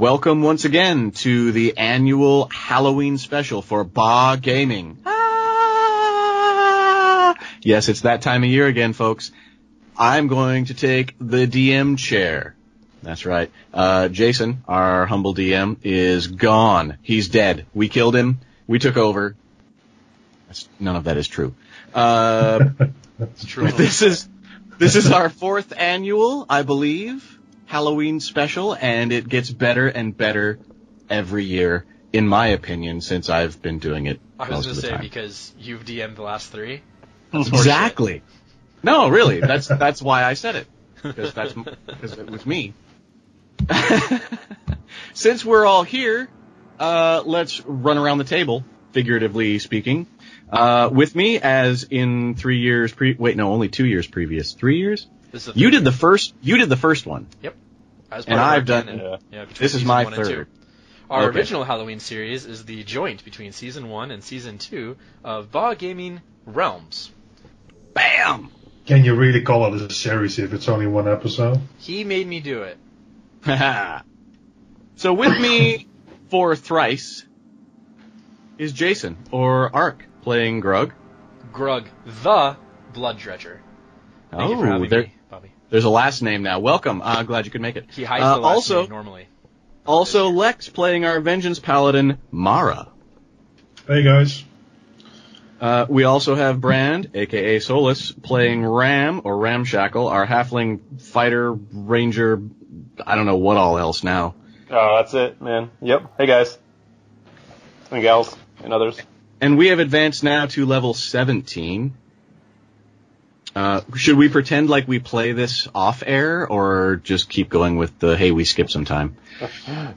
Welcome once again to the annual Halloween special for Ba Gaming. Yes, it's that time of year again, folks. I'm going to take the DM chair. That's right. Jason, our humble DM, is gone. He's dead. We killed him. We took over. None of that is true. It's true. This is our fourth annual, I believe, Halloween special, and it gets better and better every year, in my opinion, since I've been doing it. I was going to say because you've DM'd the last three. Exactly. No, really, that's why I said it, because it was me. Since we're all here, let's run around the table, figuratively speaking. With me, as in 3 years only 2 years previous. 3 years? You did the first one. Yep. And I've done. This is my third. Our original Halloween series is the joint between season 1 and season 2 of Ba Gaming Realms. Bam! Can you really call it a series if it's only one episode? He made me do it. So with me for thrice is Jason, or Ark, playing Grugg. Grugg, the Blood Dredger. Thank you for having me, Bobby. There's a last name now. Welcome. I'm glad you could make it. He hides the last name normally. Also, Lex playing our Vengeance Paladin, Mara. Hey, guys. We also have Brand, a.k.a. Solus, playing Ram, or Ramshackle, our halfling fighter, ranger, I don't know what all else now. Oh, that's it, man. Yep. Hey, guys. And gals. And others. And we have advanced now to level 17. Should we pretend like we play this off-air, or just keep going with the, hey, we skipped some time?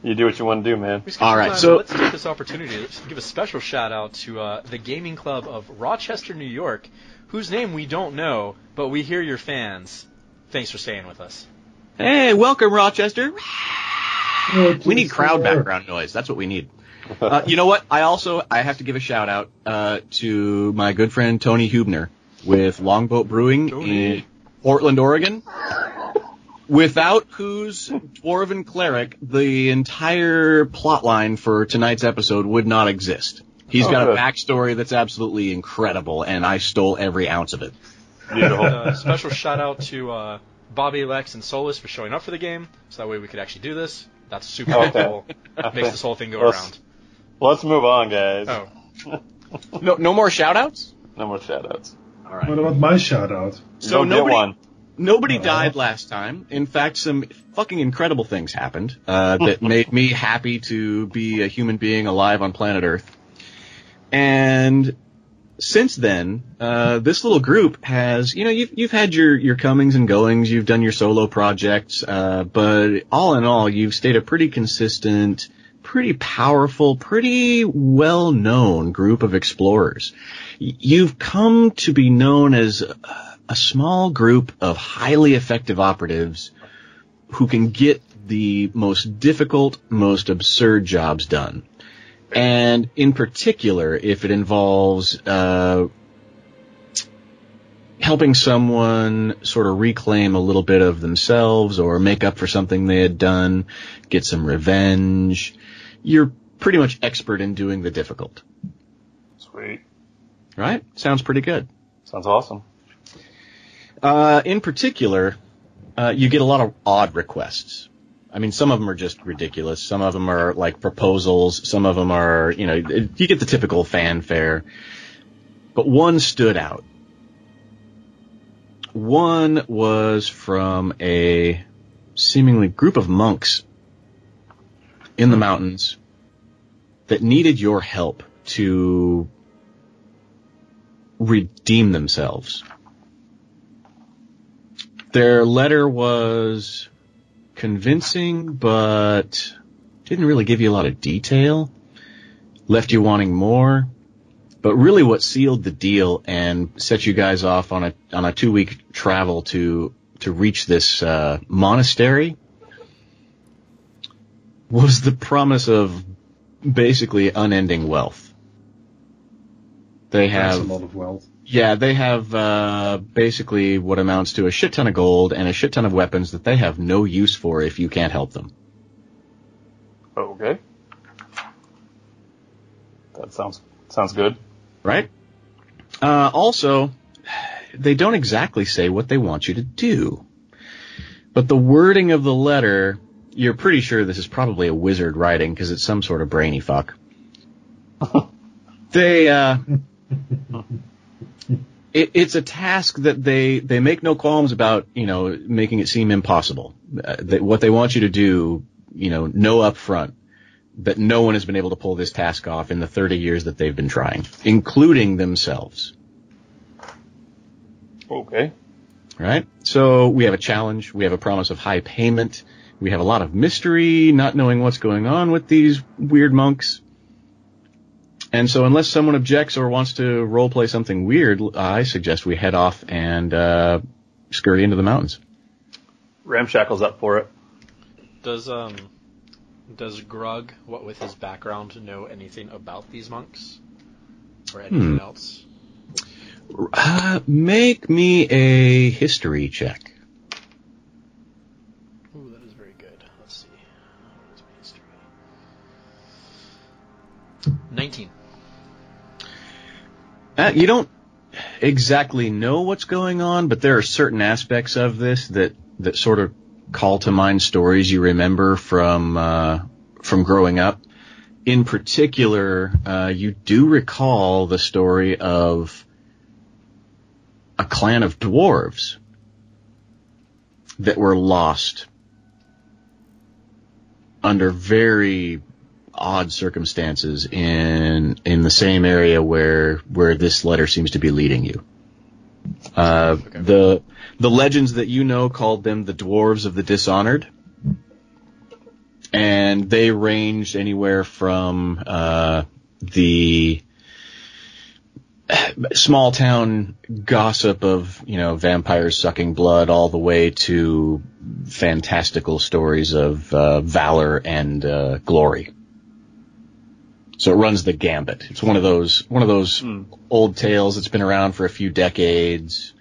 You do what you want to do, man. All right, so let's take this opportunity to give a special shout-out to the Gaming Club of Rochester, New York, whose name we don't know, but we hear you're fans. Thanks for staying with us. Hey, welcome, Rochester. We need crowd background noise. That's what we need. You know what? I have to give a shout-out to my good friend Tony Hubner with Longboat Brewing in Portland, Oregon, without whose Dwarven Cleric the entire plotline for tonight's episode would not exist. He's got a backstory that's absolutely incredible, and I stole every ounce of it. Special shout-out to Bobby, Lex, and Solus for showing up for the game, so that way we could actually do this. That's super helpful. Makes this whole thing go around. Let's move on, guys. Oh. No more shout-outs? No more shout-outs. All right. What about my shout-out? So nobody died last time. In fact, some fucking incredible things happened that made me happy to be a human being alive on planet Earth. And since then, this little group has, you've had your comings and goings, you've done your solo projects, but all in all, you've stayed a pretty consistent, pretty powerful, pretty well-known group of explorers. You've come to be known as a small group of highly effective operatives who can get the most difficult, most absurd jobs done. And in particular, if it involves helping someone sort of reclaim a little bit of themselves or make up for something they had done, get some revenge, you're pretty much expert in doing the difficult. Sweet. Right? Sounds pretty good. Sounds awesome. In particular, you get a lot of odd requests. I mean, some of them are just ridiculous. Some of them are like proposals. Some of them are, you get the typical fanfare. But one stood out. One was from a seemingly group of monks in the mountains that needed your help to redeem themselves. Their letter was convincing, but didn't really give you a lot of detail. Left you wanting more. But really what sealed the deal and set you guys off on a 2-week travel to reach this monastery was the promise of basically unending wealth. They have That's a lot of wealth. Yeah, they have basically what amounts to a shit ton of gold and a shit ton of weapons that they have no use for if you can't help them. Okay. That sounds good. Right? Also, they don't exactly say what they want you to do. But the wording of the letter, you're pretty sure this is probably a wizard writing because it's some sort of brainy fuck. It's a task that they make no qualms about, making it seem impossible. What they want you to do, know up front that no one has been able to pull this task off in the 30 years that they've been trying, including themselves. Okay. Right? So we have a challenge. We have a promise of high payment. We have a lot of mystery, not knowing what's going on with these weird monks. And so unless someone objects or wants to roleplay something weird, I suggest we head off and scurry into the mountains. Ramshackle's up for it. Does Grugg, what with his background, know anything about these monks? Or anything else? Make me a history check. Ooh, that is very good. Let's see. What's my history? 19. You don't exactly know what's going on, but there are certain aspects of this that sort of call to mind stories you remember from growing up. In particular, you do recall the story of a clan of dwarves that were lost under very odd circumstances in the same area where this letter seems to be leading you. The legends that you know called them the dwarves of the dishonored, and they ranged anywhere from the small town gossip of vampires sucking blood all the way to fantastical stories of valor and glory. So it runs the gambit. It's one of those old tales that's been around for a few decades,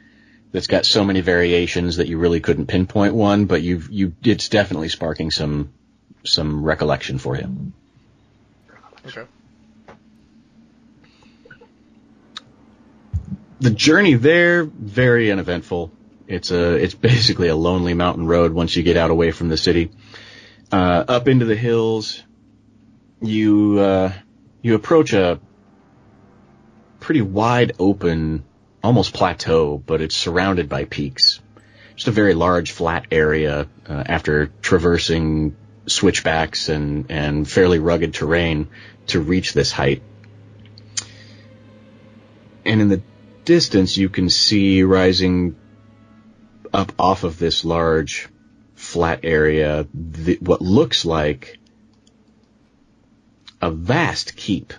that's got so many variations that you really couldn't pinpoint one, but it's definitely sparking some recollection for you. Okay. The journey there, very uneventful. It's basically a lonely mountain road once you get out away from the city. Up into the hills, you approach a pretty wide open, almost plateau, but it's surrounded by peaks. Just a very large flat area after traversing switchbacks and fairly rugged terrain to reach this height. And in the distance, you can see rising up off of this large flat area what looks like a vast keep.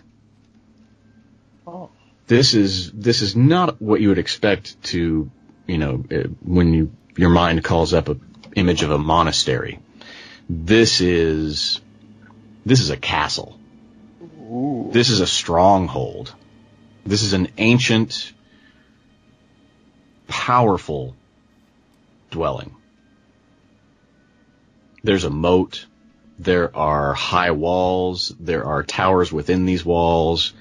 Oh. This is not what you would expect to, when your mind calls up an image of a monastery. This is a castle. Ooh. This is a stronghold. This is an ancient, powerful dwelling. There's a moat. There are high walls. There are towers within these walls.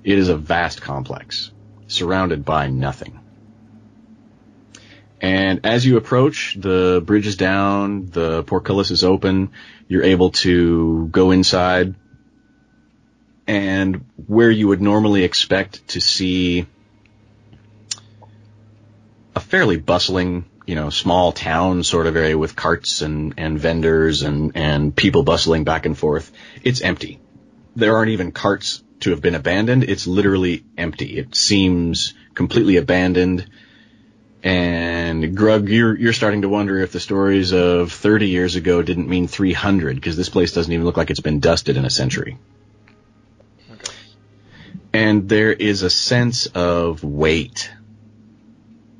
It is a vast complex, surrounded by nothing. And as you approach, the bridge is down, the portcullis is open, you're able to go inside, and where you would normally expect to see a fairly bustling, small town sort of area with carts and vendors and people bustling back and forth, it's empty. There aren't even carts to have been abandoned. It's literally empty. It seems completely abandoned. And Grugg, you're starting to wonder if the stories of 30 years ago didn't mean 300, because this place doesn't even look like it's been dusted in a century. Okay. And there is a sense of weight.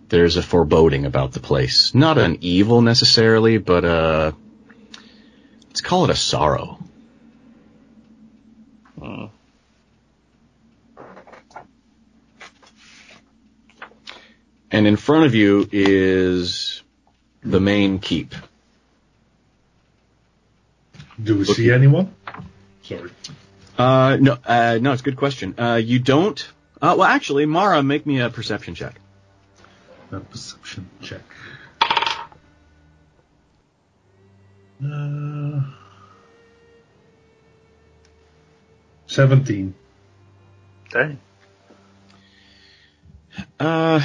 There's a foreboding about the place. Not an evil necessarily, but let's call it a sorrow. And in front of you is the main keep. Do we see anyone? Sorry. No, it's a good question. You don't. Well, actually, Mara, make me a perception check. A perception check. 17. Dang. Yeah,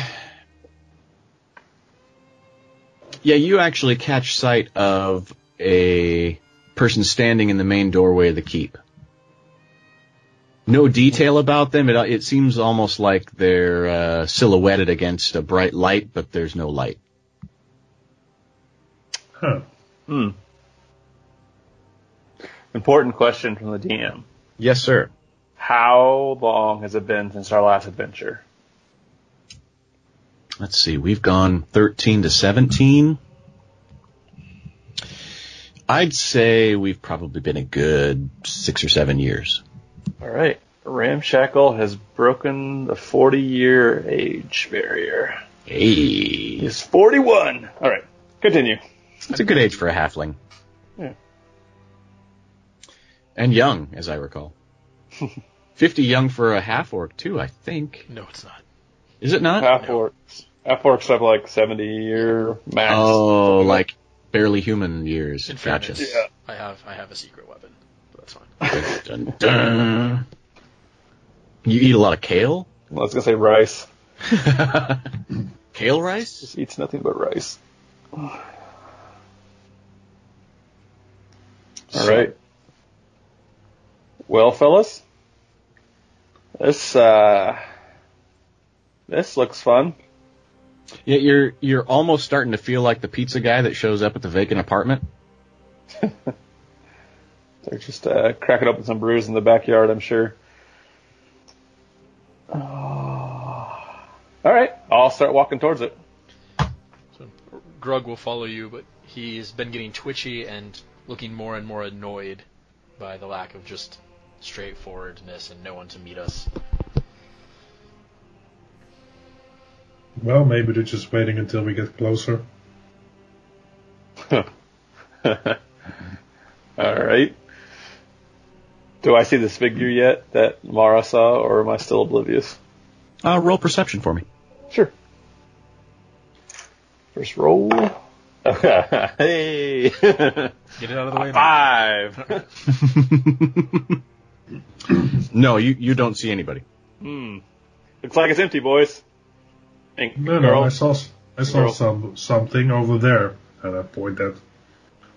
you actually catch sight of a person standing in the main doorway of the keep. No detail about them. It seems almost like they're silhouetted against a bright light, but there's no light. Huh. Important question from the DM. Yes, sir. How long has it been since our last adventure? Let's see. We've gone 13 to 17. I'd say we've probably been a good 6 or 7 years. All right. Ramshackle has broken the 40-year age barrier. Hey. He's 41. All right. Continue. It's a good age for a halfling. Yeah. And young, as I recall. 50 young for a half-orc, too, I think. No, it's not. Is it not? Half-orcs have like 70-year max. Oh, like barely human years. In Gotcha. fairness, Yeah. I have a secret weapon, but that's fine. Dun, dun. You eat a lot of kale? I was going to say rice. Kale rice? Just eats nothing but rice. All right. Well, fellas, this looks fun. Yeah, you're almost starting to feel like the pizza guy that shows up at the vacant apartment. They're just cracking open some brews in the backyard, I'm sure. All right, I'll start walking towards it. So Grugg will follow you, but he's been getting twitchy and looking more and more annoyed by the lack of just straightforwardness and no one to meet us. Well, maybe they're just waiting until we get closer. All right. Do I see this figure yet that Mara saw, or am I still oblivious? Roll perception for me. Sure. First roll. Hey. Get it out of the way, man. 5. No, you don't see anybody. Looks like it's empty, boys. No, I saw something over there, and I pointed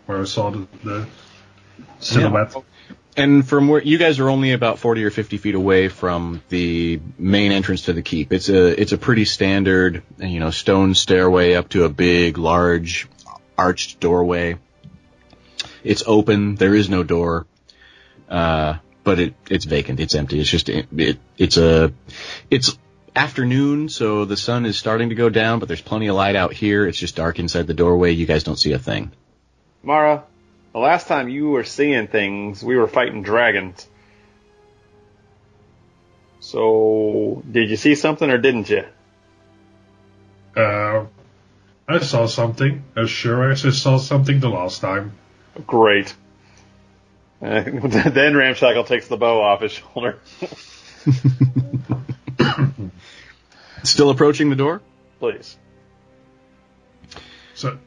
where I saw the silhouette. Yeah. And from where you guys are only about 40 or 50 feet away from the main entrance to the keep. It's a pretty standard, stone stairway up to a big, large, arched doorway. It's open. There is no door, but it's vacant. It's empty. It's just it's afternoon, so the sun is starting to go down, but there's plenty of light out here. It's just dark inside the doorway. You guys don't see a thing. Mara, the last time you were seeing things, we were fighting dragons. So, did you see something or didn't you? I saw something. Sure, I saw something the last time. Great. Then Ramshackle takes the bow off his shoulder. Still approaching the door? Please. So,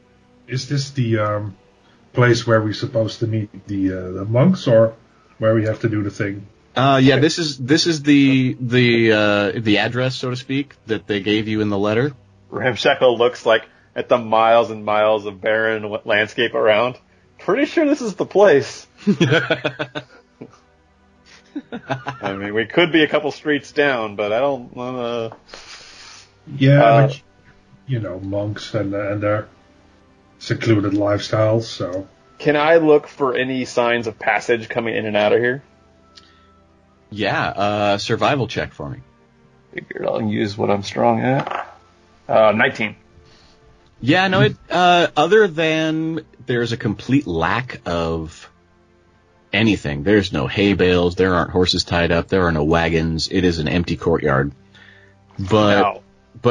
is this the place where we're supposed to meet the monks, or where we have to do the thing? Yeah, this is the address, so to speak, that they gave you in the letter. Ramshackle looks like at the miles and miles of barren landscape around. Pretty sure this is the place. I mean, we could be a couple streets down, but I don't want to... Yeah, but, monks and their secluded lifestyles, so... Can I look for any signs of passage coming in and out of here? Yeah, survival check for me. Figured I'll use what I'm strong at. 19. Yeah, no, other than there's a complete lack of anything. There's no hay bales, there aren't horses tied up, there are no wagons, it is an empty courtyard. But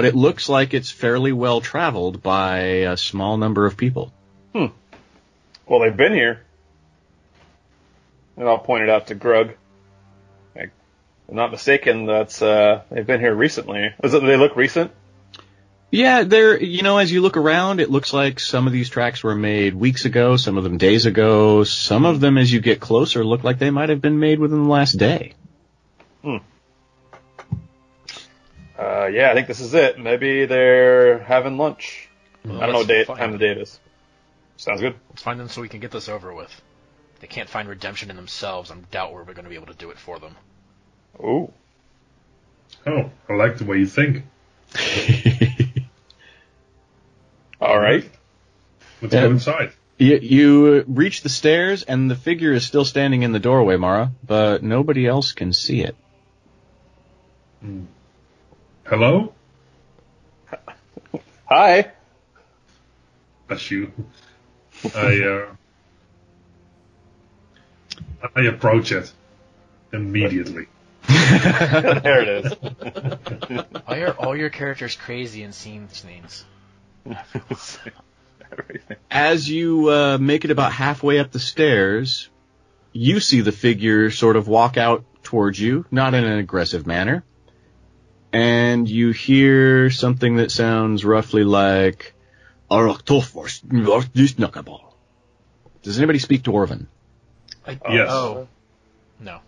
it looks like it's fairly well traveled by a small number of people. Well, they've been here. And I'll point it out to Grugg. If I'm not mistaken, that's they've been here recently. They look recent? Yeah, as you look around, it looks like some of these tracks were made weeks ago, some of them days ago. Some of them, as you get closer, look like they might have been made within the last day. Yeah, I think this is it. Maybe they're having lunch. Well, I don't know what time of the day it is. Sounds good. Let's find them so we can get this over with. If they can't find redemption in themselves, I doubt we're going to be able to do it for them. Ooh. Oh, I like the way you think. All right. Let's go inside. You reach the stairs, and the figure is still standing in the doorway, Mara, but nobody else can see it. Hello? Hi. That's you. I approach it immediately. There it is. Why are all your characters crazy and seeing things? As you make it about halfway up the stairs, you see the figure sort of walk out towards you, not in an aggressive manner, and you hear something that sounds roughly like, Does anybody speak Dwarven? Yes. Oh. No.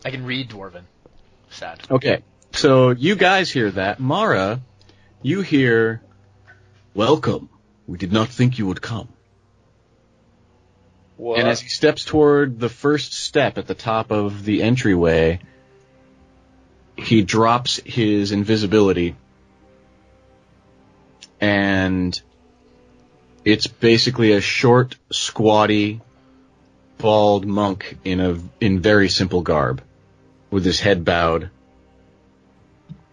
I can read Dwarven. Sad. Okay, so you guys hear that. Mara, you hear, welcome. We did not think you would come. What? And as he steps toward the first step at the top of the entryway, he drops his invisibility. And it's basically a short, squatty, bald monk in very simple garb, with his head bowed.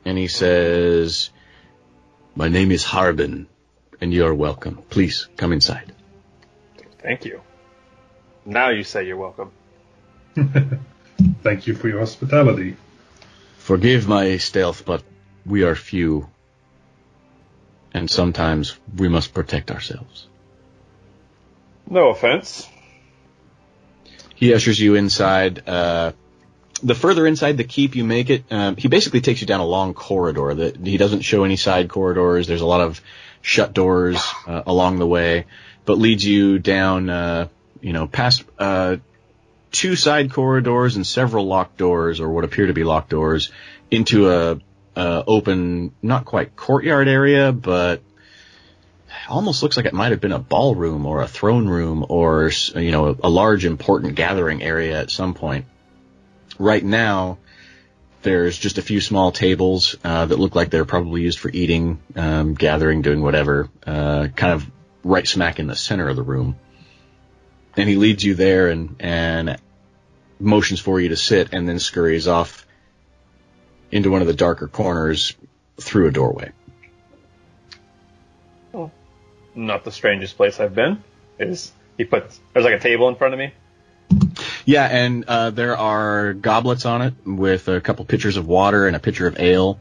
And he says, "My name is Harbin, and you're welcome. Please, come inside." Thank you. Now you say you're welcome. Thank you for your hospitality. Forgive my stealth, but we are few, and sometimes we must protect ourselves. No offense. He ushers you inside. The further inside the keep you make it, he basically takes you down a long corridor. He doesn't show any side corridors. There's a lot of shut doors along the way, but leads you down, past two side corridors and several locked doors, or what appear to be locked doors, into a open, not quite courtyard area, but almost looks like it might have been a ballroom or a throne room or, a large important gathering area at some point. Right now, there's just a few small tables that look like they're probably used for eating, gathering, doing whatever, kind of right smack in the center of the room. And he leads you there and motions for you to sit, and then scurries off into one of the darker corners through a doorway. Oh, not the strangest place I've been. There's like a table in front of me. Yeah, and there are goblets on it with a couple pitchers of water and a pitcher of ale.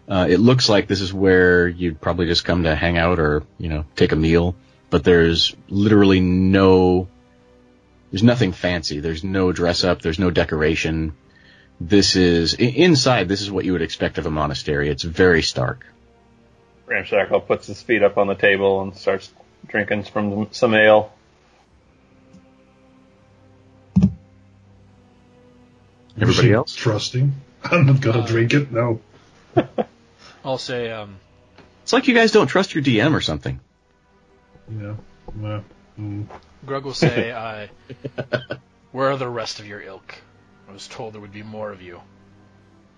It looks like this is where you'd probably just come to hang out or, take a meal. But there's literally there's nothing fancy. There's no dress up. There's no decoration. Inside, this is what you would expect of a monastery. It's very stark. Ramshackle puts his feet up on the table and starts drinking from some ale. Everybody else? Trusting. I'm not gonna drink it, no. I'll say, It's like you guys don't trust your DM or something. Yeah. Grugg will say, where are the rest of your ilk? I was told there would be more of you.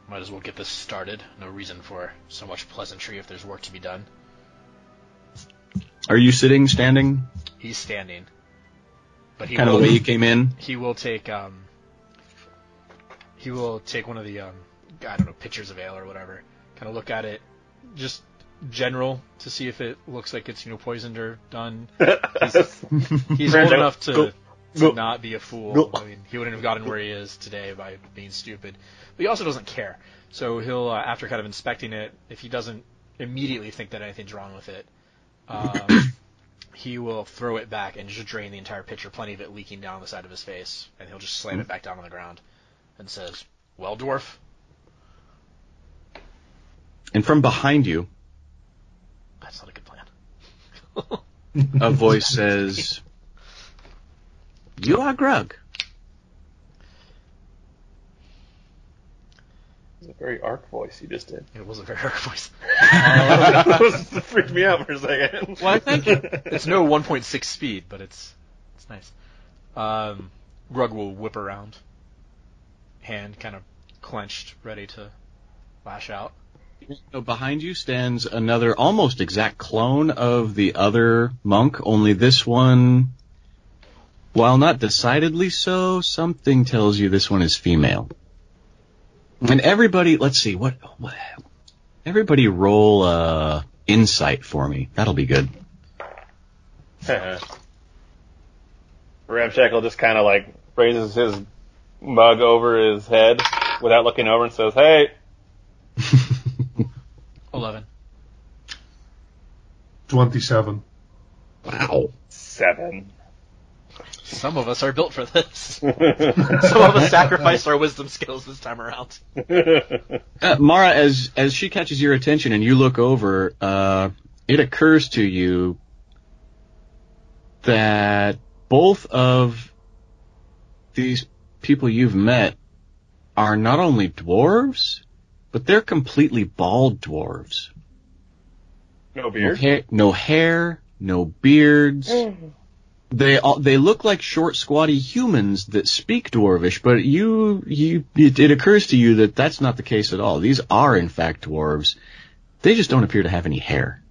Might as well get this started. No reason for so much pleasantry if there's work to be done. Are you sitting, standing? He's standing. But he kind of the way you came in? He will take one of the, pitchers of ale or whatever. Kind of look at it, just general, to see if it looks like it's, poisoned or done. He's old enough to not be a fool. I mean, he wouldn't have gotten where he is today by being stupid. But he also doesn't care. So he'll, after kind of inspecting it, if he doesn't immediately think that anything's wrong with it, he will throw it back and just drain the entire pitcher, plenty of it leaking down the side of his face, and he'll just slam it back down on the ground and says, "Well, dwarf." And from behind you, that's not a good plan. A voice says, "You are Grugg." It was a very arc voice you just did. It was a very arc voice. It freaked me out for a second. Why, thank you. It's no 1.6 speed, but it's nice. Grugg will whip around, hand kind of clenched, ready to lash out. So behind you stands another almost exact clone of the other monk, only this one, while not decidedly so, something tells you this one is female. And everybody, let's see, what everybody roll insight for me. That'll be good. Ramshackle just kind of like raises his mug over his head without looking over and says, "Hey." 11. 27. Wow. 7. Some of us are built for this. Some of us sacrificed our wisdom skills this time around. Mara, as she catches your attention and you look over, it occurs to you that both of these people you've met are not only dwarves, but they're completely bald dwarves. No beard? No hair, no beards. They look like short, squatty humans that speak dwarvish, but it occurs to you that that's not the case at all. These are, in fact, dwarves. They just don't appear to have any hair.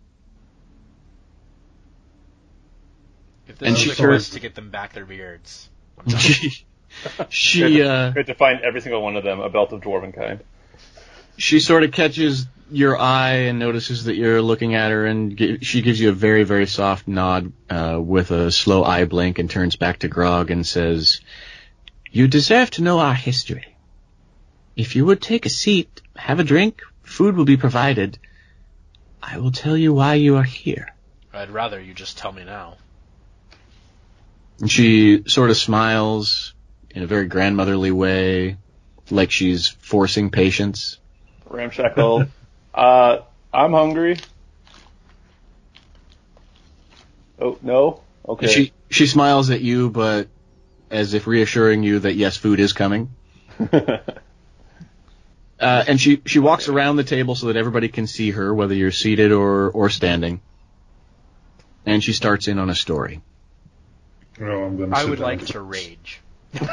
If this is a quest to get them back their beards. She good to find every single one of them a belt of dwarven kind. She sort of catches your eye and notices that you're looking at her, and she gives you a very, very soft nod with a slow eye blink and turns back to Grugg and says, "You deserve to know our history. If you would take a seat, have a drink, food will be provided. I will tell you why you are here." I'd rather you just tell me now. And she sort of smiles in a very grandmotherly way, like she's forcing patience. Ramshackle, I'm hungry. Oh, no? Okay. She smiles at you, but as if reassuring you that, yes, food is coming. And she walks around the table so that everybody can see her, whether you're seated or standing. And she starts in on a story. Oh, I'm gonna I would like to rage. Take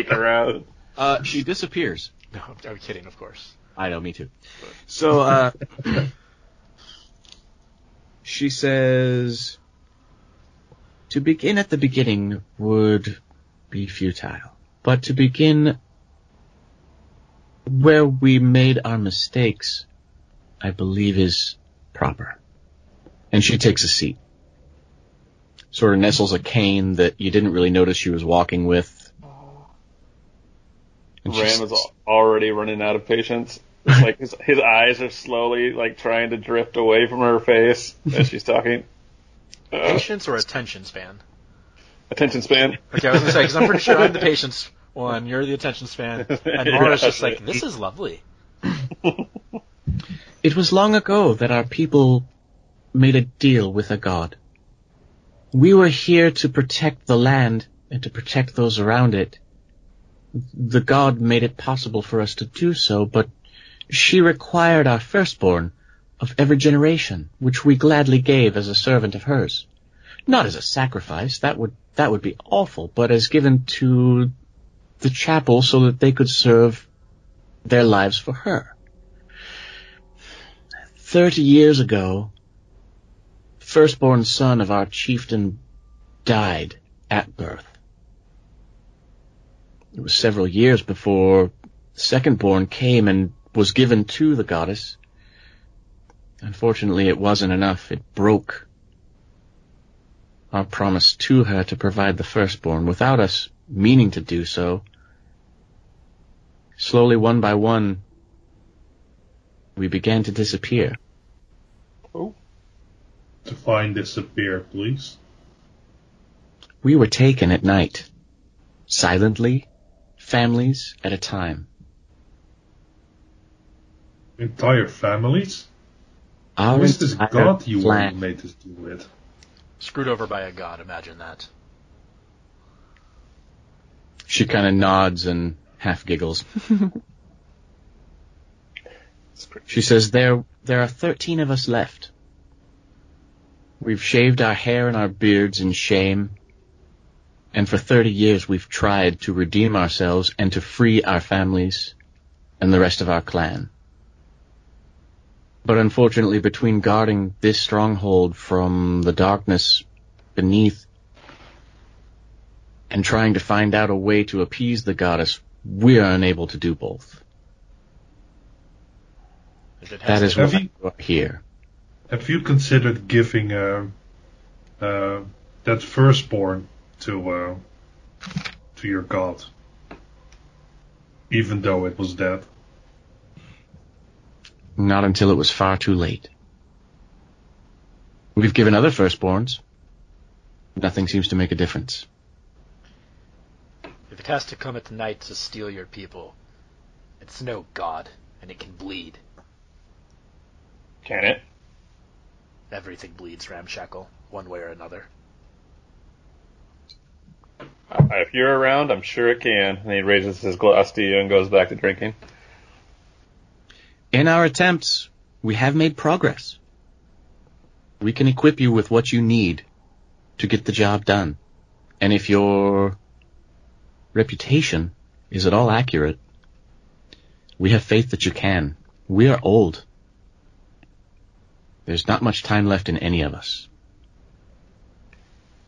her out. She disappears. No, I'm kidding, of course. I know, me too. So, she says, "To begin at the beginning would be futile, but to begin where we made our mistakes, I believe is proper." And she takes a seat. Sort of nestles a cane that you didn't really notice she was walking with. Ram is already running out of patience. It's like his eyes are slowly like trying to drift away from her face as she's talking. Patience or attention span? Attention span. Okay, I was going to say, because I'm pretty sure I'm the patience one, you're the attention span, and Mara's just like, this is lovely. It was long ago that our people made a deal with a god. We were here to protect the land and to protect those around it. The god made it possible for us to do so, but she required our firstborn of every generation, which we gladly gave as a servant of hers. Not as a sacrifice, that would be awful, but as given to the chapel so that they could serve their lives for her. 30 years ago, the firstborn son of our chieftain died at birth. It was several years before the second-born came and was given to the goddess. Unfortunately, it wasn't enough. It broke our promise to her to provide the firstborn without us meaning to do so. Slowly, one by one, we began to disappear. Oh. Define disappear, please. We were taken at night. Silently, families at a time. Entire families? Our Who is this god you clan. made us do with? Screwed over by a god, imagine that. She kind of nods and half giggles. She says, there are 13 of us left. We've shaved our hair and our beards in shame, and for 30 years we've tried to redeem ourselves and to free our families and the rest of our clan. But unfortunately, between guarding this stronghold from the darkness beneath and trying to find out a way to appease the goddess, we are unable to do both. That is why we're here. Have you considered giving that firstborn to your god, even though it was dead? Not until it was far too late. We've given other firstborns. Nothing seems to make a difference. If it has to come at night to steal your people, it's no god, and it can bleed. Can it? Everything bleeds, Ramshackle, one way or another. If you're around, I'm sure it can. And he raises his glass to you and goes back to drinking. In our attempts, we have made progress. We can equip you with what you need to get the job done. And if your reputation is at all accurate, we have faith that you can. We are old. There's not much time left in any of us.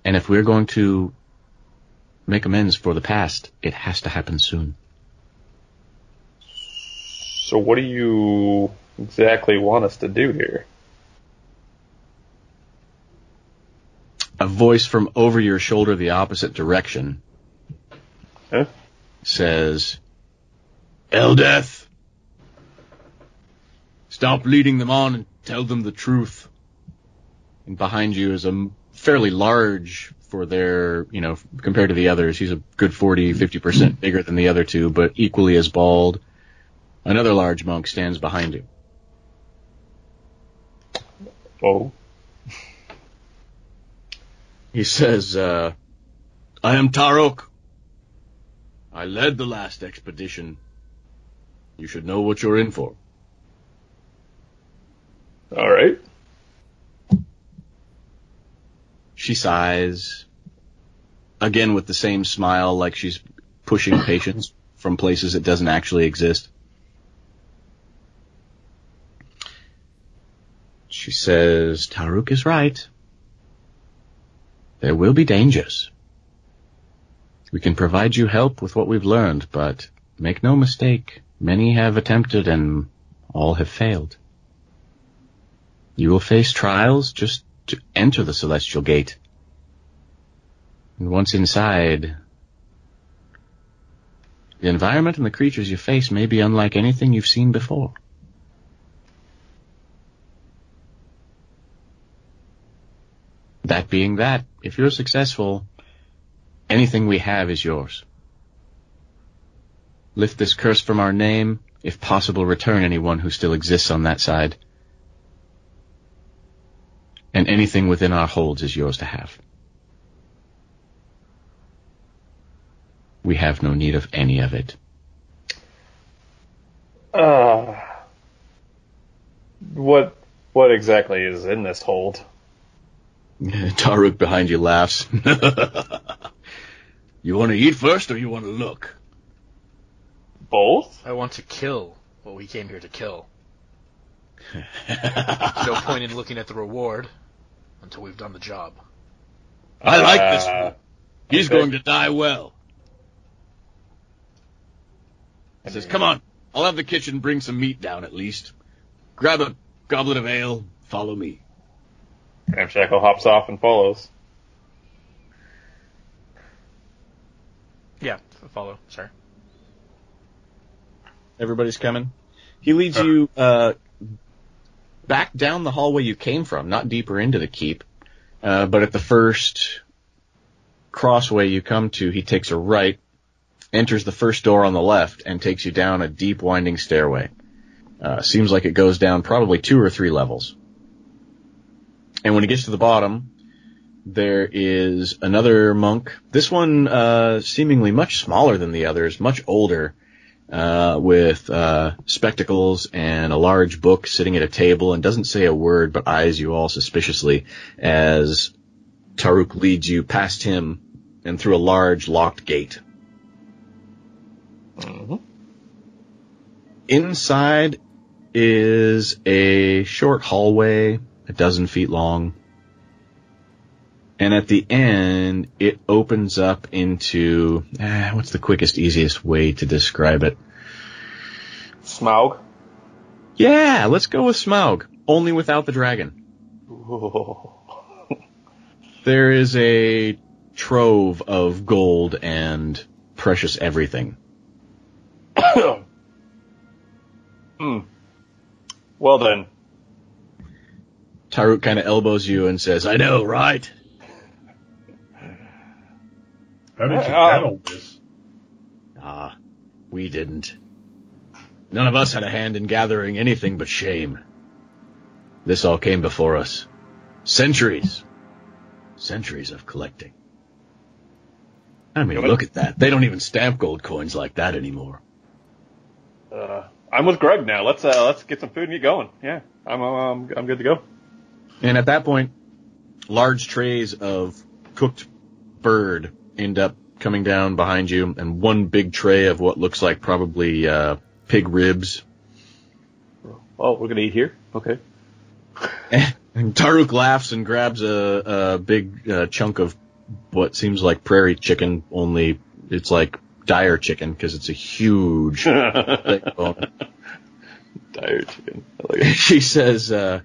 And if we're going to make amends for the past, it has to happen soon. So what do you exactly want us to do here? A voice from over your shoulder the opposite direction says, Eldeth, stop leading them on and tell them the truth. And behind you is a fairly large, for their, compared to the others, he's a good 40-50% bigger than the other two, but equally as bald. Another large monk stands behind you. Oh. He says, I am Tarok. I led the last expedition. You should know what you're in for. All right. She sighs, again with the same smile, like she's pushing patience from places it doesn't actually exist. She says, Taruk is right. There will be dangers. We can provide you help with what we've learned, but make no mistake, many have attempted and all have failed. You will face trials just to enter the Celestial Gate. And once inside, the environment and the creatures you face may be unlike anything you've seen before. That being that, if you're successful, anything we have is yours. Lift this curse from our name, if possible return anyone who still exists on that side. And anything within our holds is yours to have. We have no need of any of it. What exactly is in this hold? Taruk behind you laughs. You want to eat first or you want to look? Both? I want to kill what we came here to kill. No point in looking at the reward until we've done the job. I like this one. He's going to die well. He says, come on, I'll have the kitchen bring some meat down at least. Grab a goblet of ale, follow me. Ramshackle hops off and follows. Yeah, follow, sorry. Everybody's coming. He leads you back down the hallway you came from, not deeper into the keep, but at the first crossway you come to, he takes a right, enters the first door on the left, and takes you down a deep winding stairway. Seems like it goes down probably 2 or 3 levels. And when he gets to the bottom, there is another monk. This one seemingly much smaller than the others, much older, with spectacles and a large book, sitting at a table, and doesn't say a word but eyes you all suspiciously as Taruk leads you past him and through a large locked gate. Mm-hmm. Inside is a short hallway, 12 feet long. And at the end, it opens up into, what's the quickest, easiest way to describe it? Smaug? Yeah, let's go with Smaug, only without the dragon. There is a trove of gold and precious everything. Well then. Taruk kind of elbows you and says, I know, right? How did you handle this? We didn't. None of us had a hand in gathering anything but shame. This all came before us. Centuries of collecting. I mean, look at that. They don't even stamp gold coins like that anymore. I'm with Grugg now. Let's get some food and get going. Yeah, I'm good to go. And at that point, large trays of cooked bird end up coming down behind you, and one big tray of what looks like probably pig ribs. Oh, we're gonna eat here? Okay. And Taruk laughs and grabs a big chunk of what seems like prairie chicken, only it's like dire chicken because it's a huge bone. Dire chicken. I like it. She says, now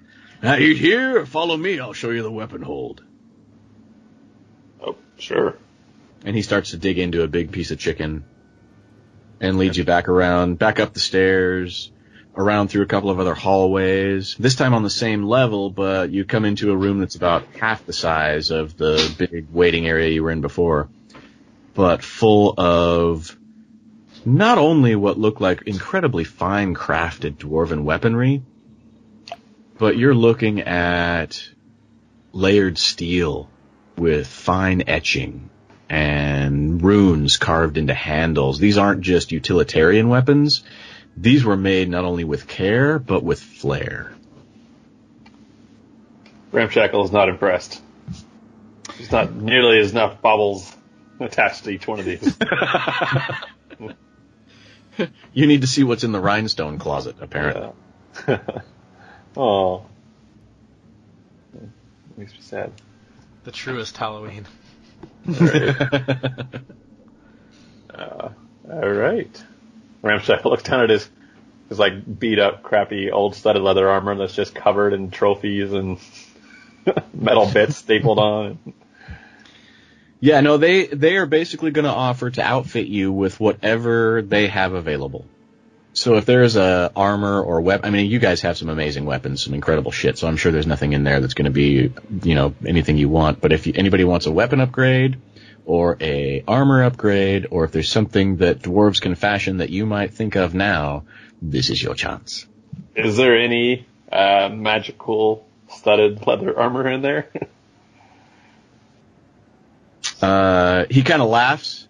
eat here or follow me, I'll show you the weapon hold. Oh, sure. And he starts to dig into a big piece of chicken and leads you back up the stairs, around through a couple of other hallways, this time on the same level, but you come into a room that's about half the size of the big waiting area you were in before, but full of not only what looked like incredibly fine crafted dwarven weaponry, but you're looking at layered steel with fine etching and runes carved into handles. These aren't just utilitarian weapons. These were made not only with care, but with flair. Ramshackle is not impressed. There's not nearly enough baubles attached to each one of these. You need to see what's in the rhinestone closet, apparently. Yeah. Oh. Makes me sad. The truest Halloween. All right. Ramshackle looks down at his like beat up, crappy, old studded leather armor that's just covered in trophies and metal bits stapled on. Yeah, no, they are basically going to offer to outfit you with whatever they have available. So if there's a armor or weapon, I mean, you guys have some amazing weapons, some incredible shit, so I'm sure there's nothing in there that's going to be, anything you want. But if anybody wants a weapon upgrade or a armor upgrade, or if there's something that dwarves can fashion that you might think of now, this is your chance. Is there any magical studded leather armor in there? He kind of laughs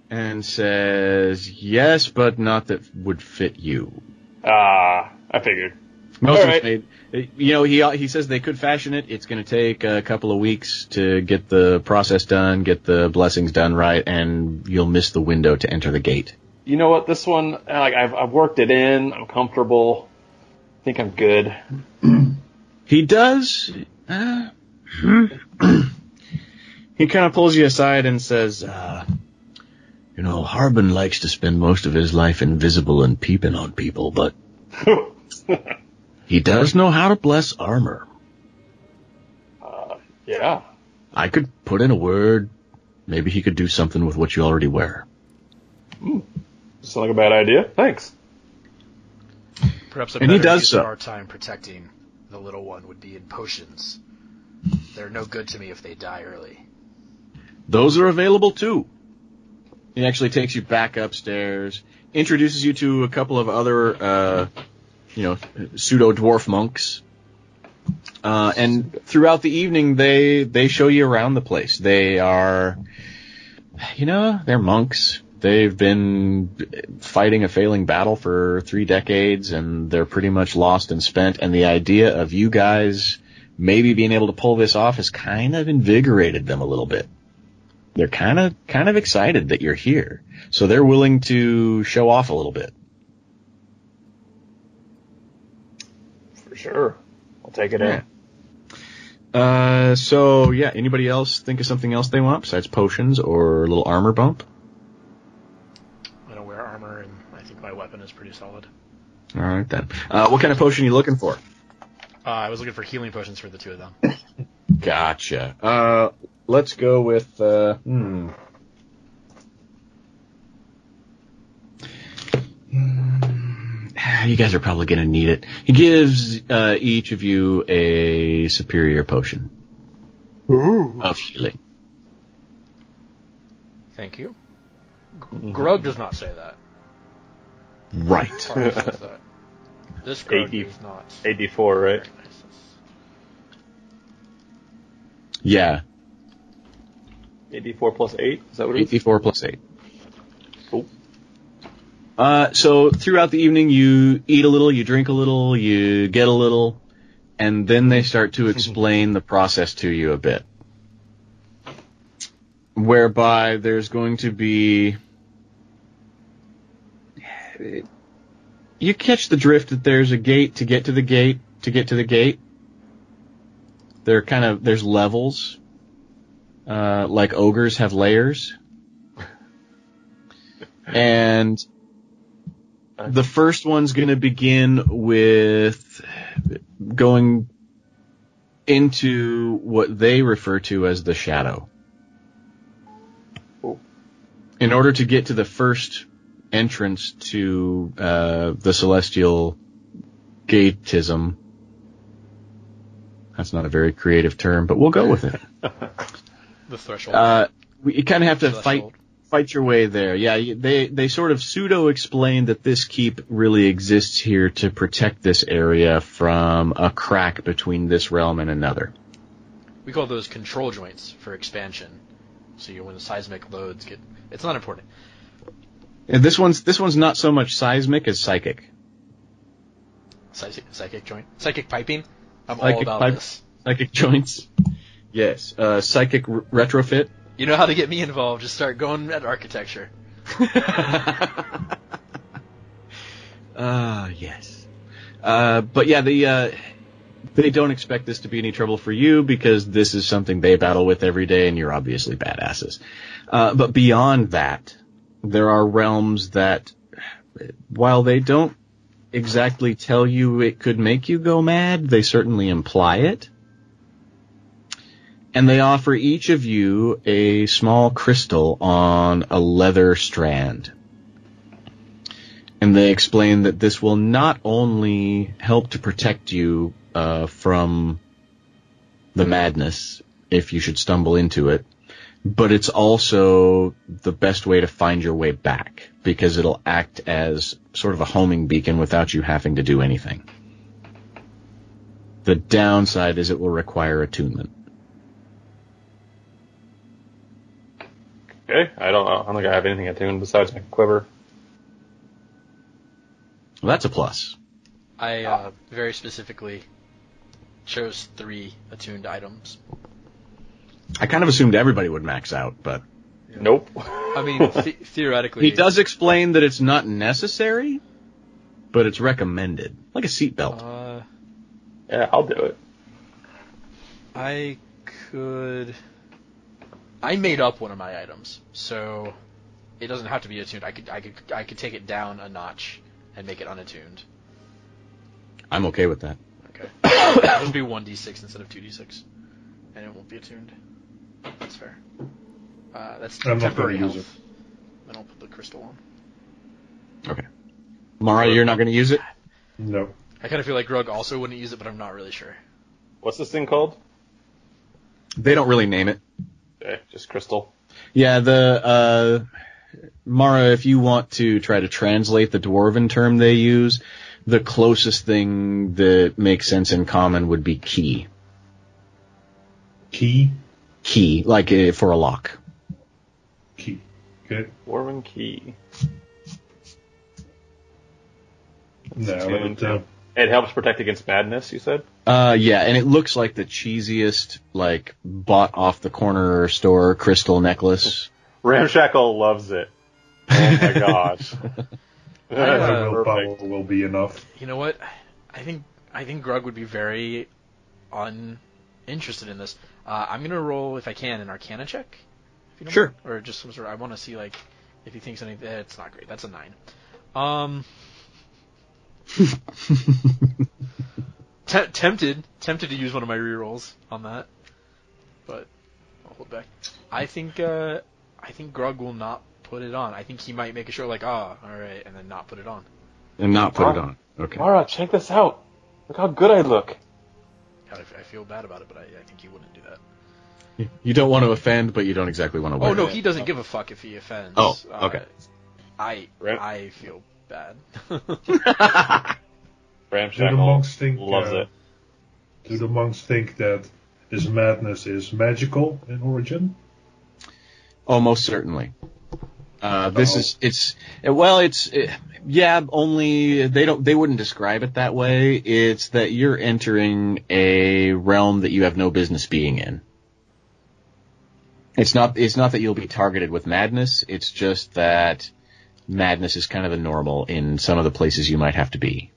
and says, yes, but not that would fit you. I figured. Most of it's made. He says they could fashion it. It's going to take a couple of weeks to get the process done, get the blessings done right, and you'll miss the window to enter the gate. You know what? This one, I've worked it in. I'm comfortable. I think I'm good. He does. He kind of pulls you aside and says, Harbin likes to spend most of his life invisible and peeping on people, but he does know how to bless armor. Yeah. I could put in a word. Maybe he could do something with what you already wear. Sounds like a bad idea. Thanks. Perhaps a And he better does use so. of our time protecting the little one would be in potions. They're no good to me if they die early. Those are available too. He actually takes you back upstairs, introduces you to a couple of other, pseudo-dwarf monks. And throughout the evening, they show you around the place. They are, they're monks. They've been fighting a failing battle for 3 decades, and they're pretty much lost and spent. And the idea of you guys maybe being able to pull this off has kind of invigorated them a little bit. They're kind of excited that you're here. So they're willing to show off a little bit. For sure. I'll take it in. Anybody else think of something else they want besides potions or a little armor bump? I don't wear armor, and I think my weapon is pretty solid. All right, then. What kind of potion are you looking for? I was looking for healing potions for the 2 of them. Gotcha. Let's go with, You guys are probably going to need it. He gives each of you a superior potion of healing. Thank you. Grugg does not say that. Right. Says that. This Grugg is not. 84, right? Very nice. Yeah. 84 plus 8? Is that what it is? 84 plus 8. Cool. So throughout the evening, you eat a little, you drink a little, you get a little, and then they start to explain the process to you a bit. Whereby there's going to be... You catch the drift that there's a gate to get to the gate, to get to the gate. There's levels. Like ogres have layers. And the first one's going to begin with going into what they refer to as the shadow. In order to get to the first entrance to the celestial gateism, that's not a very creative term, but we'll go with it. The threshold. You kind of have to fight your way there. Yeah, they sort of pseudo-explain that this keep really exists here to protect this area from a crack between this realm and another. We call those control joints for expansion. So when the seismic loads it's not important. And this one's not so much seismic as psychic. Psychic joint? Psychic piping? I'm all about this. Psychic joints. Yes. Psychic retrofit. You know how to get me involved. Just start going at architecture. Yes. But yeah, they don't expect this to be any trouble for you because this is something they battle with every day and you're obviously badasses. But beyond that, there are realms that, while they don't exactly tell you it could make you go mad, they certainly imply it. And they offer each of you a small crystal on a leather strand. And they explain that this will not only help to protect you from the madness, if you should stumble into it, but it's also the best way to find your way back, because it'll act as sort of a homing beacon without you having to do anything. The downside is it will require attunement. Okay, I don't think I have anything attuned besides my quiver. Well, that's a plus. I very specifically chose 3 attuned items. I kind of assumed everybody would max out, but... Nope. I mean, theoretically... He does explain that it's not necessary, but it's recommended. Like a seatbelt. Yeah, I'll do it. I made up one of my items, so it doesn't have to be attuned. I could take it down a notch and make it unattuned. I'm okay with that. Okay. It'll be 1d6 instead of 2d6, and it won't be attuned. That's fair. That's temporary health. Then I'll put the crystal on. Okay. Mara, you're not going to use it? No. I kind of feel like Grugg also wouldn't use it, but I'm not really sure. What's this thing called? They don't really name it. Okay, just crystal. Yeah, Mara, if you want to try to translate the dwarven term they use, the closest thing that makes sense in common would be key. Key? Key, like for a lock. Key. Okay. Dwarven key. No, it helps protect against madness, you said? Yeah, and it looks like the cheesiest, like, bought off the corner store crystal necklace. Ramshackle loves it. Oh my gosh. Willpower will be enough. You know what? I think Grugg would be very uninterested in this. I'm gonna roll, if I can, an Arcana check. If you don't Sure. mind. Or just some sort of, I want to see, like, if he thinks anything. It's not great. That's a 9. Tempted to use one of my rerolls on that, but I'll hold back. I think Grugg will not put it on. I think he might make a show like, all right, and then not put it on. And not put it on. Okay. Mara, check this out. Look how good I look. God, I feel bad about it, but I think he wouldn't do that. You don't want to offend, but you don't exactly want to wear it. Oh, no, he doesn't give a fuck if he offends. Oh, okay. I feel bad. Ramshackle loves it. Do the monks think that this madness is magical in origin? Oh, most certainly. Only they wouldn't describe it that way. It's that you're entering a realm that you have no business being in. It's not that you'll be targeted with madness. It's just that madness is kind of the normal in some of the places you might have to be.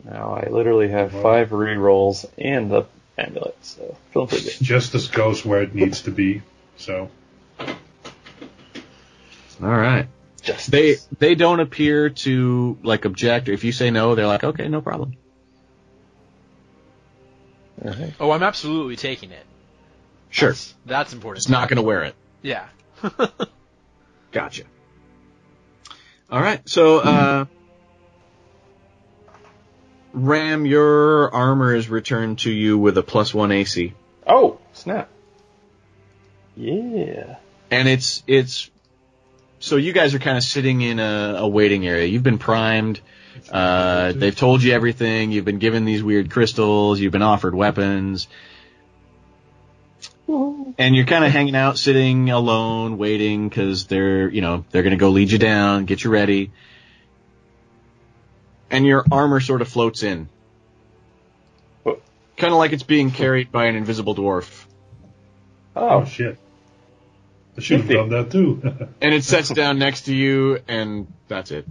Now I literally have 5 rerolls and the amulet, so feeling pretty good. Justice goes where it needs to be. So. All right. Justice. They don't appear to like object. Or if you say no, they're like, okay, no problem. Okay. Oh, I'm absolutely taking it. Sure. That's important. It's not going to wear it. Yeah. Gotcha. All right. So, Ram, your armor is returned to you with a +1 AC. Oh, snap. Yeah. And it's so you guys are kind of sitting in a waiting area. You've been primed. They've told you everything. You've been given these weird crystals. You've been offered weapons. And you're kind of hanging out, sitting alone, waiting, because they're going to go lead you down, get you ready. And your armor sort of floats in. Kind of like it's being carried by an invisible dwarf. Oh, shit. I should have done that, too. And it sets down next to you, and that's it.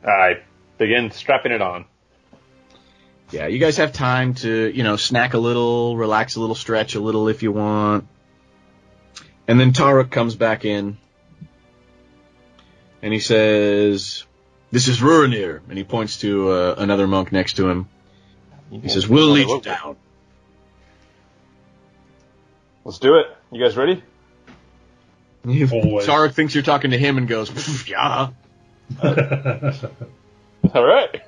I begin strapping it on. Yeah, you guys have time to, snack a little, relax a little, stretch a little if you want. And then Tarek comes back in. And he says, "This is Rurinir." And he points to another monk next to him. He says, "We'll lead you down." Let's do it. You guys ready? Tarek thinks you're talking to him and goes, "Yeah." All right.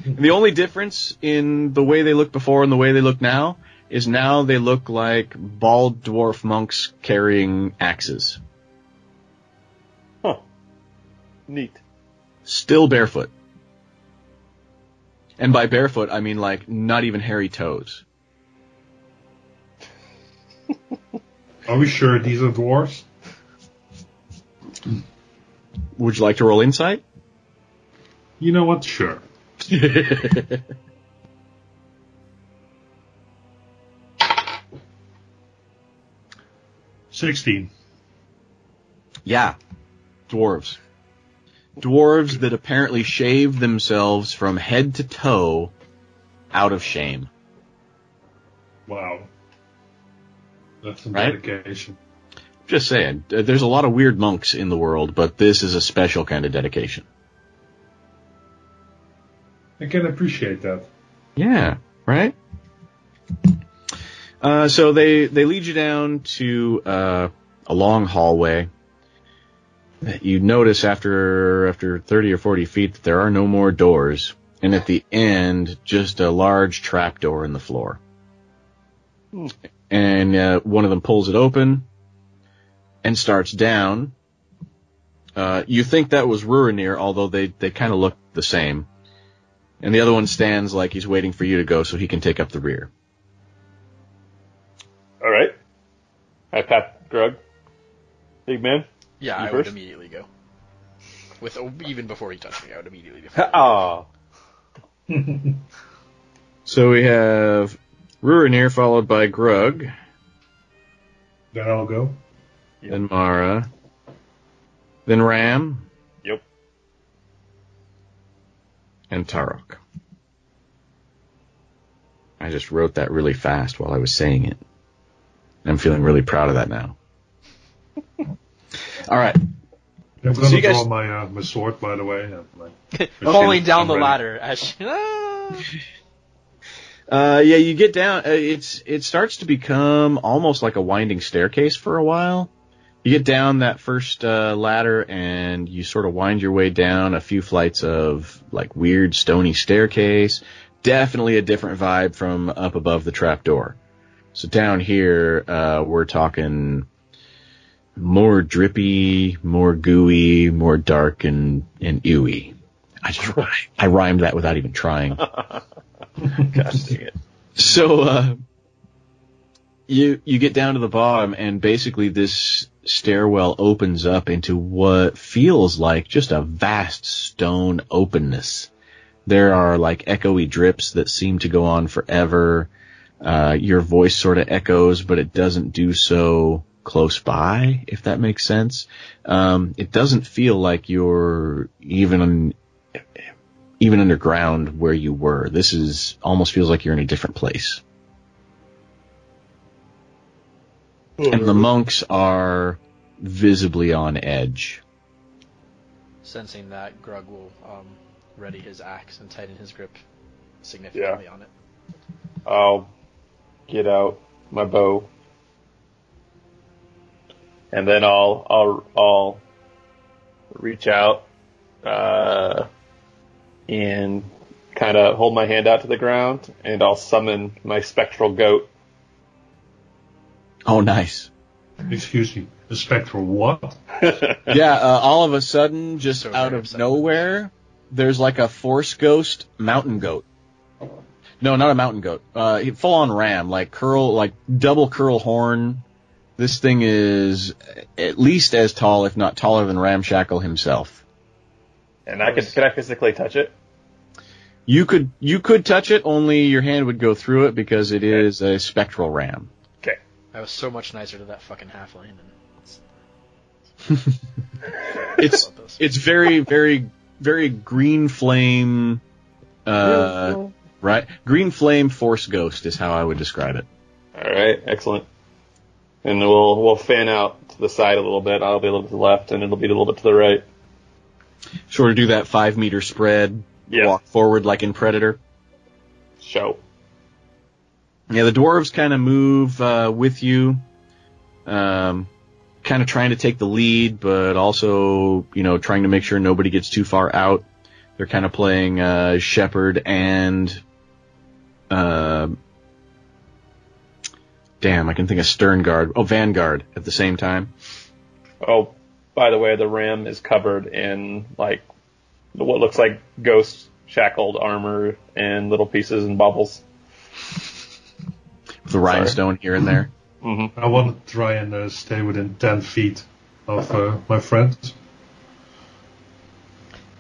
And the only difference in the way they looked before and the way they look now is now they look like bald dwarf monks carrying axes. Huh. Neat. Still barefoot. And by barefoot, I mean like not even hairy toes. Are we sure these are dwarves? Would you like to roll insight? You know what? Sure. 16. Yeah. Dwarves. Dwarves that apparently shave themselves from head to toe out of shame. Wow. That's some Right? dedication. Just saying. There's a lot of weird monks in the world, but this is a special kind of dedication. I can appreciate that. Yeah, right? So they lead you down to a long hallway. You notice after 30 or 40 feet that there are no more doors. and at the end, just a large trapdoor in the floor. And one of them pulls it open and starts down. You think that was Ruinir, although they kind of look the same. And the other one stands like he's waiting for you to go so he can take up the rear. All right. I pat Grugg. Big man. Yeah, I would would immediately go. Even before he touched me, I would immediately go. Oh. So we have Ruinir followed by Grugg. Then I'll go. Yep. Then Mara. Then Ram. Yep. And Tarok. I just wrote that really fast while I was saying it. I'm feeling really proud of that now. All right. I'm going to draw my sword, by the way. Falling down the ladder. Yeah, you get down. It starts to become almost like a winding staircase for a while. You get down that first ladder, and you sort of wind your way down a few flights of like weird stony staircase. Definitely a different vibe from up above the trapdoor. So down here, we're talking more drippy, more gooey, more dark and ewy. I rhymed that without even trying. Gosh dang it. So, you get down to the bottom, and basically this stairwell opens up into what feels like just a vast stone openness. There are like echoey drips that seem to go on forever. Your voice sort of echoes, but it doesn't do so close by, if that makes sense. It doesn't feel like you're even underground where you were. This is almost feels like you're in a different place. And the monks are visibly on edge. Sensing that, Grugg will ready his axe and tighten his grip significantly on it. I'll get out my bow, and then I'll reach out and kind of hold my hand out to the ground, and I'll summon my spectral goat. Oh, nice. Excuse me, the spectral what? Yeah, all of a sudden, just so out of nowhere, there's like a force ghost mountain goat. No, not a mountain goat. Full on ram, like double curl horn. This thing is at least as tall, if not taller than Ramshackle himself. And could I physically touch it? You could touch it, only your hand would go through it because it is a spectral ram. Okay. I was so much nicer to that fucking halfling. It's very, very, very green flame. Right, green flame force ghost is how I would describe it. All right, excellent. And we'll fan out to the side a little bit. I'll be a little bit to the left, and it'll be a little bit to the right. Sort of do that 5 meter spread. Yeah. Walk forward like in Predator. Show. Yeah, the dwarves kind of move with you, kind of trying to take the lead, but also, trying to make sure nobody gets too far out. They're kind of playing shepherd and I can think of vanguard at the same time. Oh, by the way, the ram is covered in like what looks like ghost shackled armor and little pieces and bubbles. With the rhinestone here and there. Mm-hmm. I want to try and stay within 10 feet of my friends.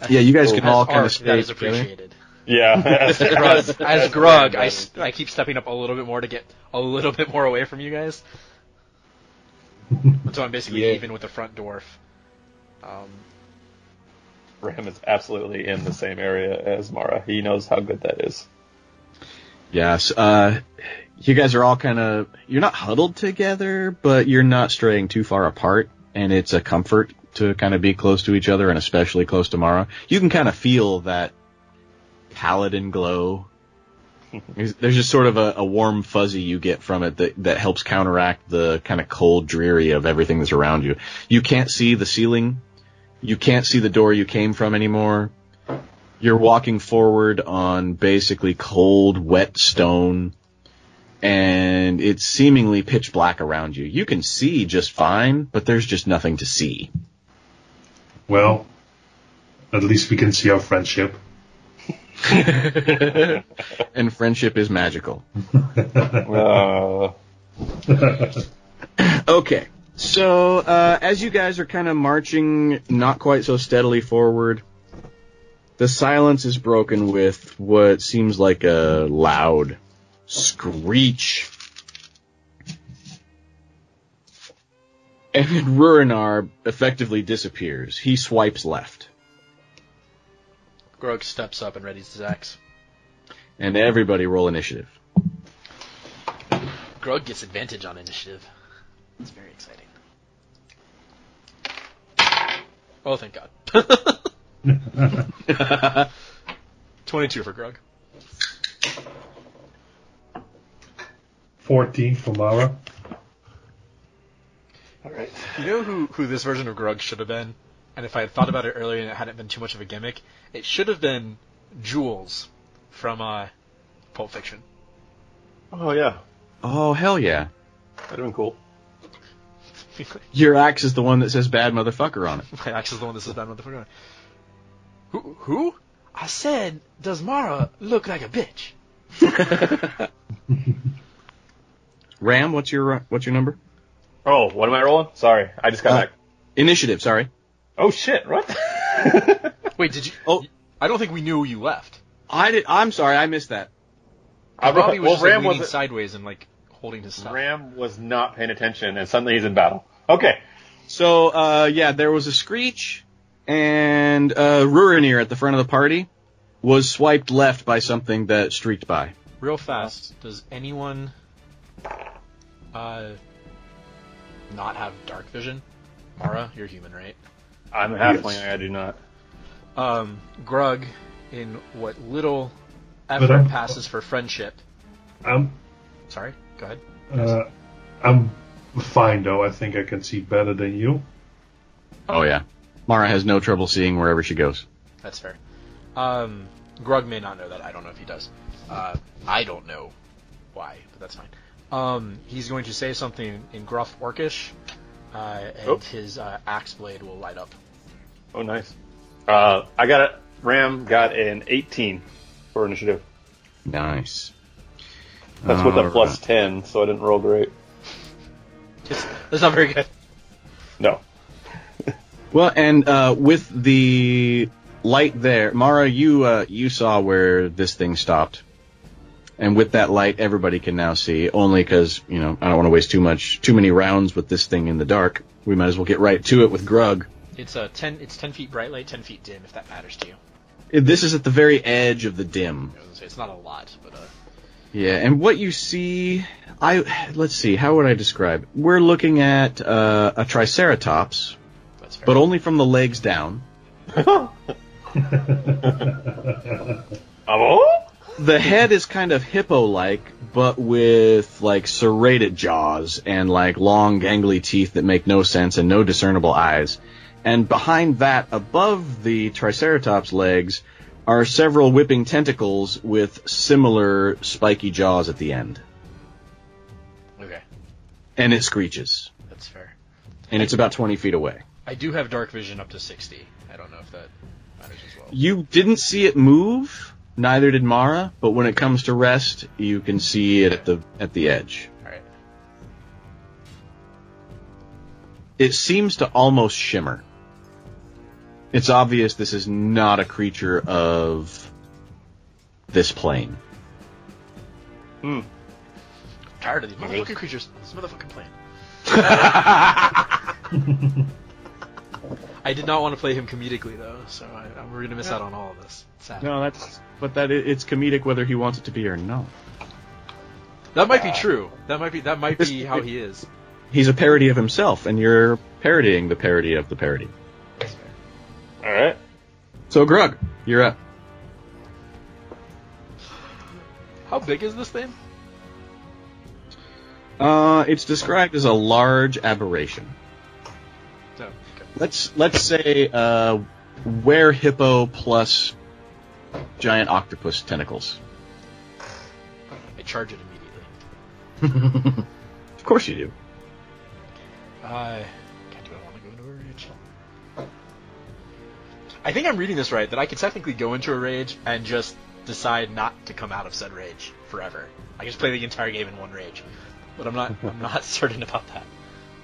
Yeah, you guys can all kind of stay. That is appreciated. Yeah. As Grugg, I keep stepping up a little bit more to get a little bit more away from you guys. So I'm basically even with the front dwarf. Ram is absolutely in the same area as Mara. He knows how good that is. Yes. You guys are all you're not huddled together, but you're not straying too far apart, and it's a comfort to kind of be close to each other, and especially close to Mara. You can kind of feel that paladin glow. There's just sort of a warm fuzzy you get from it that helps counteract the kind of cold dreary of everything that's around you. You can't see the ceiling. You can't see the door you came from anymore. You're walking forward on basically cold, wet stone, and it's seemingly pitch black around you. You can see just fine, but there's just nothing to see. Well, at least we can see our friendship. And friendship is magical. Okay, so as you guys are kind of marching not quite so steadily forward, the silence is broken with what seems like a loud screech. And then Rurinar effectively disappears. He swipes left. Grugg steps up and readies his axe. And everybody roll initiative. Grugg gets advantage on initiative. It's very exciting. Oh, thank God. 22 for Grugg. 14 for Mara. All right. You know who this version of Grugg should have been? And if I had thought about it earlier and it hadn't been too much of a gimmick, it should have been Jules from Pulp Fiction. Oh, yeah. Oh, hell yeah. That'd have been cool. Your axe is the one that says bad motherfucker on it. My axe is the one that says bad motherfucker on it. Who? I said, does Mara look like a bitch? Ram, what's your number? Oh, what am I rolling? Sorry, I just got back. Initiative, sorry. Oh, shit, what? Wait, did you... Oh, I don't think we knew you left. I'm sorry, I missed that. Robbie was just leaning sideways and, holding his stuff. Ram was not paying attention, and suddenly he's in battle. Okay. So, there was a screech, and Rurinir at the front of the party was swiped left by something that streaked by. Real fast, does anyone not have dark vision? Mara, you're human, right? I'm a halfling, I do not. Grugg, in what little effort passes for friendship. Sorry, go ahead. I'm fine, though. I think I can see better than you. Oh, yeah. Mara has no trouble seeing wherever she goes. That's fair. Grugg may not know that. I don't know if he does. I don't know why, but that's fine. He's going to say something in gruff Orcish, and his axe blade will light up. Oh, nice. Ram got an 18 for initiative. Nice. That's with a plus 10, so I didn't roll great. That's not very good. No. Well, and with the light there, Mara, you saw where this thing stopped. And with that light, everybody can now see, only because, I don't want to waste too many rounds with this thing in the dark. We might as well get right to it with Grugg. It's 10 feet bright light, 10 feet dim, if that matters to you. This is at the very edge of the dim. It's not a lot, but... Yeah, and what you see... Let's see, how would I describe? We're looking at a Triceratops, but only from the legs down. The head is kind of hippo-like, but with, serrated jaws and, long, gangly teeth that make no sense and no discernible eyes. And behind that, above the Triceratops' legs, are several whipping tentacles with similar spiky jaws at the end. Okay. And it screeches. That's fair. And it's about 20 feet away. I do have dark vision up to 60. I don't know if that matters as well. You didn't see it move, neither did Mara, but when it comes to rest, you can see it at the edge. All right. It seems to almost shimmer. It's obvious this is not a creature of this plane. I'm tired of these motherfucking creatures. This motherfucking plane. I did not want to play him comedically, though, so we're going to miss out on all of this. Sad. No, it's comedic whether he wants it to be or not. That might be true. That might be how he is. He's a parody of himself, and you're parodying the parody of the parody. All right. So, Grugg, you're up. How big is this thing? It's described as a large aberration. Oh, okay. Let's say were hippo plus giant octopus tentacles. I charge it immediately. Of course you do. Do I want to go into a rage? I think I'm reading this right, that I could technically go into a rage and just decide not to come out of said rage forever. I can just play the entire game in one rage. But I'm not certain about that.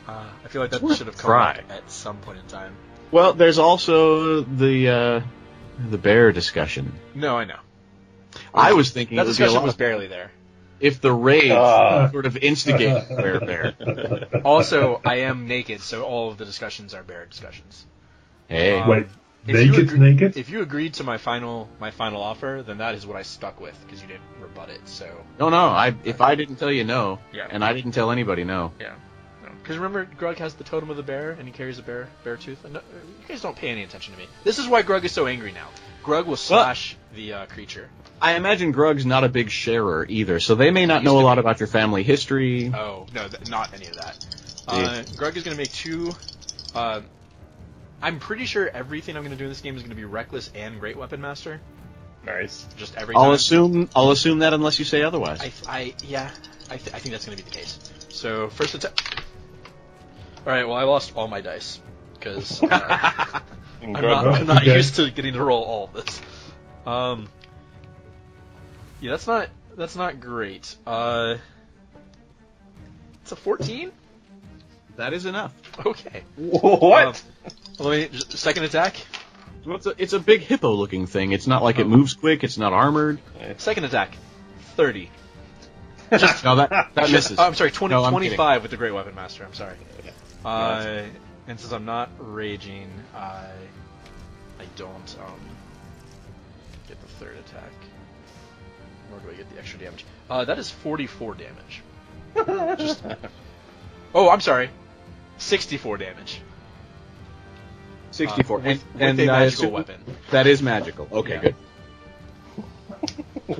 I feel like that should have come up at some point in time. Well, there's also the bear discussion. No, I know. I was thinking that it would discussion be a lot was barely there. If the rage sort of instigated bear. Also, I am naked, so all of the discussions are bear discussions. Hey, wait, naked? If you agreed to my final offer, then that is what I stuck with because you didn't rebut it. So no. If I didn't tell you no, yeah. And I didn't tell anybody no. Yeah. Because remember, Grugg has the totem of the bear, and he carries a bear tooth. And no, you guys don't pay any attention to me. This is why Grugg is so angry now. Grugg will slash the creature. I imagine Grugg's not a big sharer either, so they may not know a lot about your family history. Oh, no, not any of that. Grugg is going to make 2... I'm pretty sure everything I'm going to do in this game is going to be Reckless and Great Weapon Master. Nice. Just every time. I'll assume that unless you say otherwise. I think that's going to be the case. So, first attack... Alright, well, I lost all my dice, because I'm not used to getting to roll all of this. Yeah, that's not great. It's a 14? That is enough. Okay. What? Second attack? Well, it's a big hippo-looking thing. It's not like it moves quick. It's not armored. Second attack, 30. No, that misses. I'm sorry, 25 kidding. with the Great Weapon Master. I'm sorry. And since I'm not raging, I don't get the third attack. Nor do I get the extra damage. That is 44 damage. Oh, I'm sorry. 64 damage. 64. With a magical weapon. That is magical. Okay, good.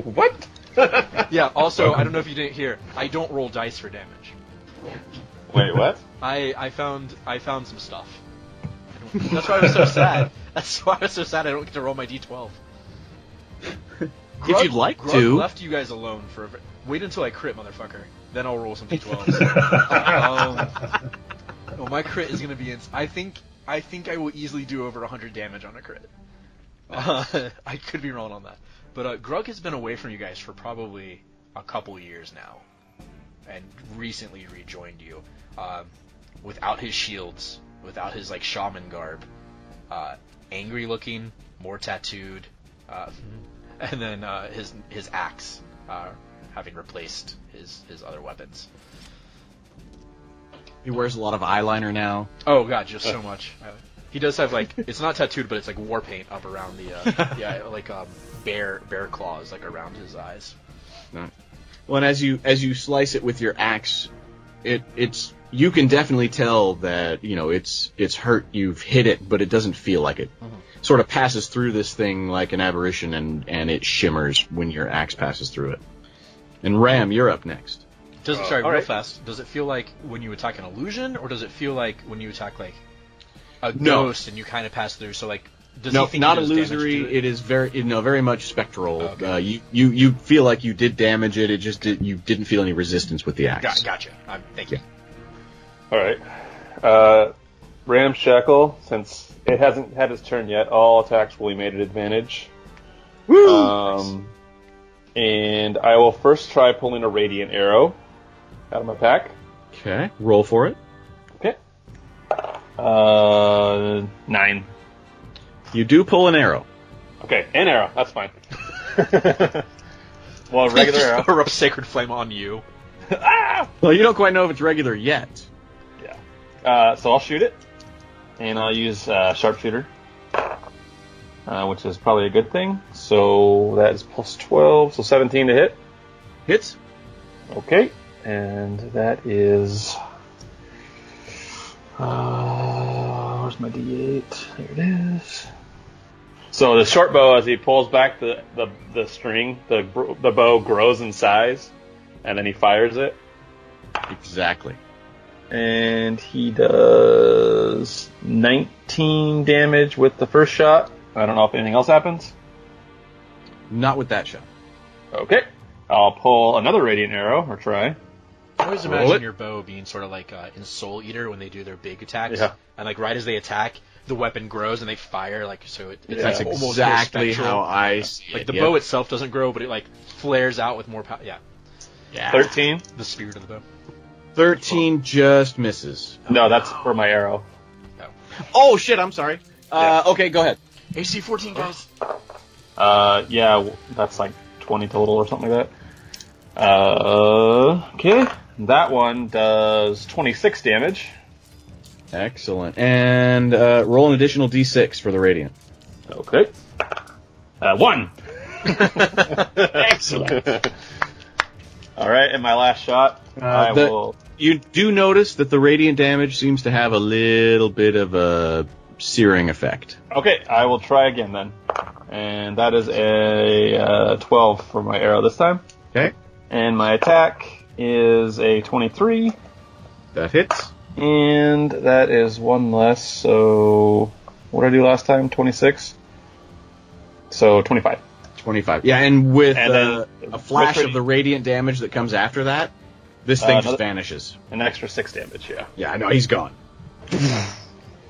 What? Yeah, also, I don't know if you didn't hear, I don't roll dice for damage. Wait, what? I found some stuff. That's why I was so sad. That's why I was so sad I don't get to roll my d12. If you'd like Grugg to. left you guys alone for wait until I crit, motherfucker. Then I'll roll some d12s. Well, my crit is gonna be I think I will easily do over 100 damage on a crit. I could be wrong on that. But Grugg has been away from you guys for probably a couple years now, and recently rejoined you. Without his shields, without his like shaman garb, angry looking, more tattooed, and then his axe having replaced his other weapons. He wears a lot of eyeliner now. Oh god, just so much. He does have like it's not tattooed, but it's like war paint up around the bear claws like around his eyes. No. Well, and as you slice it with your axe, it's you can definitely tell that it's hurt. You've hit it, but it doesn't feel like it. Mm-hmm. Sort of passes through this thing like an apparition, and it shimmers when your axe passes through it. And Ram, you're up next. Real fast. Does it feel like when you attack an illusion, or does it feel like when you attack like a ghost and you kind of pass through? So like, does he think not he does illusory. damage to It is very much spectral. Okay. You feel like you did damage it. It just you didn't feel any resistance with the axe. Gotcha. Thank you. All right. Ramshackle, since it hasn't had its turn yet, all attacks will be made at advantage. Woo! Nice. And I will first try pulling a radiant arrow out of my pack. Okay, roll for it. Okay. 9. You do pull an arrow. Okay, an arrow. That's fine. Well, a regular arrow. Erupt Sacred Flame on you. Well, you don't quite know if it's regular yet. Yeah. So I'll shoot it, and I'll use sharpshooter, which is probably a good thing. So that is plus 12, so 17 to hit. Hits. Okay, and that is... where's my D8? There it is. So the short bow, as he pulls back the string, the bow grows in size, and then he fires it. Exactly. And he does 19 damage with the first shot. I don't know if anything else happens. Not with that shot. Okay. I'll pull another radiant arrow, or try. I always imagine your bow being sort of like in Soul Eater when they do their big attacks. Yeah. And like right as they attack, the weapon grows and they fire so it's That's like almost exactly spectral. how I see it. Like the bow itself doesn't grow, but it like flares out with more power. Yeah. 13. The spirit of the bow. 13 just misses. No, that's for my arrow. Oh shit! I'm sorry. Okay, go ahead. AC 14, guys. Yeah, that's like 20 total or something like that. Okay. That one does 26 damage. Excellent. And roll an additional d6 for the radiant. Okay. 1. Excellent. All right, and my last shot, I will... You do notice that the radiant damage seems to have a little bit of a searing effect. Okay, I will try again then. And that is a 12 for my arrow this time. Okay. And my attack is a 23. That hits. And that is one less, so... What did I do last time? 26? So, 25. 25. Yeah, and with then a flash of the radiant damage that comes after that, this thing just vanishes. An extra 6 damage, yeah. Yeah, I know, he's gone.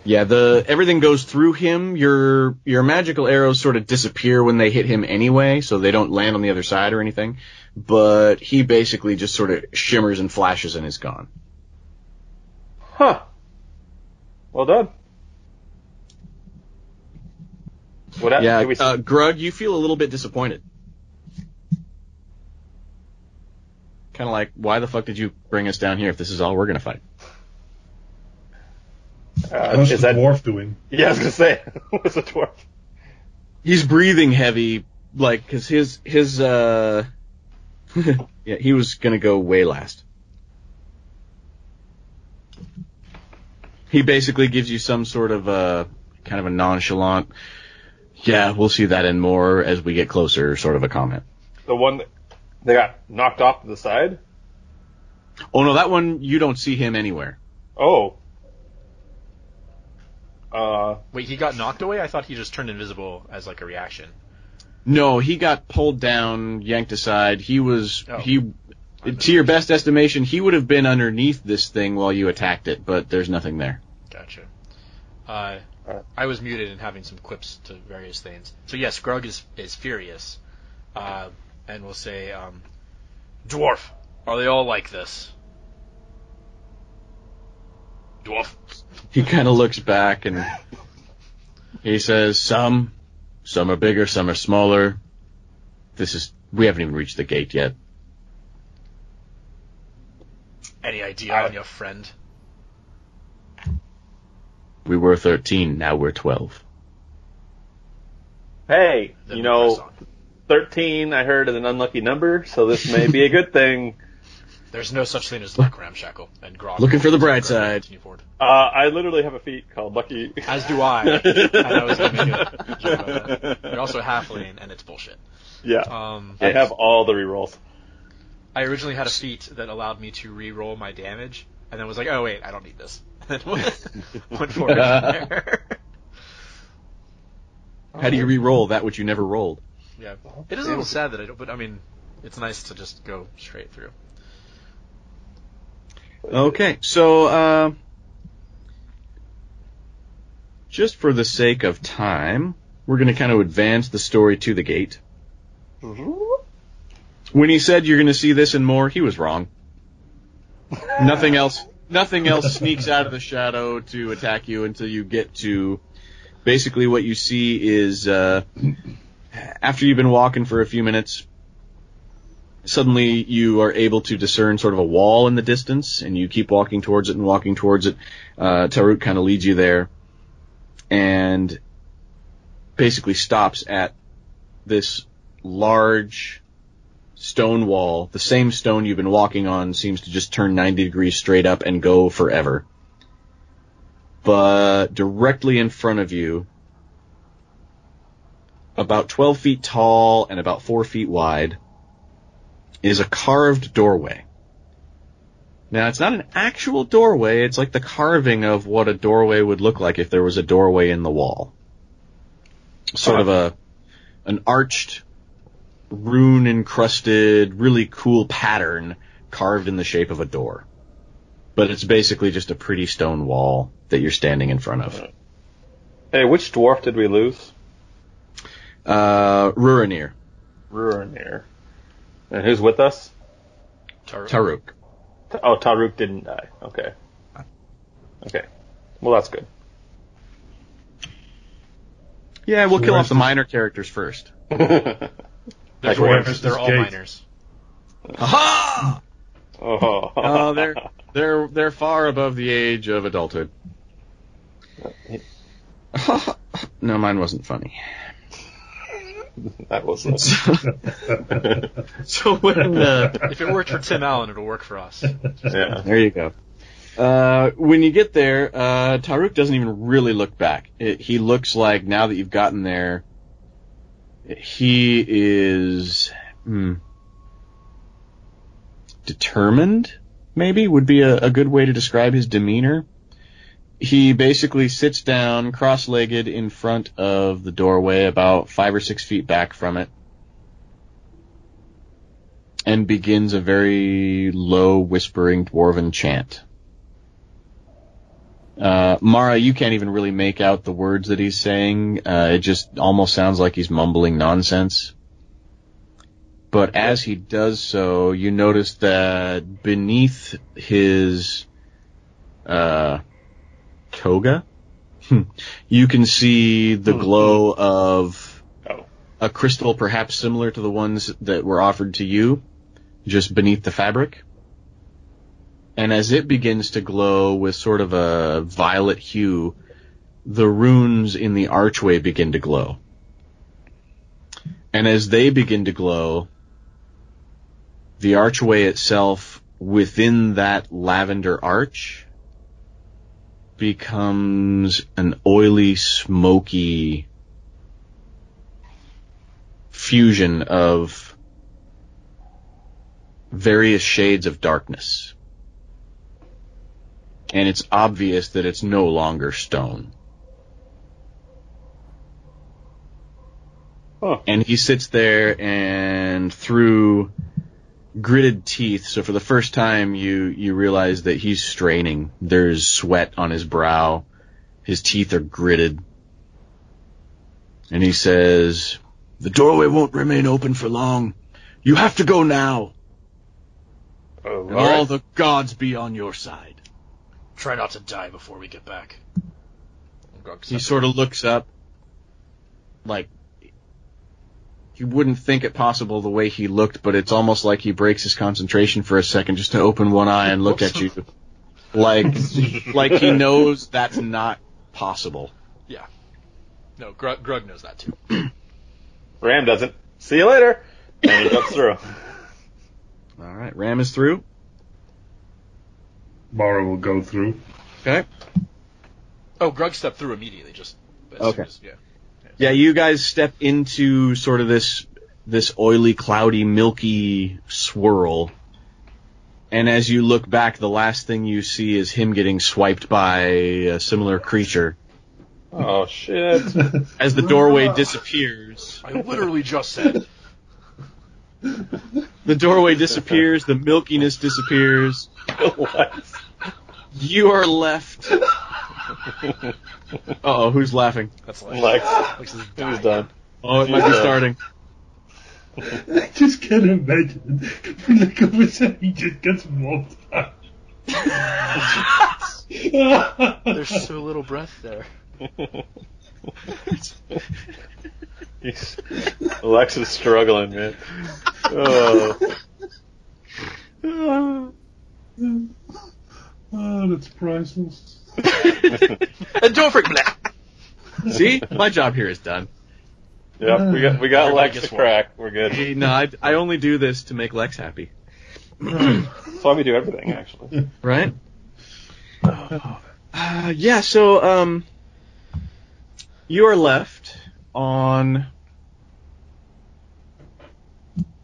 Yeah, everything goes through him. Your magical arrows sort of disappear when they hit him anyway, so they don't land on the other side or anything. But he basically just sort of shimmers and flashes and is gone. Huh. Well done. Yeah, Grugg, you feel a little bit disappointed. Kind of like, why the fuck did you bring us down here if this is all we're going to fight? What's the dwarf doing? Yeah, I was going to say, what's the dwarf? He's breathing heavy, like, because his yeah, he was going to go way last. He basically gives you some sort of kind of a nonchalant, yeah, we'll see that and more as we get closer, sort of a comment. The one that got knocked off to the side? Oh, no, that one, you don't see him anywhere. Oh. Wait, he got knocked away? I thought he just turned invisible as like a reaction. No, he got pulled down, yanked aside. He was, to your best estimation, he would have been underneath this thing while you attacked it, but there's nothing there. Gotcha. I was muted and having some quips to various things. So yes, Grugg is furious, and will say, "Dwarf, are they all like this?" Dwarf. He kind of looks back and he says, "Some are bigger, some are smaller. We haven't even reached the gate yet." Any idea on your friend? We were 13, now we're 12. Hey, 13 I heard is an unlucky number, so this may be a good thing. There's no such thing as luck, Ramshackle. And Grugg. Looking for the bright side. I literally have a feat called Lucky. As do I. And I was going to make a joke about that. You're also halfling, and it's bullshit. Yeah. I have all the rerolls. I originally had a feat that allowed me to re-roll my damage, and then was like, oh wait, I don't need this. And then went forward from there. How do you re-roll that which you never rolled? Yeah. It is a little sad that I don't, but I mean, it's nice to just go straight through. Okay, so, just for the sake of time, we're going to kind of advance the story to the gate. Mm-hmm. When he said you're going to see this and more, he was wrong. Nothing else sneaks out of the shadow to attack you until you get to basically what you see is after you've been walking for a few minutes, suddenly you are able to discern sort of a wall in the distance, and you keep walking towards it and walking towards it. Tarut kind of leads you there and basically stops at this large stone wall. The same stone you've been walking on seems to just turn 90 degrees straight up and go forever. But directly in front of you, about 12 feet tall and about 4 feet wide, is a carved doorway. Now, it's not an actual doorway, it's like the carving of what a doorway would look like if there was a doorway in the wall. Sort of an arched rune-encrusted, really cool pattern carved in the shape of a door. But it's basically just a pretty stone wall that you're standing in front of. Hey, which dwarf did we lose? Ruranir. Ruranir. And who's with us? Taruk. Oh, Taruk didn't die. Okay. Okay. Well, that's good. Yeah, we'll kill off the minor characters first. They're all minors. Aha! Oh, they're far above the age of adulthood. No, mine wasn't funny. That wasn't. So when if it worked for Tim Allen, it'll work for us. Yeah. There you go. When you get there, Taruk doesn't even really look back. He looks like now that you've gotten there, he is determined, maybe, would be a good way to describe his demeanor. He basically sits down cross-legged in front of the doorway, about 5 or 6 feet back from it, and begins a very low, whispering dwarven chant. Mara, you can't even really make out the words that he's saying. It just almost sounds like he's mumbling nonsense. But as he does so, you notice that beneath his toga, you can see the glow of a crystal perhaps similar to the ones that were offered to you, just beneath the fabric. And as it begins to glow with sort of a violet hue, the runes in the archway begin to glow. And as they begin to glow, the archway itself within that lavender arch becomes an oily, smoky fusion of various shades of darkness. And it's obvious that it's no longer stone. Huh. And he sits there, and through gritted teeth, so for the first time you realize that he's straining. There's sweat on his brow. His teeth are gritted. And he says, "The doorway won't remain open for long. You have to go now. Oh, And all the gods be on your side." Try not to die before we get back. He sort of looks up, like, you wouldn't think it possible the way he looked, but it's almost like he breaks his concentration for a second just to open one eye and look at you. Like he knows that's not possible. Yeah. No, Grugg knows that too. Ram doesn't. See you later. And he goes through. Alright, Ram is through. Mara will go through. Okay. Oh, Grugg stepped through immediately, just as Okay. soon as, yeah. Yeah, you guys step into sort of this oily, cloudy, milky swirl. And as you look back, the last thing you see is him getting swiped by a similar creature. Oh, shit. As the doorway disappears. I literally just said. The doorway disappears, the milkiness disappears. What? You are left. Uh-oh, who's laughing? That's Lex. Lex is He's dying. done. Oh, it might be starting. I just can't imagine when the conversation just gets warmed up. There's so little breath there. Lex is struggling, man. Oh. Oh, that's priceless. And don't forget. See? My job here is done. Yep, we got Lex to crack. We're good. Hey, no, I only do this to make Lex happy. That's why we do everything, actually. Right? Yeah, so, you are left on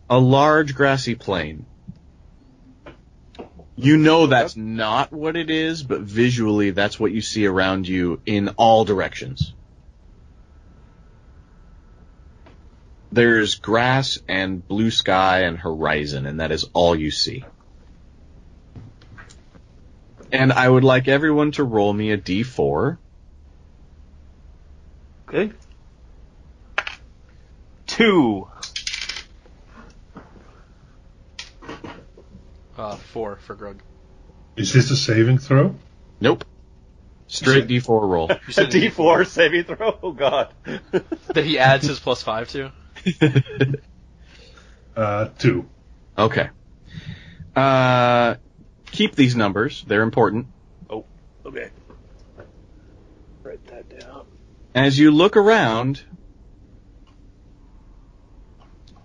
a large grassy plain. You know that's not what it is, but visually that's what you see around you in all directions. There's grass and blue sky and horizon, and that is all you see. And I would like everyone to roll me a d4. Okay. 2. 4 for Grugg. Is this a saving throw? Nope. Straight d4 roll. A d4 saving throw? Oh, God. That he adds his +5 to? 2. Okay. Keep these numbers. They're important. Oh, okay. Write that down. As you look around,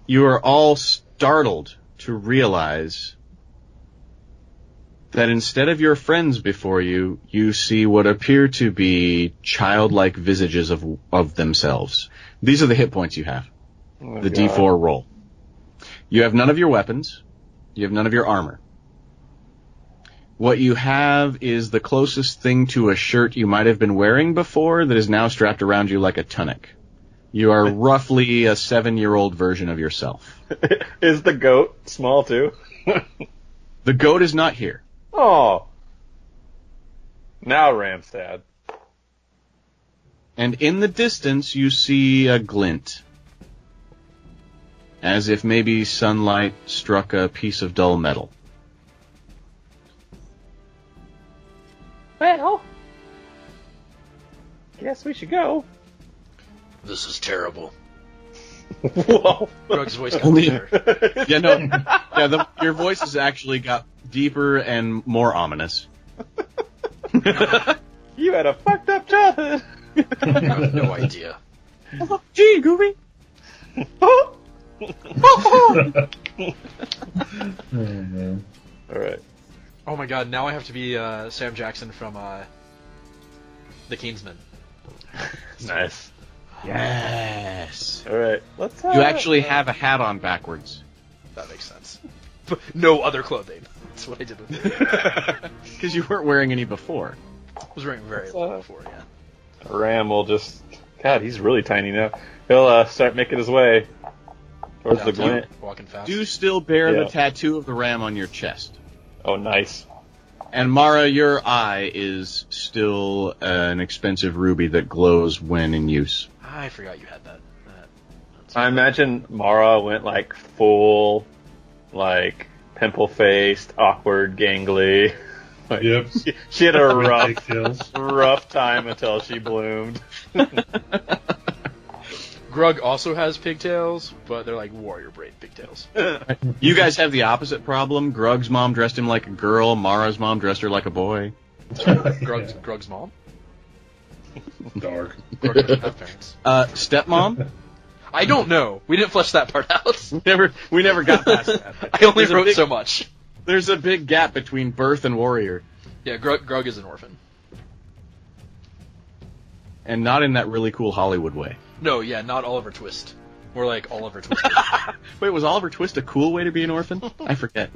you are all startled to realize that instead of your friends before you, you see what appear to be childlike visages of themselves. These are the hit points you have. Oh, the God. D4 roll. You have none of your weapons. You have none of your armor. What you have is the closest thing to a shirt you might have been wearing before that is now strapped around you like a tunic. You are roughly a 7-year-old version of yourself. Is the goat small, too? The goat is not here. Oh. Now Ram's sad. And in the distance, you see a glint. As if maybe sunlight struck a piece of dull metal. Well, guess we should go. This is terrible. Whoa. Grugg's voice got Only- deeper. Yeah, no. Yeah, your voice has actually got deeper and more ominous. You had a fucked up childhood. I have no idea. Oh, gee, Gooby. Oh. man. All right. Oh my god, now I have to be Sam Jackson from The Kingsman. Nice. Yes. All right. Let's. You actually have a hat on backwards. That makes sense. But no other clothing. That's what I did with it. Because you weren't wearing any before. I was wearing very little before, yeah. Ram will just. God, he's really tiny now. He'll start making his way towards the glint. Walking fast. Do still bear Yeah. the tattoo of the ram on your chest. Oh, nice. And Mara, your eye is still an expensive ruby that glows when in use. I forgot you had that. I imagine Mara went like full, like pimple-faced, awkward, gangly. Like, Yep. she had a rough, Pigtails. rough time until she bloomed. Grugg also has pigtails, but they're like warrior braid pigtails. You guys have the opposite problem. Grugg's mom dressed him like a girl. Mara's mom dressed her like a boy. Grugg's mom? Dark. Grugg doesn't have parents. Stepmom? I don't know. We didn't flesh that part out. We never got past that. I only There's a wrote big- so much. There's a big gap between birth and warrior. Yeah, Grugg is an orphan. And not in that really cool Hollywood way. No, yeah, not Oliver Twist. More like Oliver Twist. Wait, was Oliver Twist a cool way to be an orphan? I forget.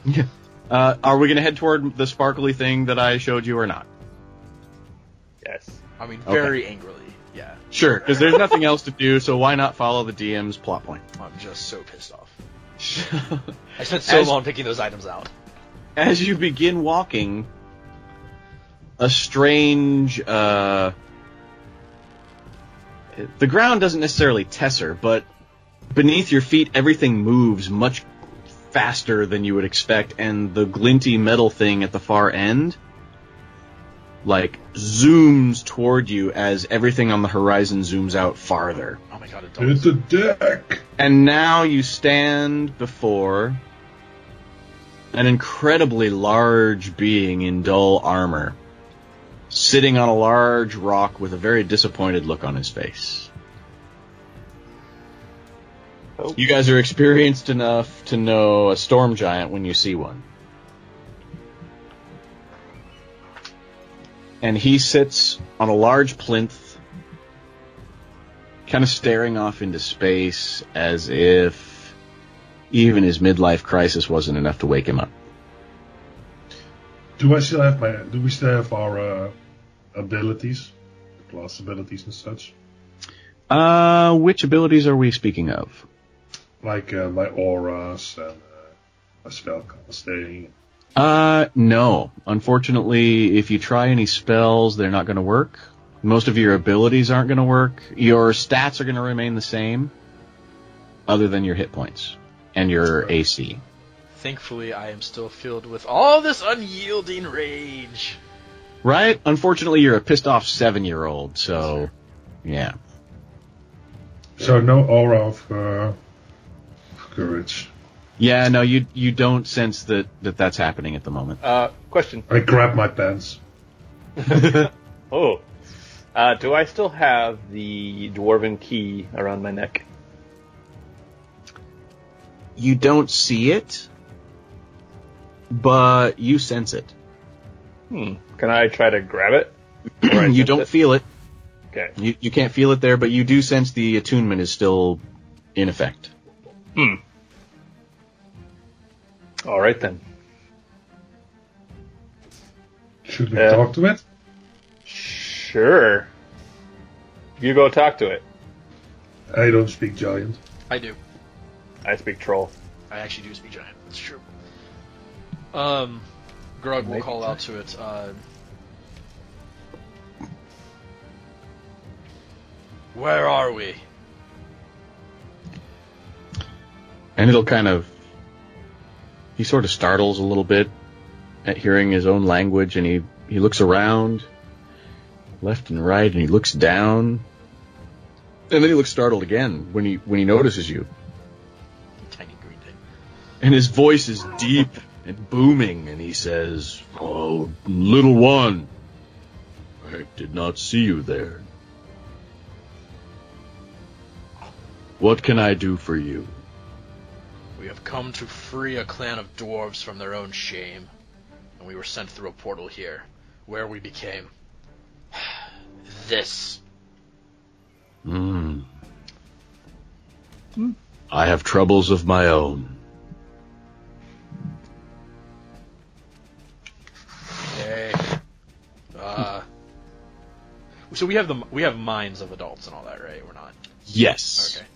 Yeah. Are we going to head toward the sparkly thing that I showed you or not? Yes. I mean, very angrily, yeah. Sure, because there's nothing else to do, so why not follow the DM's plot point? I'm just so pissed off. I spent so long picking those items out. As you begin walking, a strange, the ground doesn't necessarily tesser, but beneath your feet everything moves much faster than you would expect, and the glinty metal thing at the far end, like, zooms toward you as everything on the horizon zooms out farther. Oh my god, it Hit does. the deck. And now you stand before an incredibly large being in dull armor, sitting on a large rock with a very disappointed look on his face. Oh. You guys are experienced enough to know a storm giant when you see one. And he sits on a large plinth, kind of staring off into space as if even his midlife crisis wasn't enough to wake him up. Do we still have our abilities, class abilities and such? Which abilities are we speaking of? Like my auras and my spellcasting. No. Unfortunately, if you try any spells, they're not going to work. Most of your abilities aren't going to work. Your stats are going to remain the same, other than your hit points and your AC. Thankfully, I am still filled with all this unyielding rage. Right? Unfortunately, you're a pissed off 7-year-old, so yeah. So no aura of courage. Yeah, no, you don't sense that's happening at the moment. Question. I grab my pants. Oh. Do I still have the dwarven key around my neck? You don't see it, but you sense it. Can I try to grab it? You don't feel it. Okay. You can't feel it there, but you do sense the attunement is still in effect. All right, then. Should we talk to it? Sure. You go talk to it. I don't speak giant. I do. I speak troll. I actually do speak giant. It's true. Grugg will call out to it. Where are we? And it'll kind of... He sort of startles a little bit at hearing his own language, and he looks around, left and right, and he looks down. And then he looks startled again when he notices you. Tiny green thing. And his voice is deep and booming, and he says, "Oh, little one, I did not see you there. What can I do for you?" We have come to free a clan of dwarves from their own shame, and we were sent through a portal here, where we became this. I have troubles of my own. Okay. So we have minds of adults and all that, right? We're not. Yes. Okay.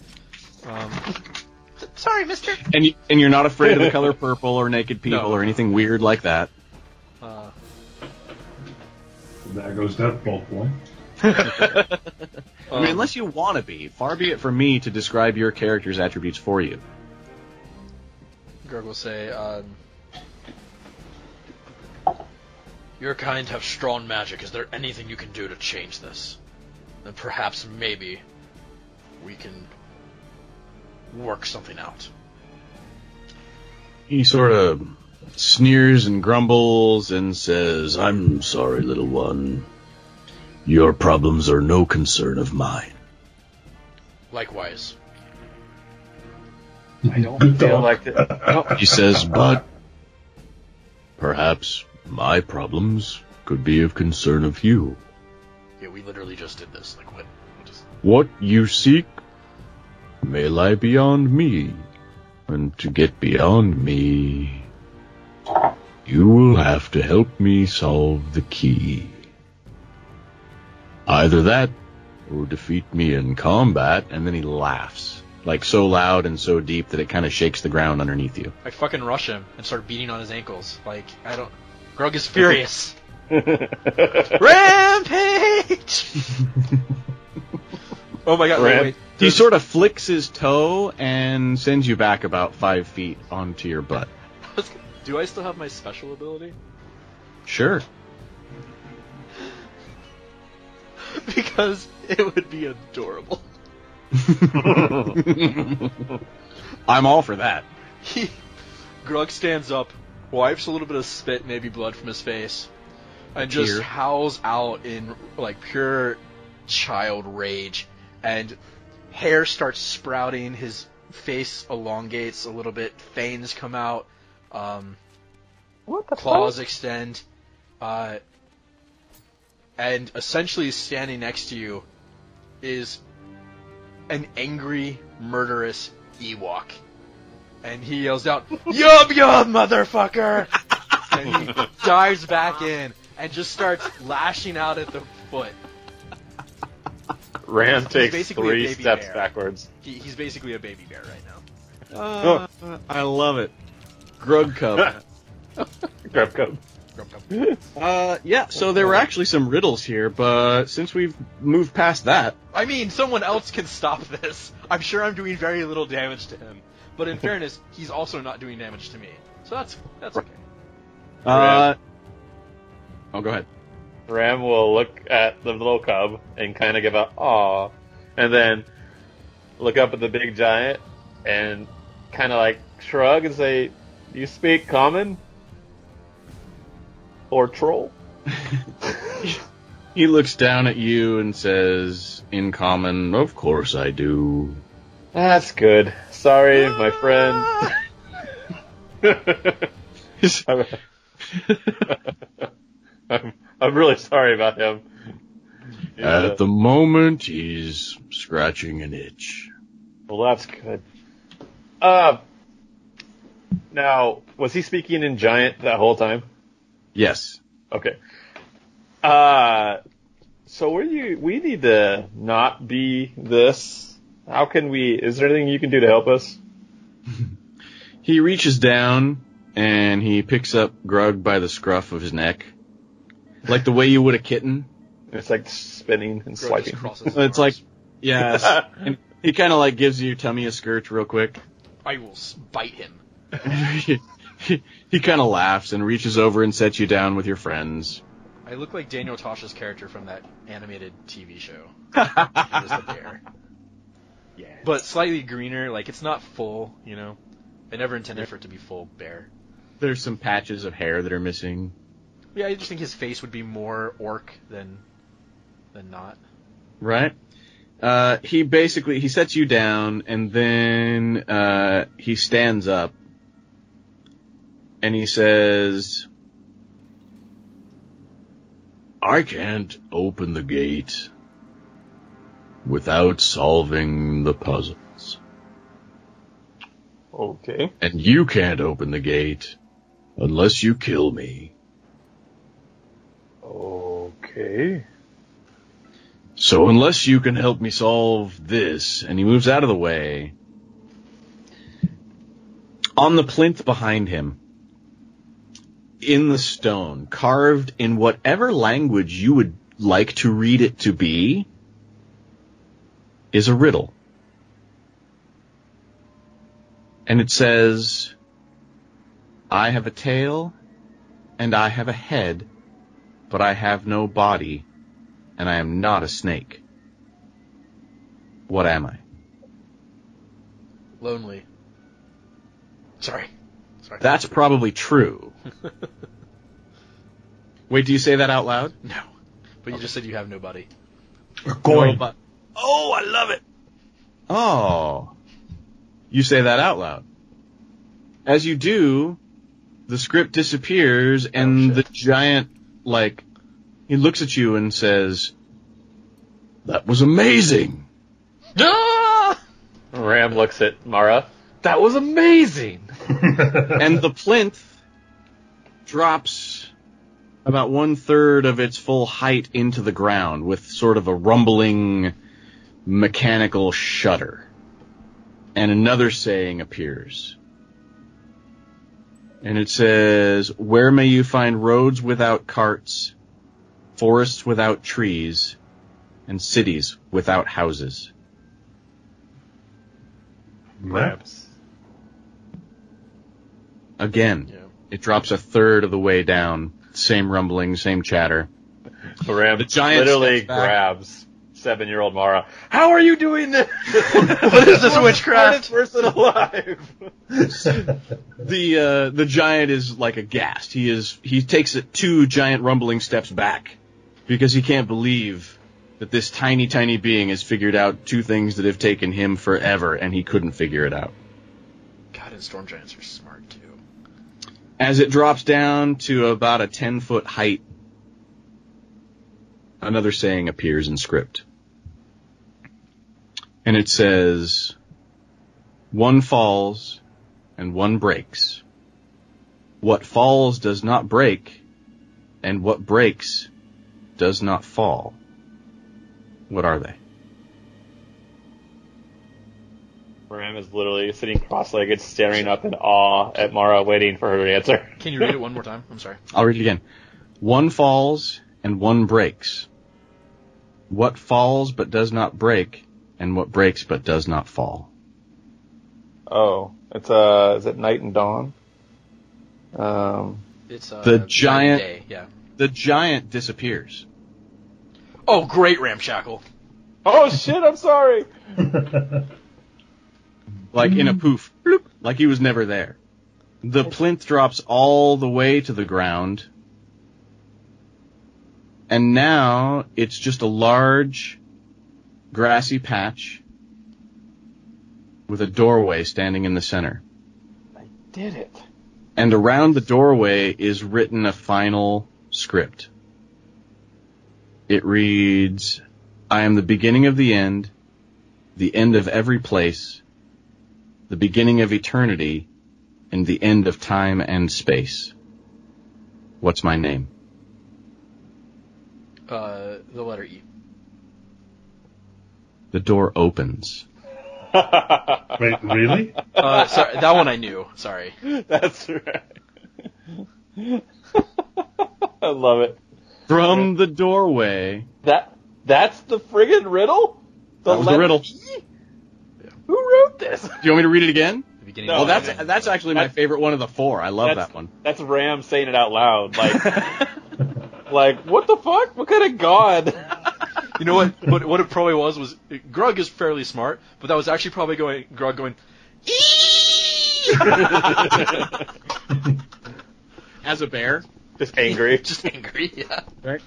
Sorry, mister. And you're not afraid of the color purple or naked people or anything weird like that. There goes that plot point. I mean, unless you want to be. Far be it from me to describe your character's attributes for you. Grugg will say, your kind have strong magic. Is there anything you can do to change this? Then perhaps, maybe, we can work something out. He sort of sneers and grumbles and says, "I'm sorry, little one. Your problems are no concern of mine." Likewise. I don't feel like it. No. He says, "But perhaps my problems could be of concern of you. Yeah, we literally just did this. Like, what? What you seek may lie beyond me, and to get beyond me, you will have to help me solve the key. Either that, or defeat me in combat." And then he laughs, like so loud and so deep that it kind of shakes the ground underneath you. I fucking rush him and start beating on his ankles. Like, I don't... Grugg is furious. Rampage! Oh my god, wait. He sort of flicks his toe and sends you back about 5 feet onto your butt. Do I still have my special ability? Sure. Because it would be adorable. I'm all for that. Grugg stands up, wipes a little bit of spit, maybe blood from his face, and just howls out in like pure child rage. And hair starts sprouting, his face elongates a little bit, fangs come out, claws extend, and essentially standing next to you is an angry, murderous Ewok. And he yells out, "Yum yum, motherfucker!" And he dives back in and just starts lashing out at the foot. Ram takes basically a 3 baby steps bear. backwards. He's basically a baby bear right now. I love it. Grugg cub. Grub cub. Yeah, so there were actually some riddles here, but since we've moved past that... I mean, someone else can stop this. I'm sure I'm doing very little damage to him. But in fairness, he's also not doing damage to me. So that's okay. Oh, go ahead. Ram will look at the little cub and kind of give a aw, and then look up at the big giant and kind of like shrug and say, "You speak common or troll?" He looks down at you and says, "In common, of course I do." That's good. Sorry, my friend. I'm really sorry about him. At the moment, he's scratching an itch. Well, that's good. Now, was he speaking in giant that whole time? Yes. Okay. So we need to not be this. How can we, is there anything you can do to help us? He reaches down and he picks up Grugg by the scruff of his neck. Like the way you would a kitten. It's like spinning and Grugg just swiping. crosses It's like, yes. And he kind of like gives your tummy a skirt real quick. I will bite him. He kind of laughs and reaches over and sets you down with your friends. I look like Daniel Tosh's character from that animated TV show. He was the bear. Yeah. But slightly greener, like it's not full, you know. I never intended for it to be full bear. There's some patches of hair that are missing. Yeah, I just think his face would be more orc than not. Right? He sets you down and then he stands up and he says, "I can't open the gate without solving the puzzles. Okay. And you can't open the gate unless you kill me. Okay. So unless you can help me solve this," and he moves out of the way, on the plinth behind him, in the stone, carved in whatever language you would like to read it to be, is a riddle. And it says, "I have a tail, and I have a head, but I have no body, and I am not a snake. What am I?" Lonely. Sorry. That's probably true. Wait, do you say that out loud? No. But you just said you have nobody. A coin. No, oh, I love it. Oh. You say that out loud. As you do, the script disappears and the giant, he looks at you and says, "That was amazing." Ah! Ram looks at Mara. "That was amazing." And the plinth drops about 1/3 of its full height into the ground with sort of a rumbling mechanical shudder. And another saying appears. And it says, "Where may you find roads without carts, forests without trees, and cities without houses?" Maps. Again, It drops 1/3 of the way down. Same rumbling, same chatter. Ram The giant literally steps back. grabs 7-year-old Mara. "How are you doing this? What is this witchcraft? Smartest person alive." The giant is like aghast. He takes 2 giant rumbling steps back because he can't believe that this tiny being has figured out 2 things that have taken him forever and he couldn't figure it out. God, and storm giants are smart too. As it drops down to about a 10-foot height, another saying appears in script. And it says, "One falls and one breaks. What falls does not break, and what breaks does not fall." What are they? Ram is literally sitting cross-legged, staring up in awe at Mara, waiting for her to answer. Can you read it one more time? I'm sorry. I'll read it again. One falls and one breaks. What falls but does not break, and what breaks but does not fall? Oh, it's is it Night and Dawn? It's the giant. Day, yeah. The giant disappears. Oh, great, Ramshackle. Oh shit! I'm sorry. Like in a poof, bloop, like he was never there. The plinth drops all the way to the ground, and now it's just a large grassy patch with a doorway standing in the center. I did it. And around the doorway is written a final script. It reads, I am the beginning of the end of every place, the beginning of eternity, and the end of time and space. What's my name? The letter E. The door opens. Wait, really? Sorry, that one I knew. Sorry. That's right. I love it. From the doorway. That's the friggin' riddle? That was the riddle. Yeah. Who wrote this? Do you want me to read it again? The beginning. Well, that's actually my favorite one of the four. I love that one. That's Ram saying it out loud. Like, what the fuck? What kind of god? You know what? What it probably was Grugg is fairly smart, but that was actually probably Grugg going. As a bear, just angry, yeah. Right.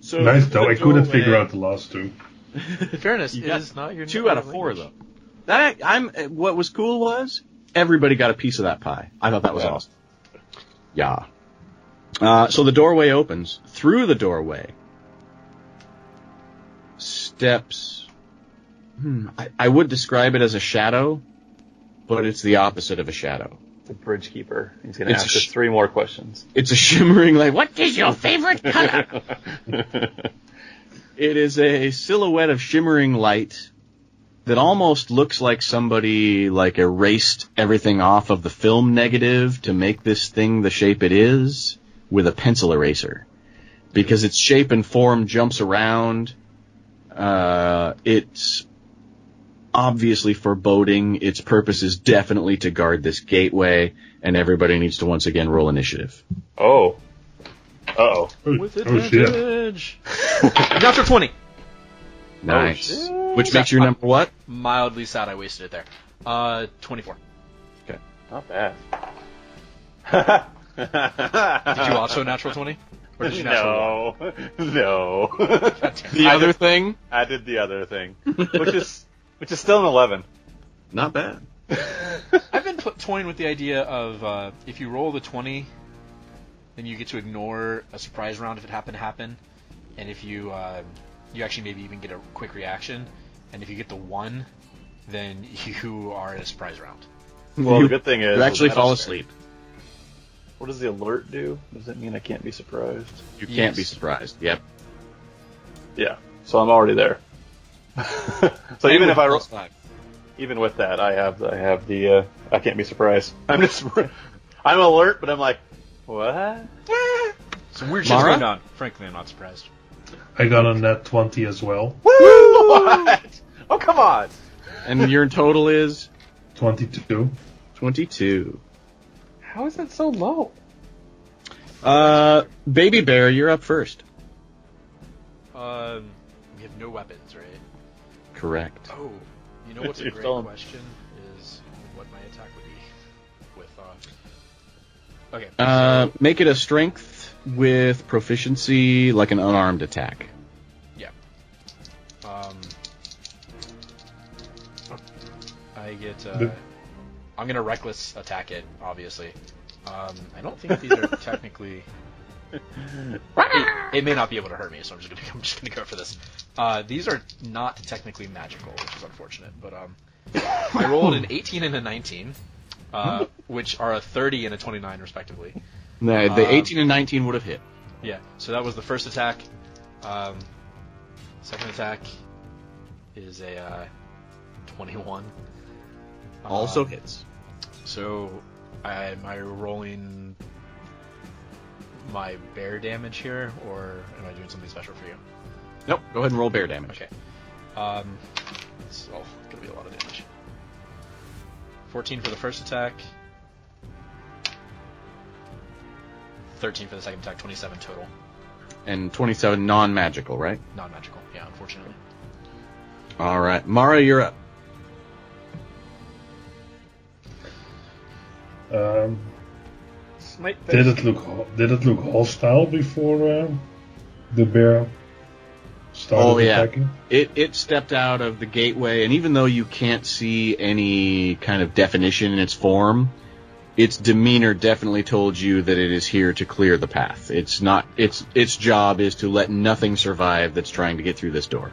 So nice though. I couldn't figure out the last two. In fairness, it is not your 2 out of 4 though. What was cool was everybody got a piece of that pie. I thought that was awesome. Yeah. So the doorway opens. Through the doorway steps. I would describe it as a shadow, but it's the opposite of a shadow. The bridge keeper. He's going to ask us 3 more questions. It's a shimmering light. What is your favorite color? It is a silhouette of shimmering light that almost looks like somebody erased everything off of the film negative to make this thing the shape it is with a pencil eraser. Because its shape and form jumps around. It's obviously foreboding. Its purpose is definitely to guard this gateway, and everybody needs to once again roll initiative. Oh. Uh-oh. With advantage. Natural 20. Nice. Which makes your number what? Mildly sad I wasted it there. 24. Okay. Not bad. Did you also natural 20? Or did you natural 1? No. The other thing? I did the other thing. Which is still an 11. Not bad. I've been toying with the idea of if you roll the 20, then you get to ignore a surprise round if it happened to happen, and if you actually maybe even get a quick reaction, and if you get the 1, then you are in a surprise round. Well, the good thing is you actually fall asleep. What does the alert do? Does that mean I can't be surprised? You can't be surprised. Yep. Yeah. So I'm already there. So even if I roll, even with that, I have the I can't be surprised. I'm alert, but I'm like, what? Some weird shit's going on. Frankly, I'm not surprised. I got a net 20 as well. Woo! What? Oh, come on. And your total is? 22. 22. How is that so low? Baby Bear, you're up first. We have no weapons, right? Correct. Oh, you know what's a great question is what my attack would be with. Okay. Make it a strength with proficiency, like an unarmed attack. Yeah. I get. I'm gonna reckless attack it, obviously. I don't think these are technically. It may not be able to hurt me, so I'm just gonna go for this. These are not technically magical, which is unfortunate. But I rolled an 18 and a 19, which are a 30 and a 29 respectively. No, the 18 and 19 would have hit. Yeah, so that was the first attack. Second attack is a 21. Also hits. So, am I rolling my bear damage here, or am I doing something special for you? Nope. Go ahead and roll bear damage. Okay. It's gonna be a lot of damage. 14 for the first attack. 13 for the second attack. 27 total. And 27 non-magical, right? Non-magical. Yeah, unfortunately. All right, Mara, you're up. Did it look hostile before the bear started attacking? It stepped out of the gateway, and even though you can't see any kind of definition in its form, its demeanor definitely told you that it is here to clear the path. It's not its job is to let nothing survive that's trying to get through this door.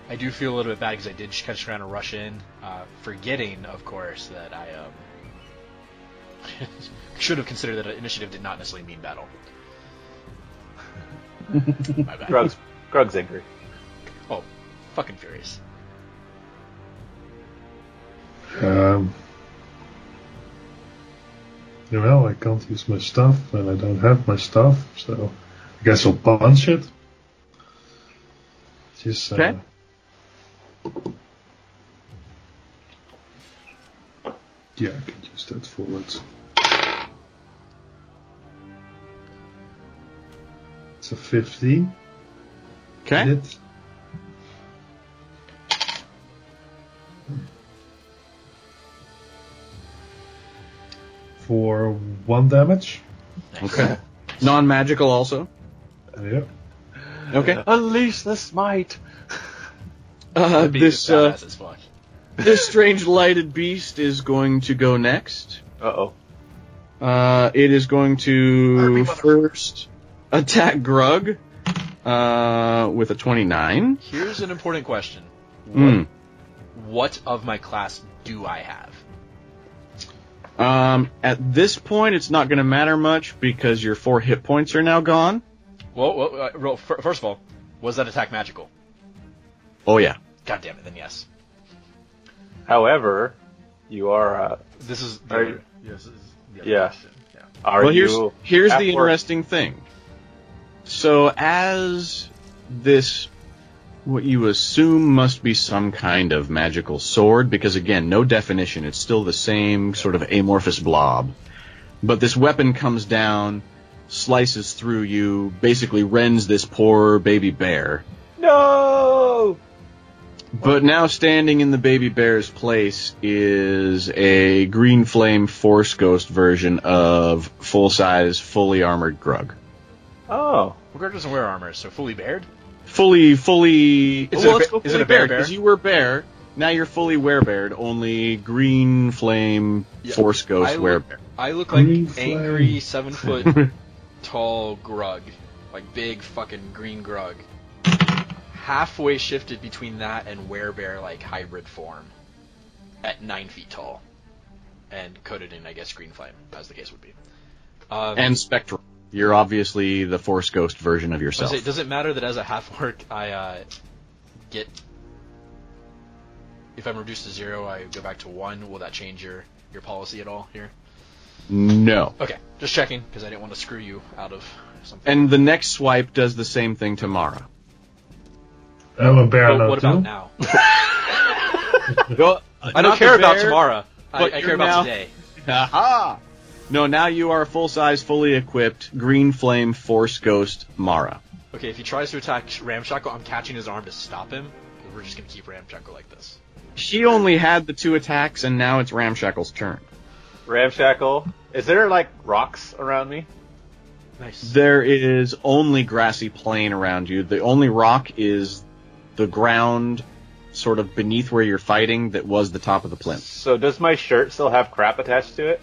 I do feel a little bit bad because I did kind of try to rush in, forgetting, of course, that I should have considered that initiative did not necessarily mean battle. My bad. Grugg's angry. Oh, fucking furious. Well, I can't use my stuff, and I don't have my stuff, so I guess I'll punch it. Just, okay. Yeah, I can use that forwards. It's a 15. Okay. Hit. For 1 damage. Okay. Non-magical also. Yeah. Okay. Unleash the smite. This strange lighted beast is going to go next. Uh-oh. It is going to first attack Grugg with a 29. Here's an important question. What of my class do I have? At this point, it's not going to matter much because your 4 hit points are now gone. Well, first of all, was that attack magical? Oh, yeah. God damn it, then yes. However, you are... this is... Yes. Yeah. Here's the interesting thing. So as this, what you assume must be some kind of magical sword, because again, no definition, it's still the same sort of amorphous blob. But this weapon comes down, slices through you, basically rends this poor baby bear. No! But now standing in the baby bear's place is a green flame force ghost version of full-size, fully armored Grugg. Oh. Well, Grugg doesn't wear armor, so fully bared? Fully... Is it a bear? Because you were bear, now you're fully werebeared, only green flame force ghost werebear. I look like angry 7-foot tall Grugg. Like big fucking green Grugg. Halfway shifted between that and werebear like hybrid form. At 9 feet tall. And coated in, I guess, green flame, as the case would be. And spectral. You're obviously the force ghost version of yourself. Does it matter that as a half-orc, I get... If I'm reduced to 0, I go back to 1. Will that change your policy at all here? No. Okay, just checking, because I didn't want to screw you out of something. And the next swipe does the same thing to Mara. I'm a bear now, what too. about now? I don't care about tomorrow. I care about today. Aha! No, now you are full-size, fully equipped, green flame force ghost Mara. Okay, if he tries to attack Ramshackle, I'm catching his arm to stop him, because we're just going to keep Ramshackle like this. She only had the 2 attacks, and now it's Ramshackle's turn. Ramshackle, is there, like, rocks around me? Nice. There is only grassy plain around you. The only rock is the ground sort of beneath where you're fighting that was the top of the plinth. So does my shirt still have crap attached to it?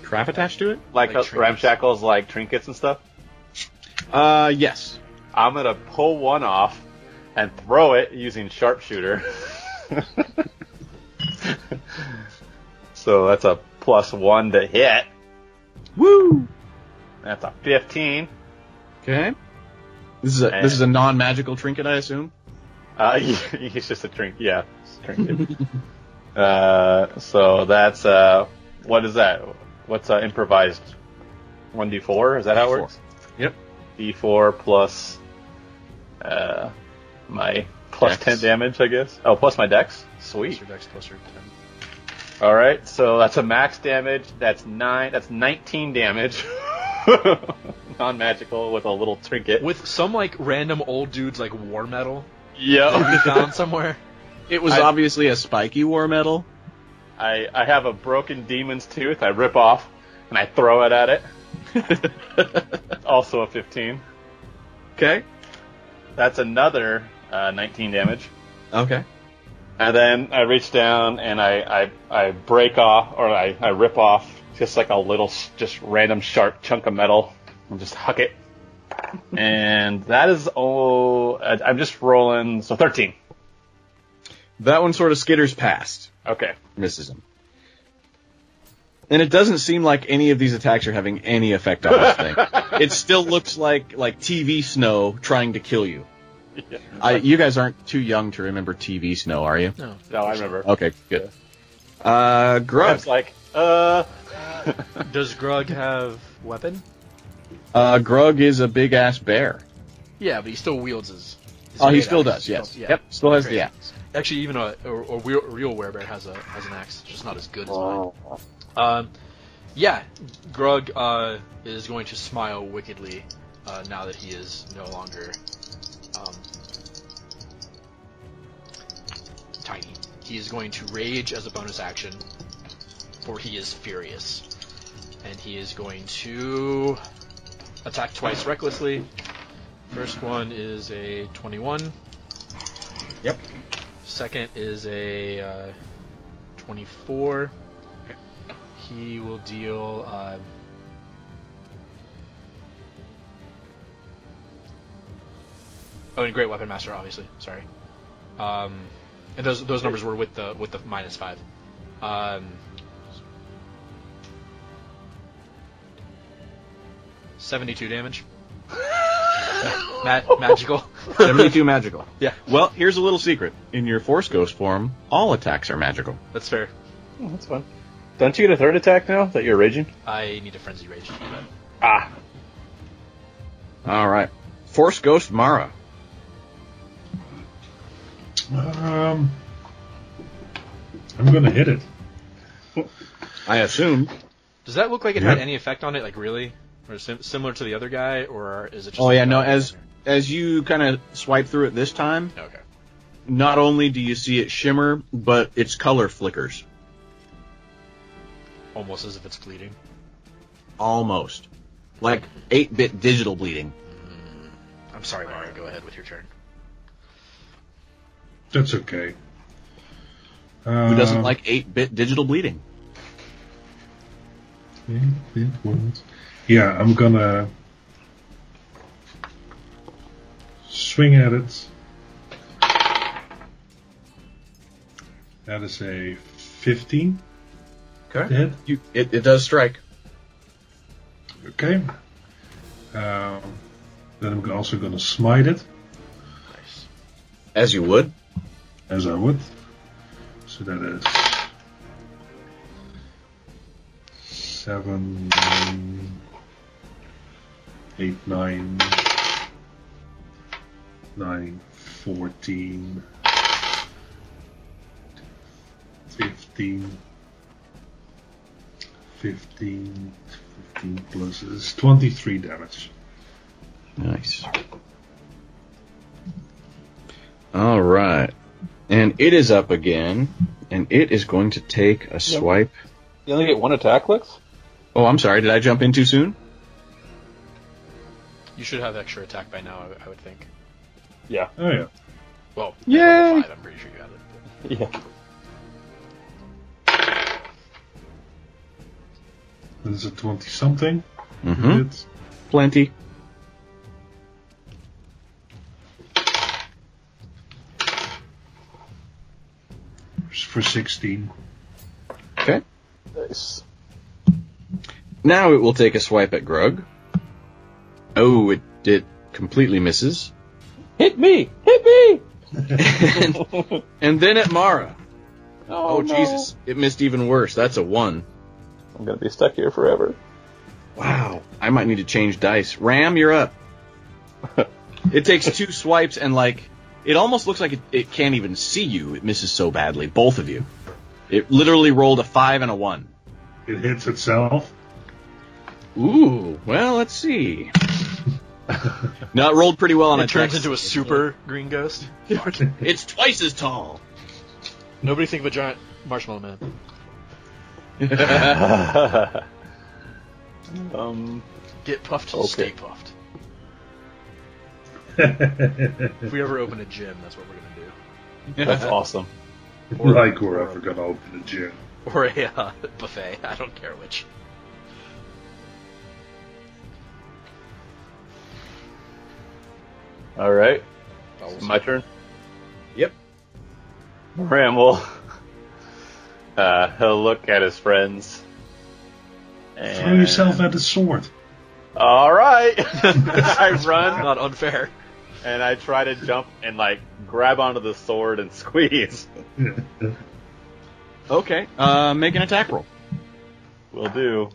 Crap attached to it? Like Ramshackle's, like, trinkets and stuff? Yes. I'm gonna pull one off and throw it using sharpshooter. So that's a +1 to hit. Woo! That's a 15. Okay. This is a non-magical trinket, I assume? He's just a drink. Yeah, trinket. So that's what is that? What's improvised? 1d4? Is that how it works? Yep. D4 plus my plus Dex. 10 damage, I guess. Oh, plus my dex. Sweet. Plus your dex plus your 10. All right, so that's a max damage. That's 19 damage. Non-magical with a little trinket. With some like random old dude's like war medal Yeah. that we found somewhere. It was obviously a spiky war medal. I have a broken demon's tooth. I rip off and I throw it at it. Also a 15. Okay. That's another 19 damage. Okay. And then I reach down and I break off, or I rip off just like a little, just random sharp chunk of metal and just huck it. And that is I'm just rolling, so 13. That one sort of skitters past. Okay. Misses him. And it doesn't seem like any of these attacks are having any effect on this thing. It still looks like TV snow trying to kill you. Yeah. You guys aren't too young to remember TV snow, are you? No, I remember. Okay, good. Grugg. It's like, Does Grugg have weapon? Grugg is a big ass bear. Yeah, but he still wields his Oh, he great still axe. does. Yes. Yeah. Yep. Still has Great the axe. axe. Actually, even a real werebear has an axe. It's just not as good as mine. Yeah, Grugg is going to smile wickedly now that he is no longer tiny. He is going to rage as a bonus action, for he is furious. And he is going to attack twice recklessly. First one is a 21. Yep. Second is a 24. He will deal and Great Weapon Master, obviously. Sorry. And those numbers were with the -5. 72 damage. Magical. 72 magical. Yeah. Well, here's a little secret. In your Force Ghost form, all attacks are magical. That's fair. oh, that's fun. Don't you get a third attack now that you're raging? I need a Frenzy Rage to do that. Ah. All right. Force Ghost Mara. I'm going to hit it. I assume. Does that look like it had any effect on it? Like really, or similar to the other guy, or is it just? Oh yeah, no. As you kind of swipe through it this time, Okay. not only do you see it shimmer, but its color flickers. Almost as if it's bleeding. Almost. Like 8-bit digital bleeding. I'm sorry, Mario. Go ahead with your turn. That's okay. Who doesn't like 8-bit digital bleeding? 8-bit words. Yeah, I'm gonna swing at it. That is a 15. Okay. Hit. It does strike. Okay. Then I'm also gonna smite it, Nice. As you would. as I would. So that is 7, 8, 9, 14, 15 plus is 23 damage. Nice. All right. And it is up again, and it is going to take a swipe. You only get one attack, Lex? Oh, I'm sorry. Did I jump in too soon? You should have extra attack by now, I would think. Yeah. Oh yeah. Well, Yay! level 5, I'm pretty sure you have it. Yeah. That is a 20-something. Mm-hmm. Plenty. For 16. Okay. Nice. Now it will take a swipe at Grugg. Oh, it completely misses. Hit me! Hit me! and then at Mara. Oh, no. Jesus. It missed even worse. That's a 1. I'm going to be stuck here forever. Wow. I might need to change dice. Ram, you're up. It takes 2 swipes and, like, it almost looks like it can't even see you. It misses so badly. Both of you. It literally rolled a 5 and a 1. It hits itself? Ooh. Well, let's see. No, it rolled pretty well on it a turns text. into a super green ghost. It's twice as tall. Nobody think of a giant marshmallow man. Get puffed, okay. stay puffed. If we ever open a gym, that's what we're going to do. That's awesome. Like we're ever going to open a gym. Or a buffet. I don't care which. All right. My turn? Yep. Ram will he'll look at his friends. And... Throw yourself at the sword. All right. I run. Not unfair. And I try to jump and, like, grab onto the sword and squeeze. Okay. Make an attack roll. Will do.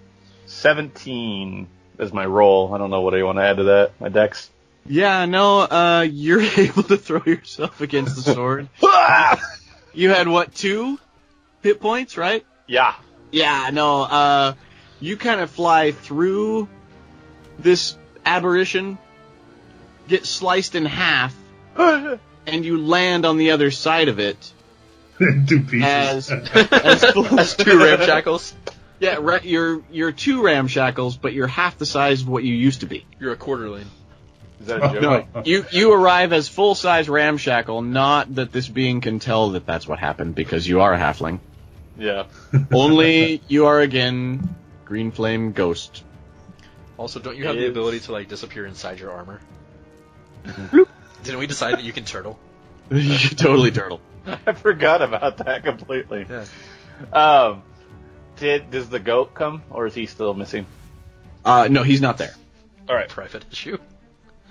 17 is my roll. I don't know what do you want to add to that. My dex. Yeah, no, you're able to throw yourself against the sword. You had, what, 2 hit points, right? Yeah. Yeah, no, you kind of fly through this aberration, get sliced in half, and you land on the other side of it. 2 pieces. As 2 ramshackles. Yeah, right, you're 2 ramshackles, but you're half the size of what you used to be. You're a quarterling. Is that a joke? No, you arrive as full-size ramshackle, not that this being can tell that that's what happened, because you are a halfling. Yeah. Only you are, again, green flame ghost. Also, don't you have the ability to, like, disappear inside your armor? Didn't we decide that you can turtle? You can totally turtle. I forgot about that completely. Yeah. Does the goat come, or is he still missing? No, he's not there. All right. Private issue.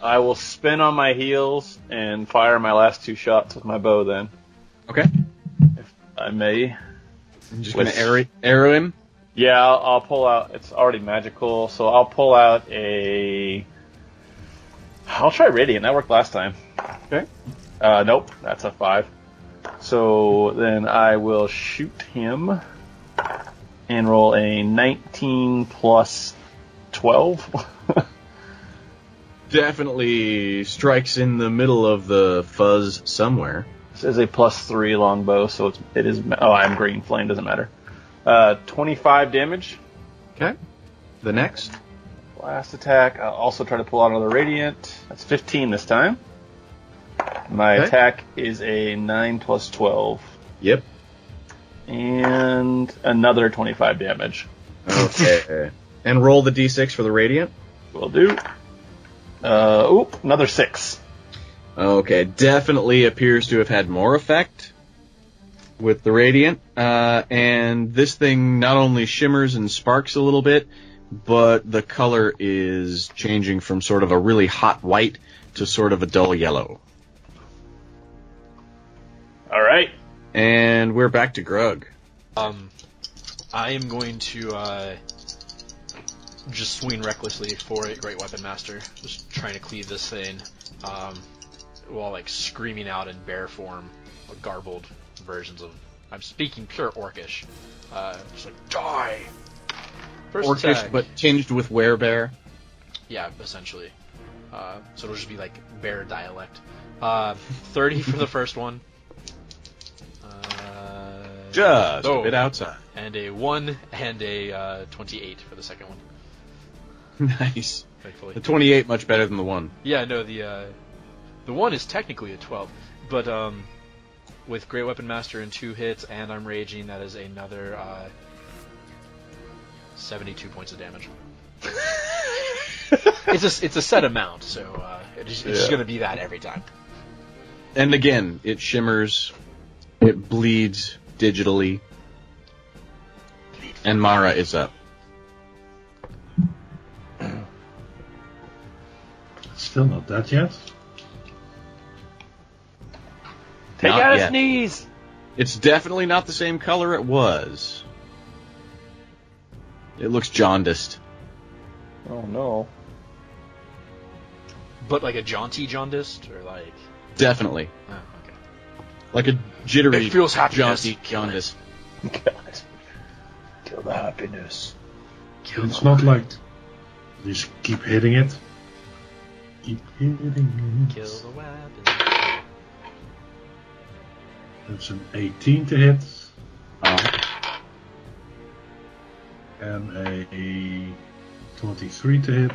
I will spin on my heels and fire my last 2 shots with my bow then. Okay. If I may. I'm just going to arrow him. Yeah, I'll pull out. It's already magical, so I'll pull out I'll try Radiant. That worked last time. Okay. Nope, that's a 5. So then I will shoot him and roll a 19 plus 12. Definitely strikes in the middle of the fuzz somewhere. This is a +3 longbow, so it is. Oh, I'm green flame. Doesn't matter. 25 damage. Okay. The next. Last attack. I'll also try to pull out another radiant. That's 15 this time. My attack is a 9 plus 12. Yep. And another 25 damage. Okay. And roll the d6 for the radiant. Will do. Another 6. Okay, definitely appears to have had more effect with the radiant. And this thing not only shimmers and sparks a little bit, but the color is changing from sort of a really hot white to sort of a dull yellow. All right. And we're back to Grugg. I am going to just swing recklessly for a Great Weapon Master, just trying to cleave this thing, while like screaming out in bear form, garbled versions of. I'm speaking pure Orcish, just like die. First Orcish, attack. but tinged with werebear. Yeah, essentially. So it'll just be like bear dialect. 30 for the first one. Just a bit outside. And a 1 and a 28 for the second one. Nice. Thankfully. The 28 much better than the 1. Yeah, no, the 1 is technically a 12, but with Great Weapon Master and 2 hits, and I'm raging, that is another 72 points of damage. It's a set amount, so it's just going to be that every time. And again, it shimmers, it bleeds digitally, and Mara is up. Still not dead yet? Take Not out his yet. knees! It's definitely not the same color it was. It looks jaundiced. Oh no. But like a jaunty jaundiced, or like... Definitely. Oh, okay. Like a jittery, It feels happiness. jaunty jaundice. God. Kill the happiness. It's not like you just keep hitting it. Keep hitting it. Kill the weapon. It's an 18 to hit. And a 23 to hit.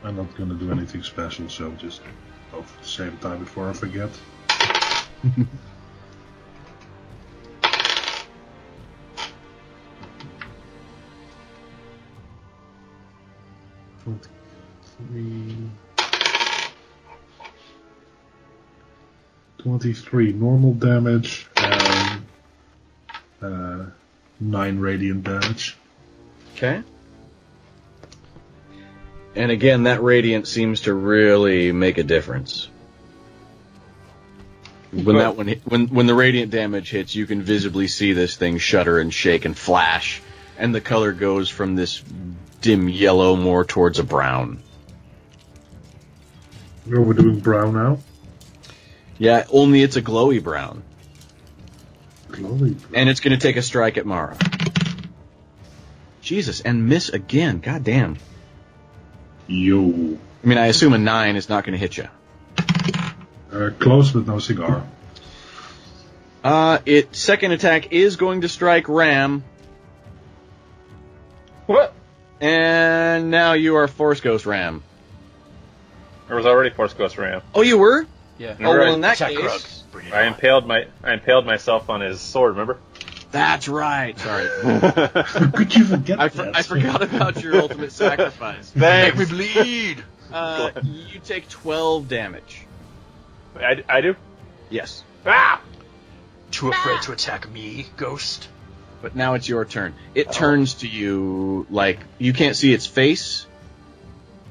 I'm not going to do anything special, so just go for the same time before I forget. Three. 23 normal damage and 9 radiant damage. Okay. And again, that radiant seems to really make a difference. When the radiant damage hits, you can visibly see this thing shudder and shake and flash, and the color goes from this dim yellow more towards a brown. Oh, we're doing brown now? Yeah, only it's a glowy brown. Glowy brown. And it's going to take a strike at Mara. Jesus, and miss again. God damn. Yo. I mean, I assume a 9 is not going to hit you. Close, but no cigar. Its second attack is going to strike Ram. What? And now you are Force Ghost Ram. There was already Force Ghost Ram. Oh, you were? Yeah. Oh, well, in that Attack Grugg. case... Bring it I on. impaled myself on his sword, remember? That's right. Sorry. How could you forget that? I forgot about your ultimate sacrifice. Make me bleed! You take 12 damage. I do? Yes. Ah! Too afraid to attack me, ghost? But now it's your turn. It turns to you like you can't see its face,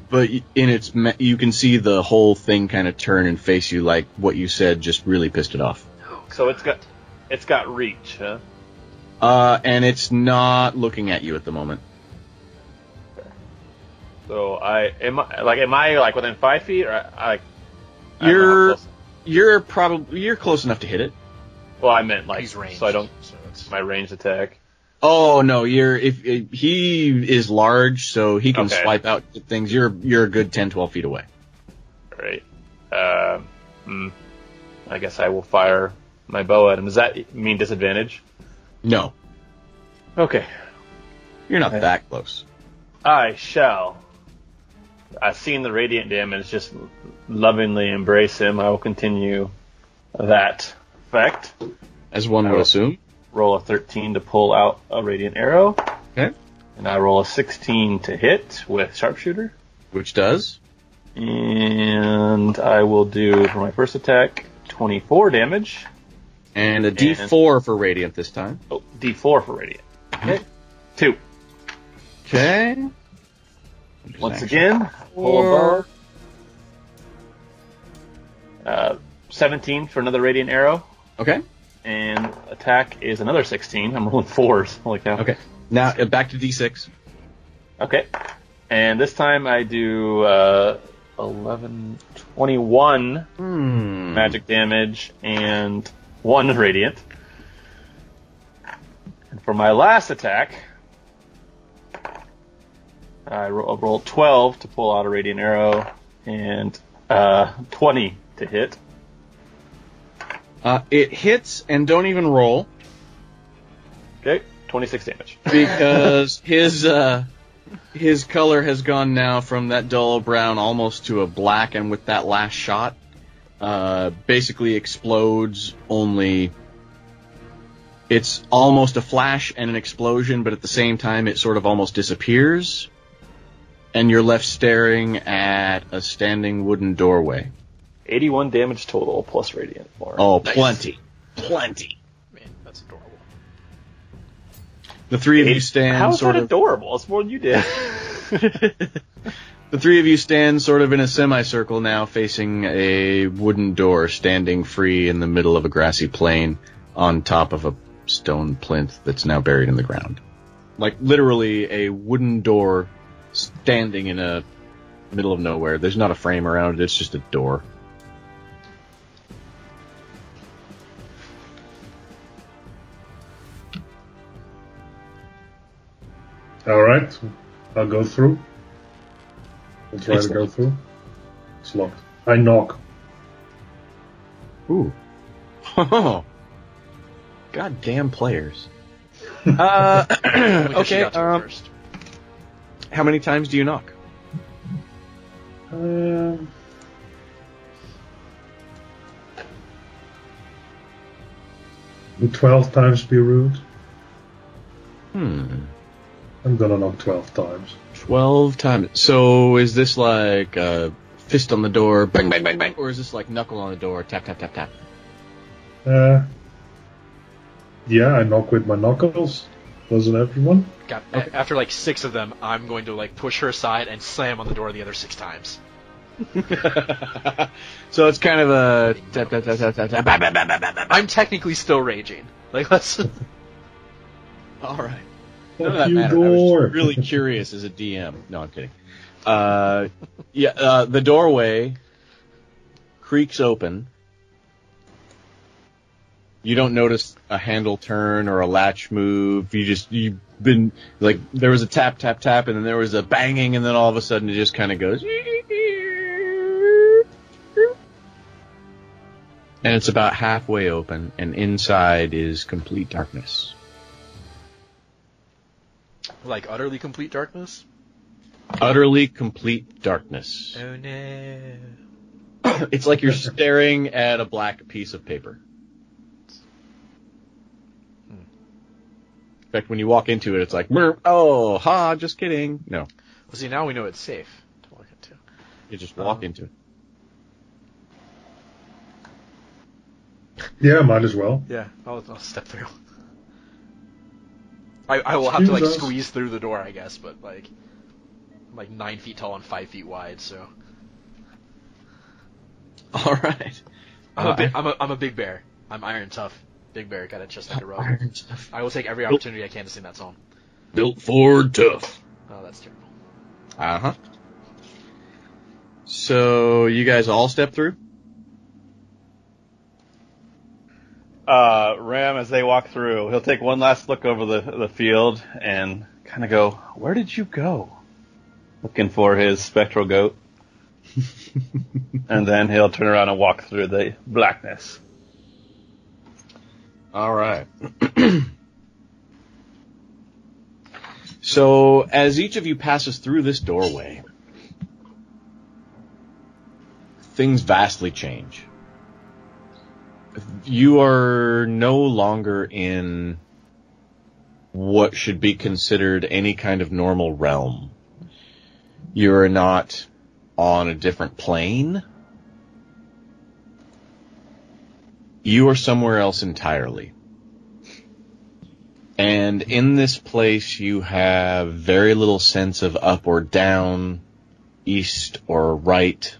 but you can see the whole thing kind of turn and face you like what you said just really pissed it off. So it's got reach, huh? And it's not looking at you at the moment. So am I within 5 feet, or I don't know how You're close- you're close enough to hit it. Well, I meant He's ranged. so I don't it's... my ranged attack. Oh no, if he is large, so he can Okay. swipe out things. You're a good 10, 12 feet away. Right. I guess I will fire my bow at him. Does that mean disadvantage? No, Okay. you're not that close. I shall. Seeing the radiant damage, just lovingly embrace him. I will continue that effect. As one would assume. Roll a 13 to pull out a radiant arrow. Okay. And I roll a 16 to hit with sharpshooter. Which does? And I will do, for my first attack, 24 damage. And a D4 for radiant this time. Oh, D4 for radiant. Okay. 2. Okay. Once again, pull a bow. 17 for another radiant arrow. Okay. And attack is another 16. I'm rolling 4s. Holy cow. Okay. Now back to D6. Okay. And this time I do 11, 21 magic damage and 1 radiant. And for my last attack, I roll 12 to pull out a radiant arrow and 20 to hit. It hits and don't even roll Okay, 26 damage. because his color has gone now from that dull brown almost to a black, and with that last shot, basically explodes. Only it's almost a flash and an explosion, but at the same time it sort of almost disappears, and you're left staring at a standing wooden doorway. 81 damage total plus radiant. Oh, Nice. plenty. Man, that's adorable. The three of you stand How is sort that of. adorable? It's more than you did. The three of you stand sort of in a semicircle now, facing a wooden door standing free in the middle of a grassy plain on top of a stone plinth that's now buried in the ground. Like, literally a wooden door standing in a middle of nowhere. There's not a frame around it, it's just a door. Alright, I'll go through. I'll try to go through. It's locked. I knock. Ooh. Oh. Goddamn players. Okay, first. How many times do you knock? 12 times be rude. I'm gonna knock 12 times. 12 times. So is this like a fist on the door, bang, bang, bang, bang? Or is this like knuckle on the door, tap, tap, tap, tap? Yeah, I knock with my knuckles. Doesn't everyone? Okay. After like 6 of them, I'm going to like push her aside and slam on the door the other 6 times. So it's kind of a tap, tap, tap, tap, tap, tap, bang, bang, bang, bang, bang, bang. I'm technically still raging. Like, let's... Alright. Fuck None of that you, mattered. door. I was really curious as a DM. No, I'm kidding. The doorway creaks open. You don't notice a handle turn or a latch move. You've been, like, there was a tap, tap, tap, and then there was a banging, and then all of a sudden it just kind of goes. And it's about halfway open, and inside is complete darkness. Like utterly complete darkness? Utterly complete darkness. Oh no. It's like you're staring at a black piece of paper. In fact, when you walk into it, it's like, oh, ha, just kidding. No. Well, see, now we know it's safe to walk into. You just walk into it. Yeah, might as well. Yeah, I'll step through. I will have to like Jesus. squeeze through the door, I guess, but like I'm like 9 feet tall and 5 feet wide, so All right. I'm a big bear. I'm iron tough. Big bear, got a chest like a rug. Iron tough. I will take every opportunity I can to sing that song. Built for tough. Oh, that's terrible. Uh-huh. So, you guys all step through? Ram, as they walk through, he'll take one last look over the field and kind of go, "Where did you go?" Looking for his spectral goat. And then he'll turn around and walk through the blackness. All right. So, as each of you passes through this doorway, things vastly change. You are no longer in what should be considered any kind of normal realm. You're not on a different plane. You are somewhere else entirely. And in this place, you have very little sense of up or down, east or right,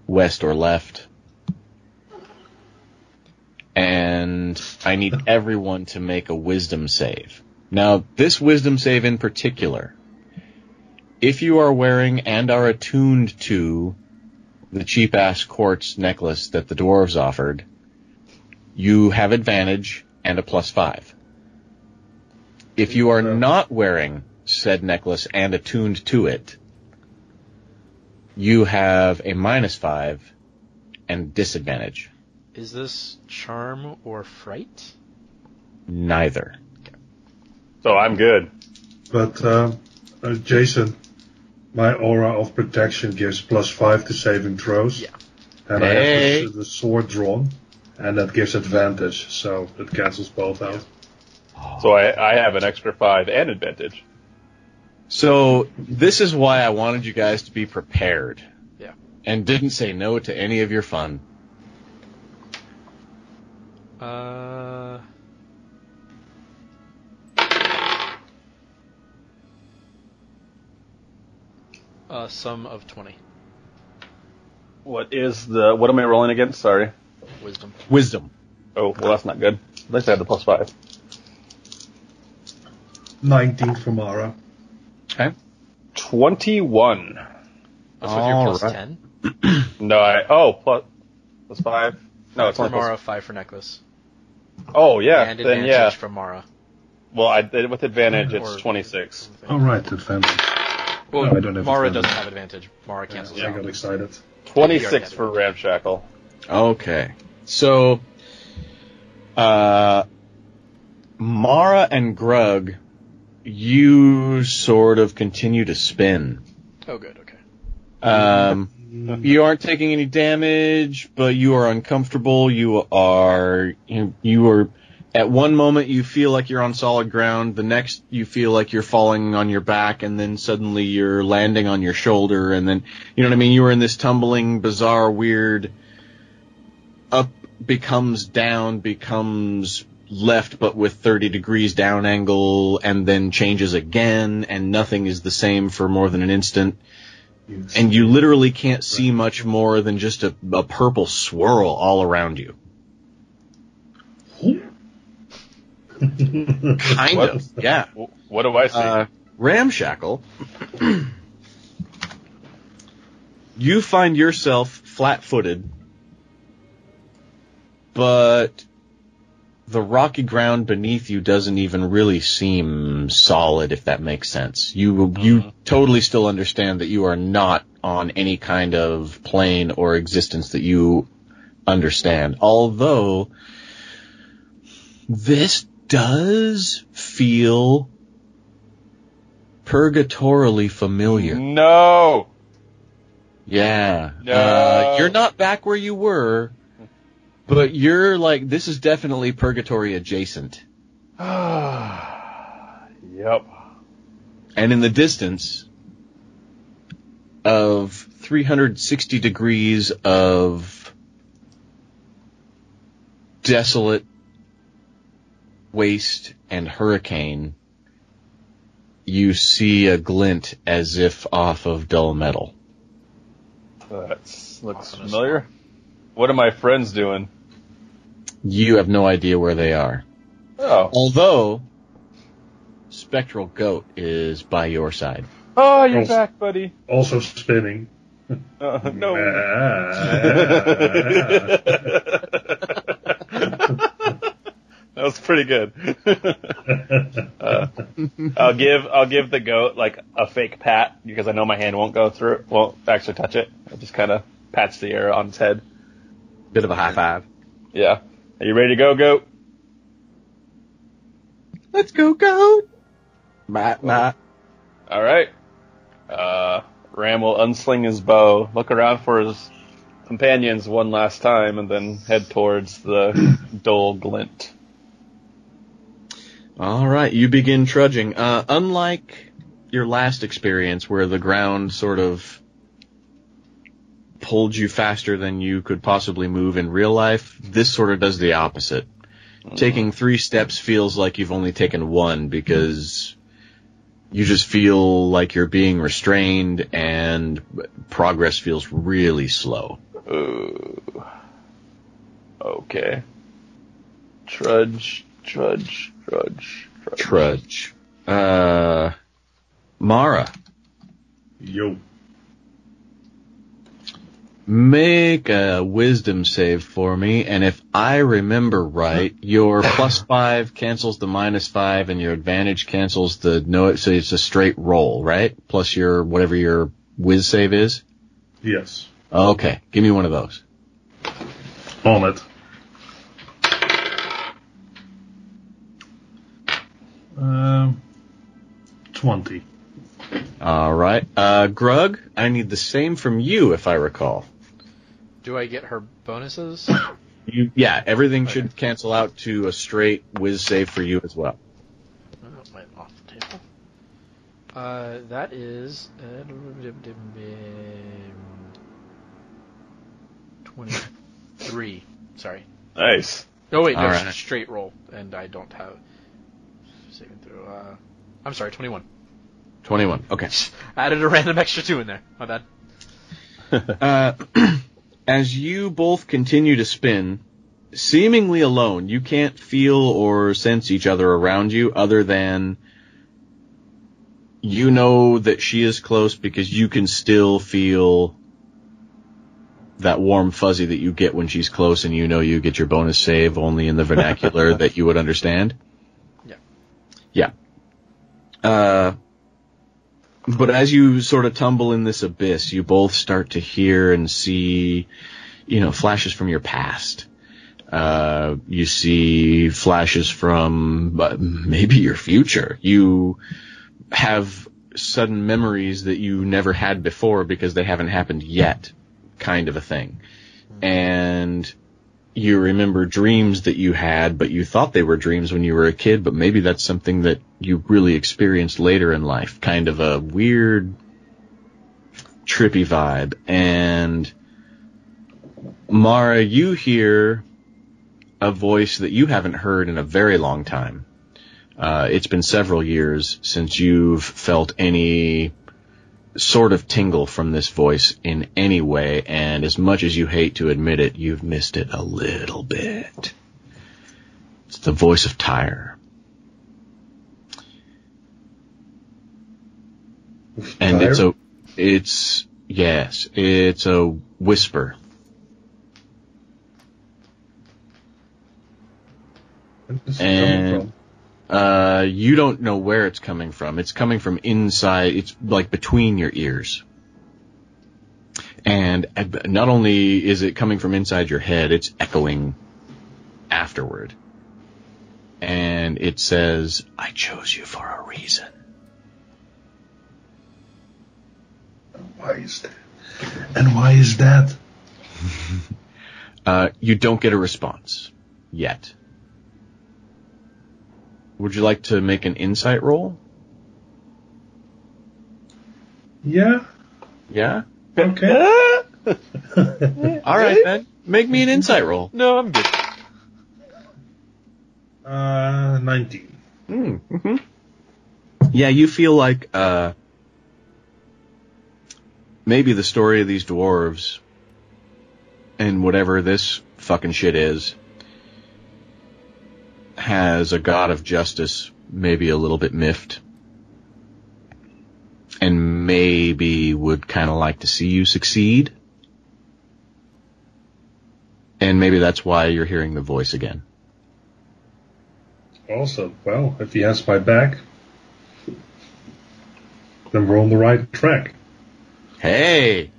west or left. And I need everyone to make a wisdom save. Now, this wisdom save in particular, if you are wearing and are attuned to the cheap-ass quartz necklace that the dwarves offered, you have advantage and a +5. If you are not wearing said necklace and attuned to it, you have a -5 and disadvantage. Is this charm or fright? Neither. So I'm good. But, Jason, my aura of protection gives +5 to saving throws. Yeah. And I have the sword drawn, and that gives advantage, so it cancels both out. So I have an extra 5 and advantage. So this is why I wanted you guys to be prepared. Yeah. And didn't say no to any of your fun. Sum of 20. What am I rolling against? Sorry. Wisdom. Oh, well, that's not good. At least I had the +5. 19 for Mara. Okay. 21. That's with your plus 10? No, plus 5. No, it's for only Mara, 5 for Necklace. Oh, yeah. And then advantage yeah. from Mara. Well, I did it with advantage. It's 26. Oh, right, advantage. Well, no, I don't have Mara advantage. doesn't have advantage. Mara cancels I out. got excited. 26 for Ramshackle. Okay. So, Mara and Grugg, you sort of continue to spin. Oh, good, okay. You aren't taking any damage, but you are uncomfortable. You are at one moment you feel like you're on solid ground, the next you feel like you're falling on your back, and then suddenly you're landing on your shoulder, and then, you know what I mean? You were in this tumbling, bizarre, weird, up becomes down, becomes left but with 30 degrees down angle, and then changes again, and nothing is the same for more than an instant. And you literally can't see much more than just a purple swirl all around you. Kind of, yeah. What do I see? Ramshackle, you find yourself flat-footed, but the rocky ground beneath you doesn't even really seem solid, if that makes sense. You totally still understand that you are not on any kind of plane or existence that you understand. Although, this does feel purgatorially familiar. No! Yeah. No. You're not back where you were, but you're like, this is definitely purgatory adjacent. Yep. And in the distance of 360 degrees of desolate waste and hurricane, you see a glint as if off of dull metal. That looks familiar. What are my friends doing? You have no idea where they are. Oh. Although, Spectral Goat is by your side. Oh, you're back, buddy. Also spinning. No. That was pretty good. I'll give the goat like a fake pat because I know my hand won't actually touch it. It just kind of pats the air on its head. Bit of a high five. Yeah. Are you ready to go, goat? Let's go, goat. Bye. All right. Ram will unsling his bow, look around for his companions one last time, and then head towards the dull glint. All right, you begin trudging. Unlike your last experience where the ground sort of pulled you faster than you could possibly move in real life, this sort of does the opposite. Mm-hmm. Taking 3 steps feels like you've only taken 1 because you just feel like you're being restrained and progress feels really slow. Ooh. Okay. Trudge. Mara. Yo. Make a wisdom save for me, and if I remember right, your +5 cancels the -5, and your advantage cancels the so it's a straight roll, right? Plus your whatever your whiz save is? Yes. Okay, give me one of those. On it. Um, 20. All right. Grugg, I need the same from you, if I recall. Do I get her bonuses? Yeah, everything should cancel out to a straight whiz save for you as well. Wait, off the table. That is 23. Sorry. Nice. Oh wait, no, Right. straight roll, and I don't have saving throw. I'm sorry, 21. 21. Okay. Added a random extra 2 in there. My bad. As you both continue to spin, seemingly alone, you can't feel or sense each other around you other than you know that she is close because you can still feel that warm fuzzy that you get when she's close, and you know you get your bonus save only in the vernacular that you would understand. Yeah. But as you sort of tumble in this abyss, you both start to hear and see, flashes from your past. You see flashes from maybe your future. You have sudden memories that you never had before because they haven't happened yet, kind of a thing. And you remember dreams that you had, but you thought they were dreams when you were a kid, but maybe that's something that you really experienced later in life. Kind of a weird, trippy vibe. And Mara, you hear a voice that you haven't heard in a very long time. It's been several years since you've felt any sort of tingle from this voice in any way, and as much as you hate to admit it, you've missed it a little bit. It's the voice of Tyre. And Tyre? it's a whisper. Where is it coming from? You don't know where it's coming from. It's coming from inside. It's like between your ears. And not only is it coming from inside your head, it's echoing afterward. And it says, I chose you for a reason. Why is that? And why is that? You don't get a response yet. Would you like to make an insight roll? Yeah. Yeah? Okay. All right, then. Make me an insight roll. No, I'm good. 19. Mm-hmm. Yeah, you feel like maybe the story of these dwarves and whatever this fucking shit is has a god of justice maybe a little bit miffed, and maybe would kind of like to see you succeed. And maybe that's why you're hearing the voice again. Also, well, if he has my back, then we're on the right track. Hey!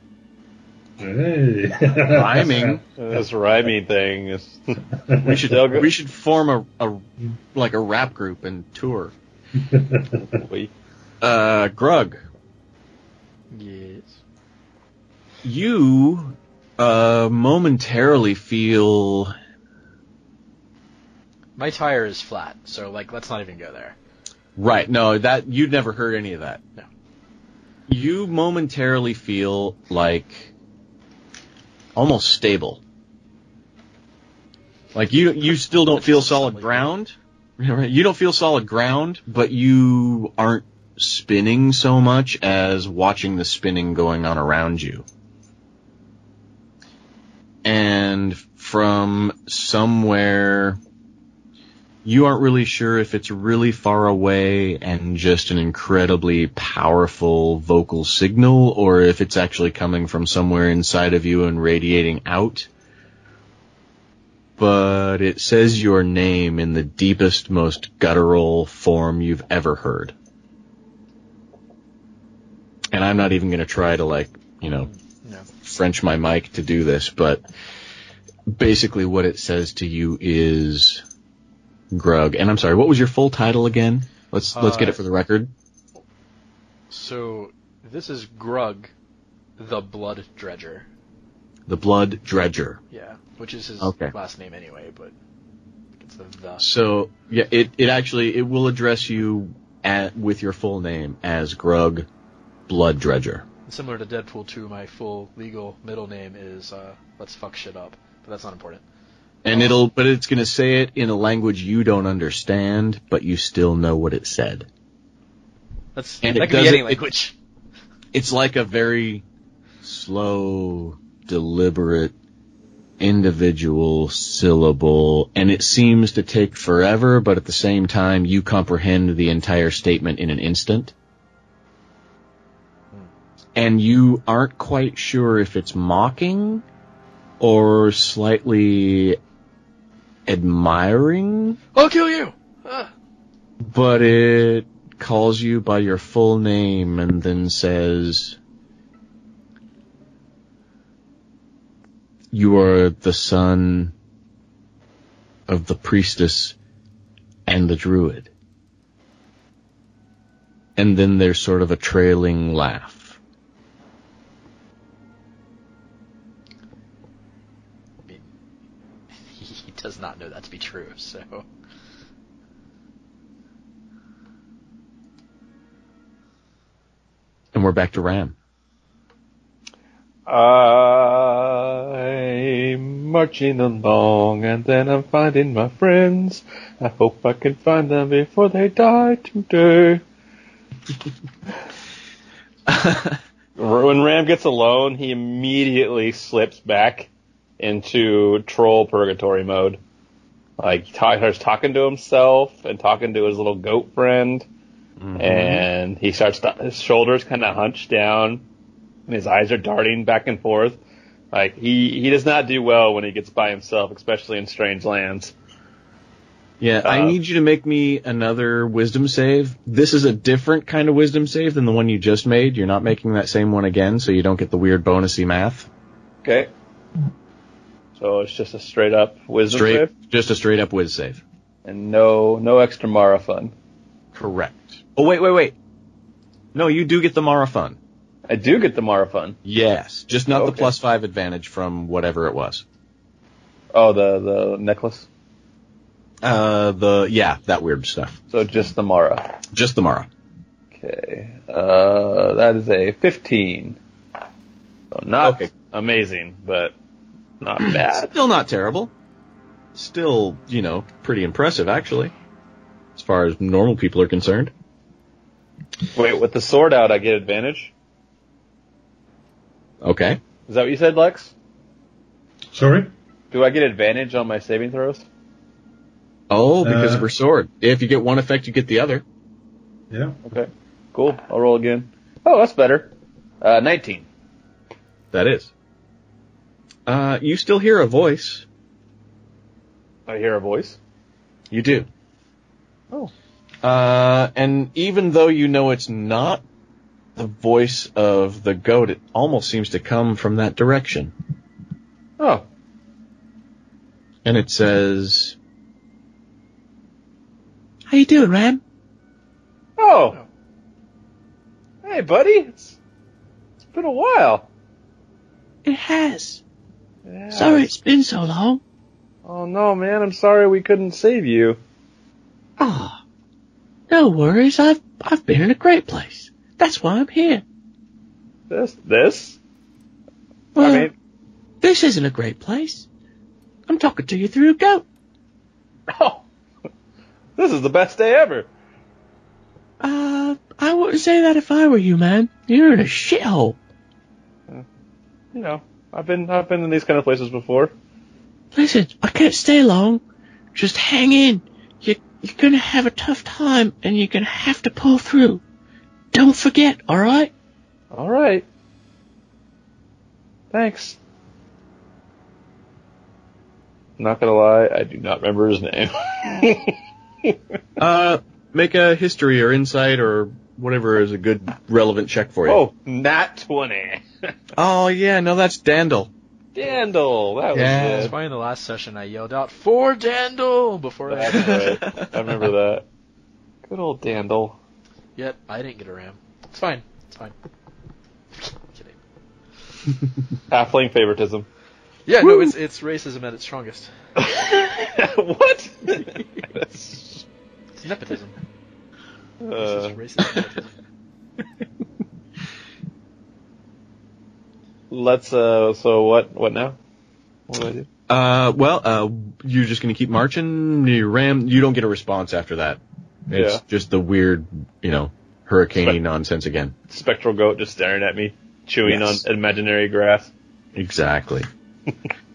Hey. Rhyming. This rhyming thing is. We should form a rap group and tour. Grugg. Yes. You momentarily feel. My tire is flat, so let's not even go there. Right. No, that you'd never heard any of that. No. You momentarily feel like almost stable. Like you still don't feel solid ground. You don't feel solid ground, but you aren't spinning so much as watching the spinning going on around you. And from somewhere, you aren't really sure if it's really far away and just an incredibly powerful vocal signal, or if it's actually coming from somewhere inside of you and radiating out. But it says your name in the deepest, most guttural form you've ever heard. And I'm not even going to try to French my mic to do this, but basically what it says to you is Grugg. And I'm sorry, what was your full title again? Let's get it for the record. So this is Grugg, the Blood Dredger. The Blood Dredger. Yeah, which is his last name anyway, but it's the. So yeah, it will address you with your full name as Grugg, Blood Dredger. Similar to Deadpool 2, my full legal middle name is Let's Fuck Shit Up, but that's not important. And it's going to say it in a language you don't understand, but you still know what it said. that And could be any language. It's like a very slow, deliberate, individual syllable, and it seems to take forever, but at the same time, you comprehend the entire statement in an instant. And you aren't quite sure if it's mocking or slightly admiring. I'll kill you! But it calls you by your full name and then says, you are the son of the priestess and the druid. And then there's sort of a trailing laugh. He does not know that to be true, so... And we're back to Ram. I'm marching along, and then I'm finding my friends. I hope I can find them before they die today. When Ram gets alone, he immediately slips back into troll purgatory mode. Like, he starts talking to himself and talking to his little goat friend. Mm-hmm. And he starts, his shoulders kind of hunched down, and his eyes are darting back and forth. Like, he does not do well when he gets by himself, especially in strange lands. Yeah, I need you to make me another wisdom save. This is a different kind of wisdom save than the one you just made. You're not making that same one again, so you don't get the weird bonusy math. Okay. So it's just a straight up wisdom save? Just a straight up whiz save. And no extra Mara fun. Correct. Oh, wait. No, you do get the Mara fun. I do get the Mara fun? Yes, just not the +5 advantage from whatever it was. Oh, the necklace? That weird stuff. So just the Mara? Just the Mara. Okay. That is a 15. So not amazing, but not bad. Still not terrible. Still, pretty impressive, actually. As far as normal people are concerned. Wait, with the sword out, I get advantage? Okay. Is that what you said, Lex? Sorry? Do I get advantage on my saving throws? Oh, because of her sword. If you get one effect, you get the other. Yeah. Okay. Cool. I'll roll again. Oh, that's better. 19. That is. You still hear a voice. I hear a voice? You do. Oh. And even though you know it's not the voice of the goat, it almost seems to come from that direction. Oh. And it says, "How you doing, Ram?" Oh. Hey, buddy. It's been a while. It has. Yeah. Sorry it's been so long. Oh, no, man. I'm sorry we couldn't save you. Ah. No worries, I've been in a great place. That's why I'm here. This? Well, I mean, this isn't a great place. I'm talking to you through a goat. Oh, this is the best day ever. I wouldn't say that if I were you, man. You're in a shithole. I've been in these kind of places before. Listen, I can't stay long. Just hang in. You're gonna have a tough time, and you're gonna have to pull through. Don't forget, alright? Alright. Thanks. Not gonna lie, I do not remember his name. Make a history or insight or whatever is a good relevant check for you. Oh, nat 20. Oh, yeah, no, that's Dandel. Dandel, that was good. It's funny in the last session I yelled out, "For Dandel!" before that. That's right. I remember that. Good old Dandel. Yep, I didn't get a ram. It's fine. Kidding. Halfling favoritism. Yeah, no, it's racism at its strongest. What? It's nepotism. Racism, nepotism. Let's, so what now? What do I do? You're just gonna keep marching? You don't get a response after that. It's just the weird, hurricane nonsense again. Spectral goat just staring at me, chewing on imaginary grass. Exactly.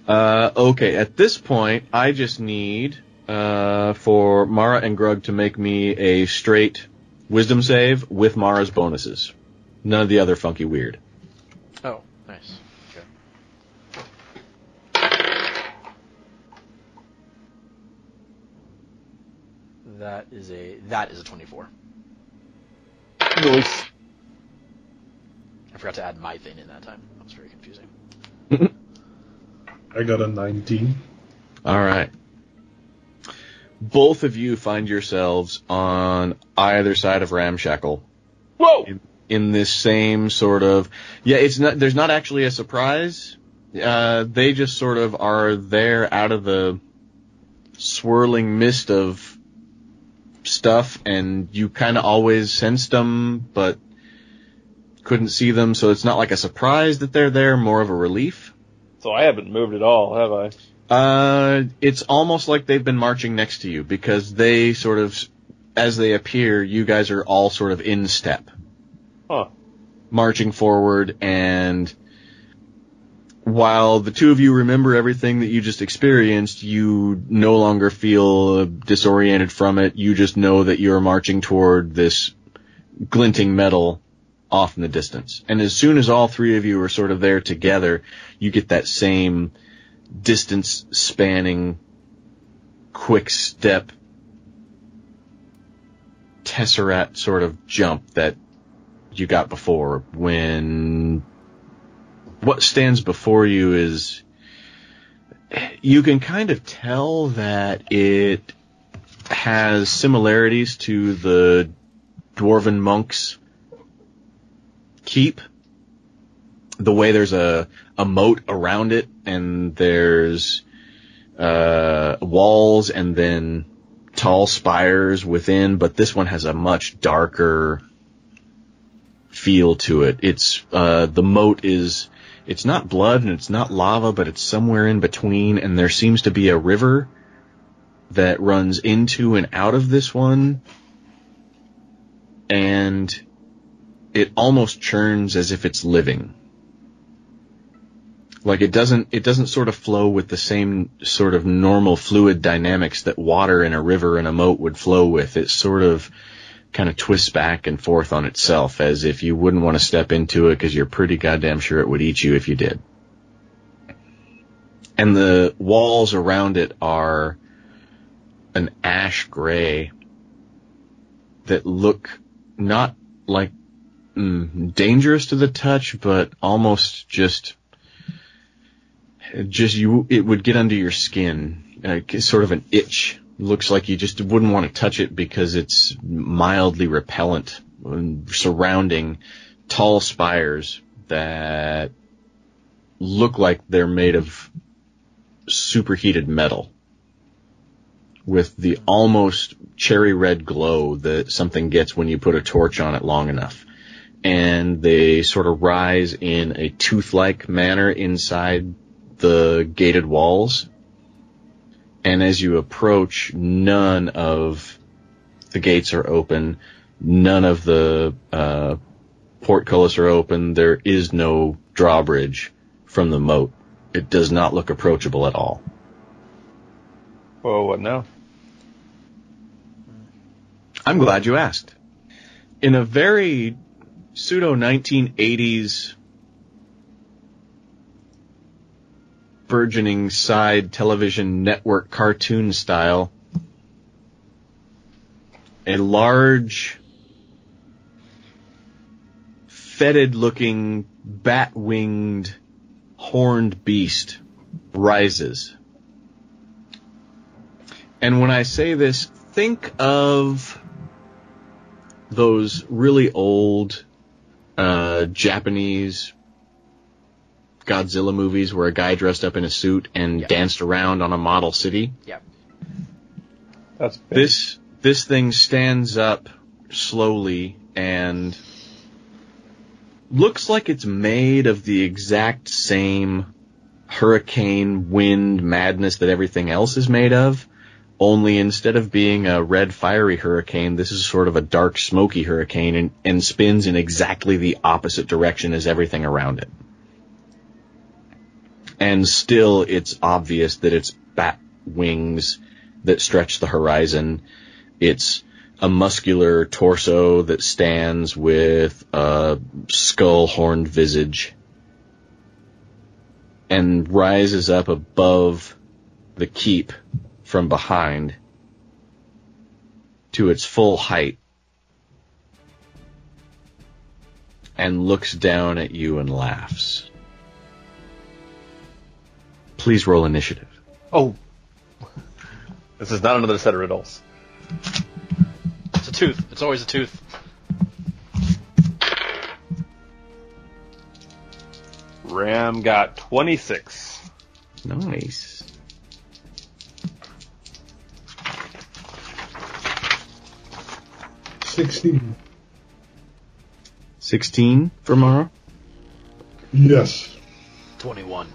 Okay, at this point, I just need for Mara and Grugg to make me a straight wisdom save with Mara's bonuses. None of the other funky weird. Oh, nice. Okay. That is a 24. Nice. I forgot to add my thing in that time. That was very confusing. I got a 19. All right. Both of you find yourselves on either side of Ramshackle. Whoa! In this same sort of... Yeah, there's not actually a surprise. They just sort of are there out of the swirling mist of stuff, and you kind of always sensed them, but couldn't see them, so it's not like a surprise that they're there, more of a relief. So I haven't moved at all, have I? It's almost like they've been marching next to you, because they sort of, as they appear, you guys are all sort of in step. Huh. Marching forward, and while the two of you remember everything that you just experienced, you no longer feel disoriented from it. You just know that you're marching toward this glinting metal off in the distance. And as soon as all three of you are sort of there together, you get that same distance spanning, quick step, tesseract sort of jump that you got before, when what stands before you is, you can kind of tell that it has similarities to the dwarven monks' keep. The way there's a moat around it, and there's walls and then tall spires within, but this one has a much darker feel to it. It's the moat is, it's not blood and it's not lava, but it's somewhere in between, and there seems to be a river that runs into and out of this one, and it almost churns as if it's living. Like it doesn't sort of flow with the same sort of normal fluid dynamics that water in a river and a moat would flow with. It sort of kind of twists back and forth on itself, as if you wouldn't want to step into it because you're pretty goddamn sure it would eat you if you did. And the walls around it are an ash gray that look not like dangerous to the touch, but almost just it would get under your skin, sort of an itch. Looks like you just wouldn't want to touch it because it's mildly repellent, surrounding tall spires that look like they're made of superheated metal, with the almost cherry red glow that something gets when you put a torch on it long enough. And they sort of rise in a tooth-like manner inside the gated walls. And as you approach, none of the gates are open. None of the portcullis are open. There is no drawbridge from the moat. It does not look approachable at all. Well, what now? I'm glad you asked. In a very pseudo-1980s burgeoning side television network cartoon style, a large, fetid-looking, bat-winged, horned beast rises. And when I say this, think of those really old Japanese Godzilla movies where a guy dressed up in a suit and danced around on a model city. Yep. That's big. This thing stands up slowly and looks like it's made of the exact same hurricane wind madness that everything else is made of, Only instead of being a red fiery hurricane, this is sort of a dark smoky hurricane and spins in exactly the opposite direction as everything around it. And still, it's obvious that it's bat wings that stretch the horizon. It's a muscular torso that stands with a skull-horned visage and rises up above the keep from behind to its full height and looks down at you and laughs. Please roll initiative. Oh. This is not another set of riddles. It's a tooth. It's always a tooth. Ram got 26. Nice. $16. 16 for Mara? Yes. 21.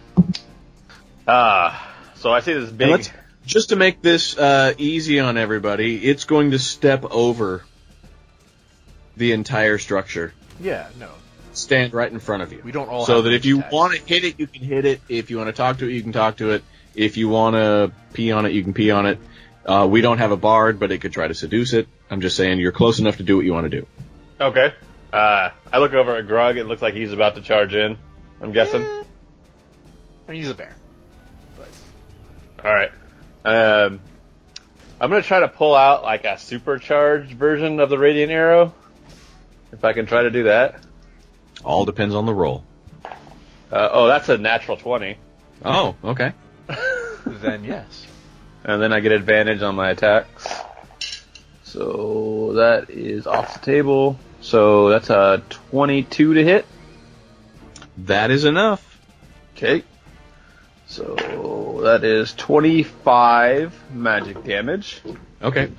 So I see this big... Just to make this easy on everybody, it's going to step over the entire structure. Yeah, no. Stand right in front of you. We don't all so have that if you tags. want to hit it, you can hit it. If you want to talk to it, you can talk to it. If you want to pee on it, you can pee on it. We don't have a bard, but it could try to seduce it. I'm just saying you're close enough to do what you want to do. Okay. I look over at Grugg. It looks like he's about to charge in, I'm guessing. I mean, he's a bear. All right. I'm going to try to pull out like a supercharged version of the Radiant Arrow. If I can try to do that. All depends on the roll. That's a natural 20. Oh, okay. Then yes. And then I get advantage on my attacks. So that is off the table. So that's a 22 to hit. That is enough. Okay. So that is 25 magic damage. Okay.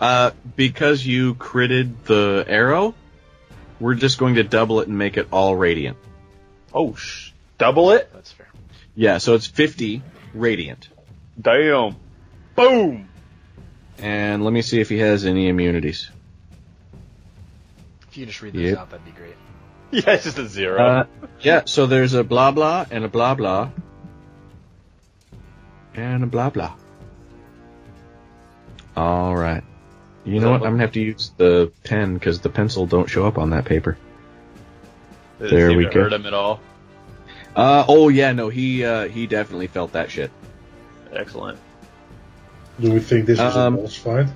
Because you critted the arrow, we're just going to double it and make it all radiant. Oh, double it? That's fair. Yeah, so it's 50 radiant. Damn. Boom! And let me see if he has any immunities. If you just read those Yep. out, that'd be great. Yeah, it's just a 0. Yeah, so there's a blah blah and a blah blah. And a blah blah. Alright. You know what? I'm going to have to use the pen because the pencil don't show up on that paper. Did there it seem we to go. hurt him at all? Oh yeah, no, he definitely felt that shit. Excellent. Do we think this is a boss fight?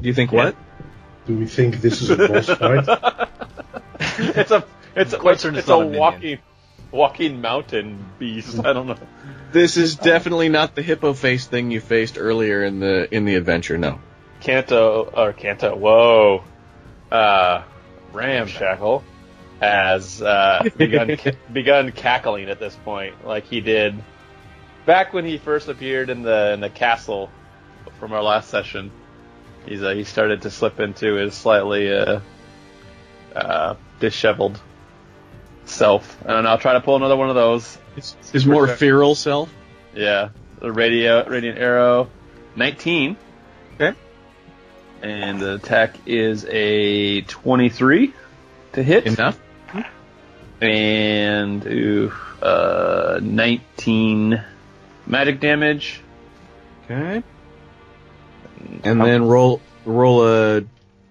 Do you think what? Do we think this is a boss fight? It's quite certain it's not a minion. walking mountain beast. I don't know. This is definitely not the hippo face thing you faced earlier in the adventure. No. Kanto. Whoa. Ramshackle has begun cackling at this point, like he did back when he first appeared in the castle from our last session. He started to slip into his slightly disheveled self, and I'll try to pull another one of those. His more feral self. Yeah, the radiant arrow, 19. Okay. And the attack is a 23 to hit. Enough. And 19 magic damage. Okay. And then roll a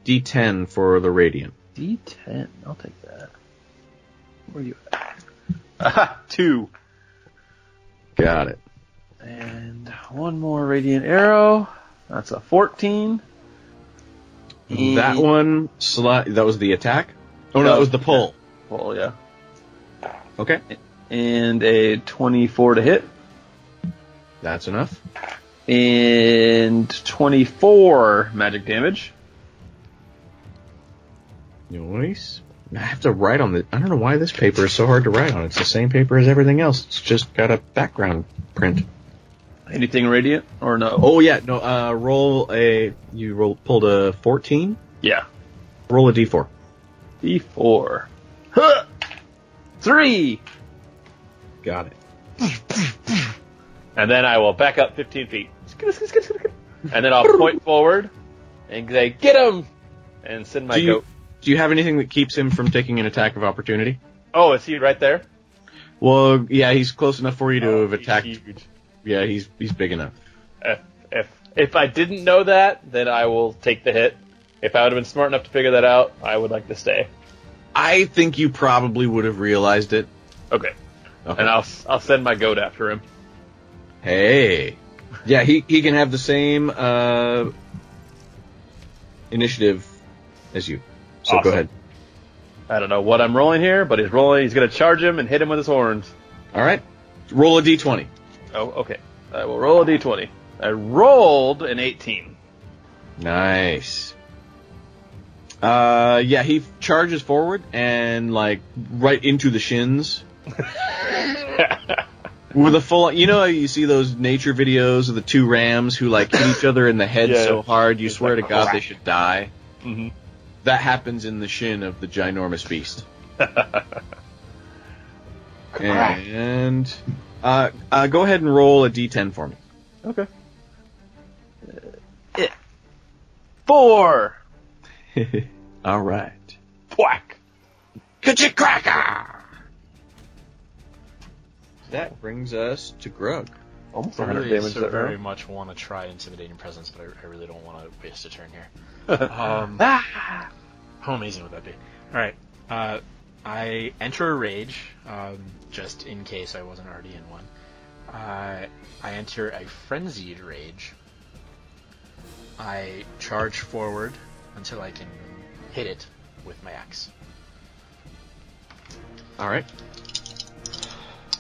d10 for the radiant. D10. I'll take that. Where are you at? Aha! 2. Got it. And one more radiant arrow. That's a 14. That one, that was the attack? Oh no, that was the pull. Pull, yeah. Okay. And a 24 to hit. That's enough. And 24 magic damage. Nice. I have to write on I don't know why this paper is so hard to write on. It's the same paper as everything else. It's just got a background print. Anything radiant or no? Oh yeah, no. Pulled a 14. Yeah. Roll a d4. D4. Huh! 3. Got it. And then I will back up 15 feet. And then I'll point forward and say, "Get him!" and send my goat. Do you have anything that keeps him from taking an attack of opportunity? Oh, is he right there? Well, yeah, he's close enough for you to have attacked. Huge. Yeah, he's big enough. If I didn't know that, then I will take the hit. If I would have been smart enough to figure that out, I would like to stay. I think you probably would have realized it. Okay. And I'll send my goat after him. Hey. Yeah, he can have the same initiative as you. So Awesome. Go ahead. I don't know what I'm rolling here, but he's rolling. He's going to charge him and hit him with his horns. All right. Roll a d20. Oh, okay. I will roll a d20. I rolled an 18. Nice. Yeah, he charges forward and like right into the shins. With a full, you know, you see those nature videos of the two rams who like hit each other in the head so hard you swear to God they should die. Mm-hmm. That happens in the shin of the ginormous beast. And go ahead and roll a d10 for me. Okay. 4. All right. Quack. Ka-chick-cracker! That brings us to Grugg. Almost I 100 really damage so that very round. much want to try Intimidating Presence, but I really don't want to waste a turn here. How amazing would that be? Alright, I enter a rage, just in case I wasn't already in one. I enter a Frenzied Rage. I charge forward until I can hit it with my axe. All right.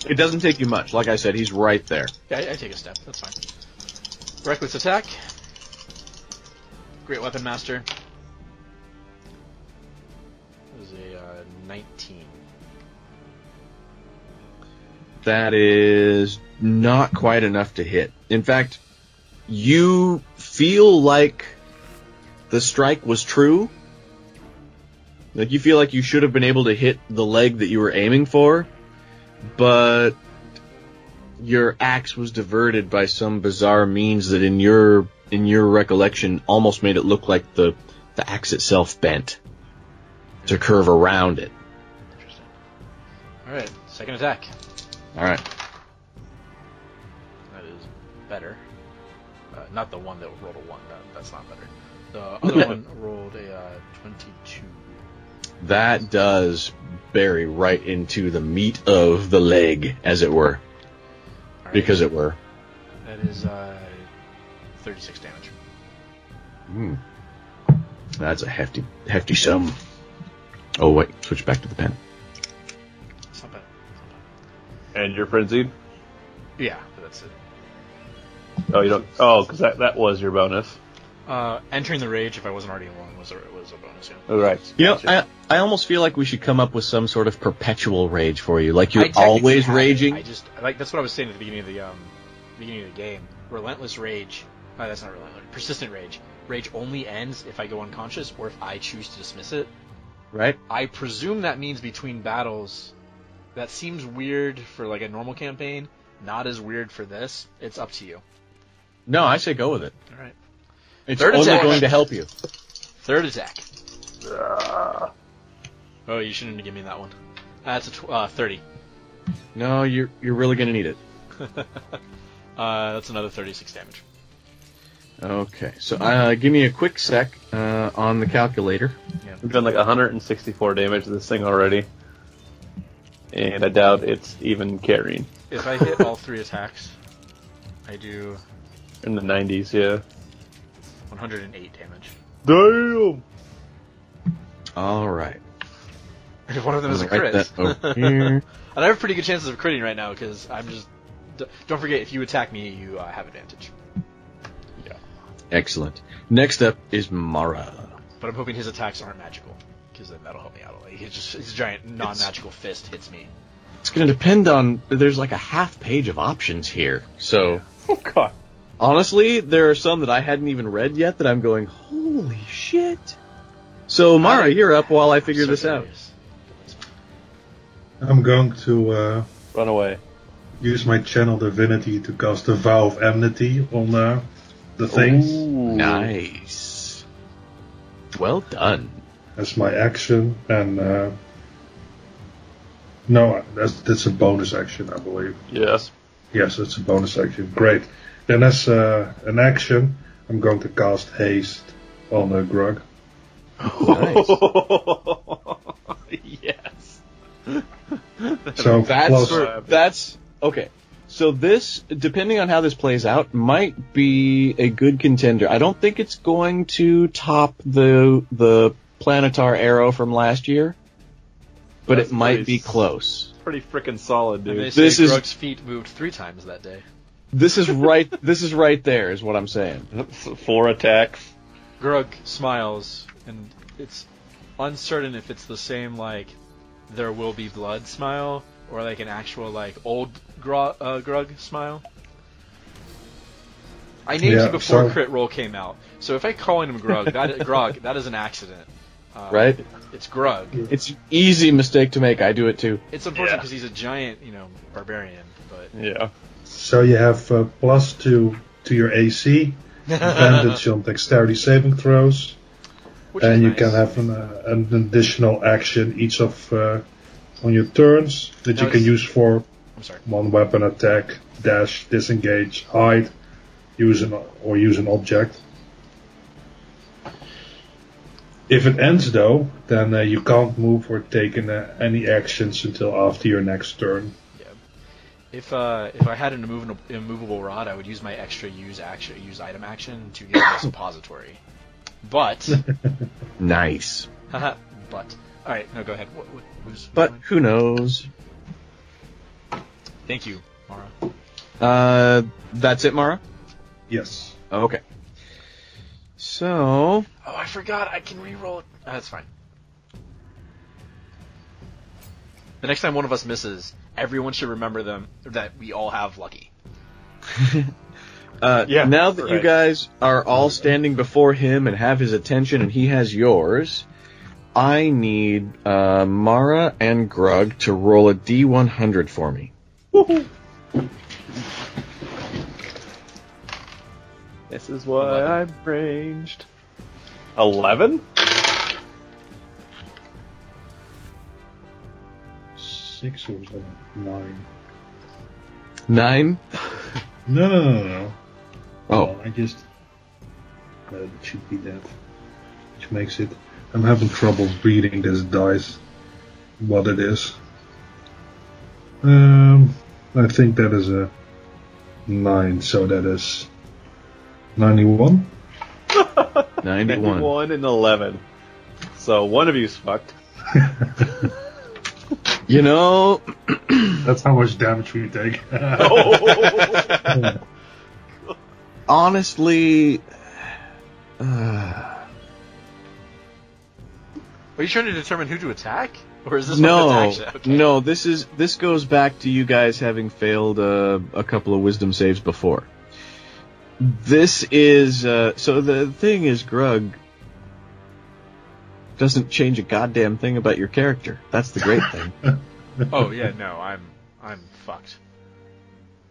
It doesn't take you much. Like I said, he's right there. Yeah, I take a step. That's fine. Reckless attack. Great Weapon Master. That was a 19. That is not quite enough to hit. In fact, you feel like the strike was true. Like you feel like you should have been able to hit the leg that you were aiming for, but your axe was diverted by some bizarre means that in your recollection almost made it look like the axe itself bent to curve around it. Interesting. Alright, second attack. Alright. That is better. Not the one that rolled a 1. That's not better. The other one rolled a 22. That does bury right into the meat of the leg, as it were. Right. Because it were. That is 36 damage. That's a hefty sum. Oh wait, switch back to the pen. It's not bad. And you're frenzied? Yeah, but that's it. Oh, you don't. Oh, because that was your bonus. Entering the rage, if I wasn't already in one, was a bonus. Yeah. Oh, right. You know, Gotcha. I almost feel like we should come up with some sort of perpetual rage for you, like you're I technically always have it. raging. I just that's what I was saying at the beginning of the game. Relentless rage. That's not relentless. Persistent rage. Rage only ends if I go unconscious or if I choose to dismiss it. Right? I presume that means between battles. That seems weird for like a normal campaign. Not as weird for this. It's up to you. No, I say go with it. All right. It's Third only attack. going to help you. Third attack. Oh, you shouldn't have given me that one. That's a 30. No, you're really going to need it. That's another 36 damage. Okay, so give me a quick sec on the calculator. We've done like 164 damage to this thing already. And I doubt it's even carrying. If I hit all 3 attacks, I do In the 90s, yeah. 108 damage. Damn! All right. If one of them is a Write crit. that over here. And I have pretty good chances of critting right now because I'm just. Don't forget, if you attack me, you have advantage. Yeah. Excellent. Next up is Mara. But I'm hoping his attacks aren't magical because then that'll help me out. Like, his giant non-magical fist hits me. It's going to depend on. There's like a half page of options here. So, Oh, God. honestly, there are some that I hadn't even read yet that I'm going, holy shit. So, Mara, you're up while I figure So this out. curious. I'm going to Run away. use my channel divinity to cast a vow of enmity on the things. Ooh. Nice. Well done. That's my action, and no, that's a bonus action, I believe. Yes. Yes, it's a bonus action. Great. Then as an action, I'm going to cast haste on Grugg. Nice. Yes. So That's okay. So this, depending on how this plays out, might be a good contender. I don't think it's going to top the Planetar arrow from last year, but That's it might pretty be close. Pretty freaking solid, dude. And they say This is- Grugg's feet moved 3 times that day. This is right. This is right there, is what I'm saying. 4 attacks. Grugg smiles, and it's uncertain if it's the same, like, there will be blood smile, or like an actual, like, old Grugg smile. I named him before Crit Roll came out, so if I call him Grugg, that is an accident. Right? It's Grugg. It's an easy mistake to make. I do it too. It's unfortunate because he's a giant, barbarian, but... Yeah. So you have +2 to your AC, advantage on dexterity saving throws, Which and is you nice. can have an additional action each of on your turns that Now you can it's- use for I'm sorry. one weapon attack, dash, disengage, hide, use an object. If it ends though, then you can't move or take any actions until after your next turn. If I had an immovable rod, I would use my extra use item action to get a suppository. But, Nice. but, all right, no, go ahead. Who's But going? who knows? Thank you, Mara. That's it, Mara? Yes. Okay. So, Oh, I forgot. I can re-roll it. That's fine. The next time one of us misses, everyone should remember that we all have lucky. Yeah, now that you right. guys are all standing before him and have his attention and he has yours, I need Mara and Grugg to roll a D100 for me. This is why I'm ranged. 11? 6 or 9? 9? No. Oh. Well, I just... it should be that. Which makes it... I'm having trouble reading this dice. What it is. I think that is a 9, so that is 91. 91. 91 and 11. So one of you's fucked. You know, That's how much damage we take. honestly, Are you trying to determine who to attack? Or is this one no, that's action? Okay. no. This goes back to you guys having failed a couple of wisdom saves before. This is so the thing is, Grugg doesn't change a goddamn thing about your character. That's the great thing. Oh yeah, no, I'm fucked.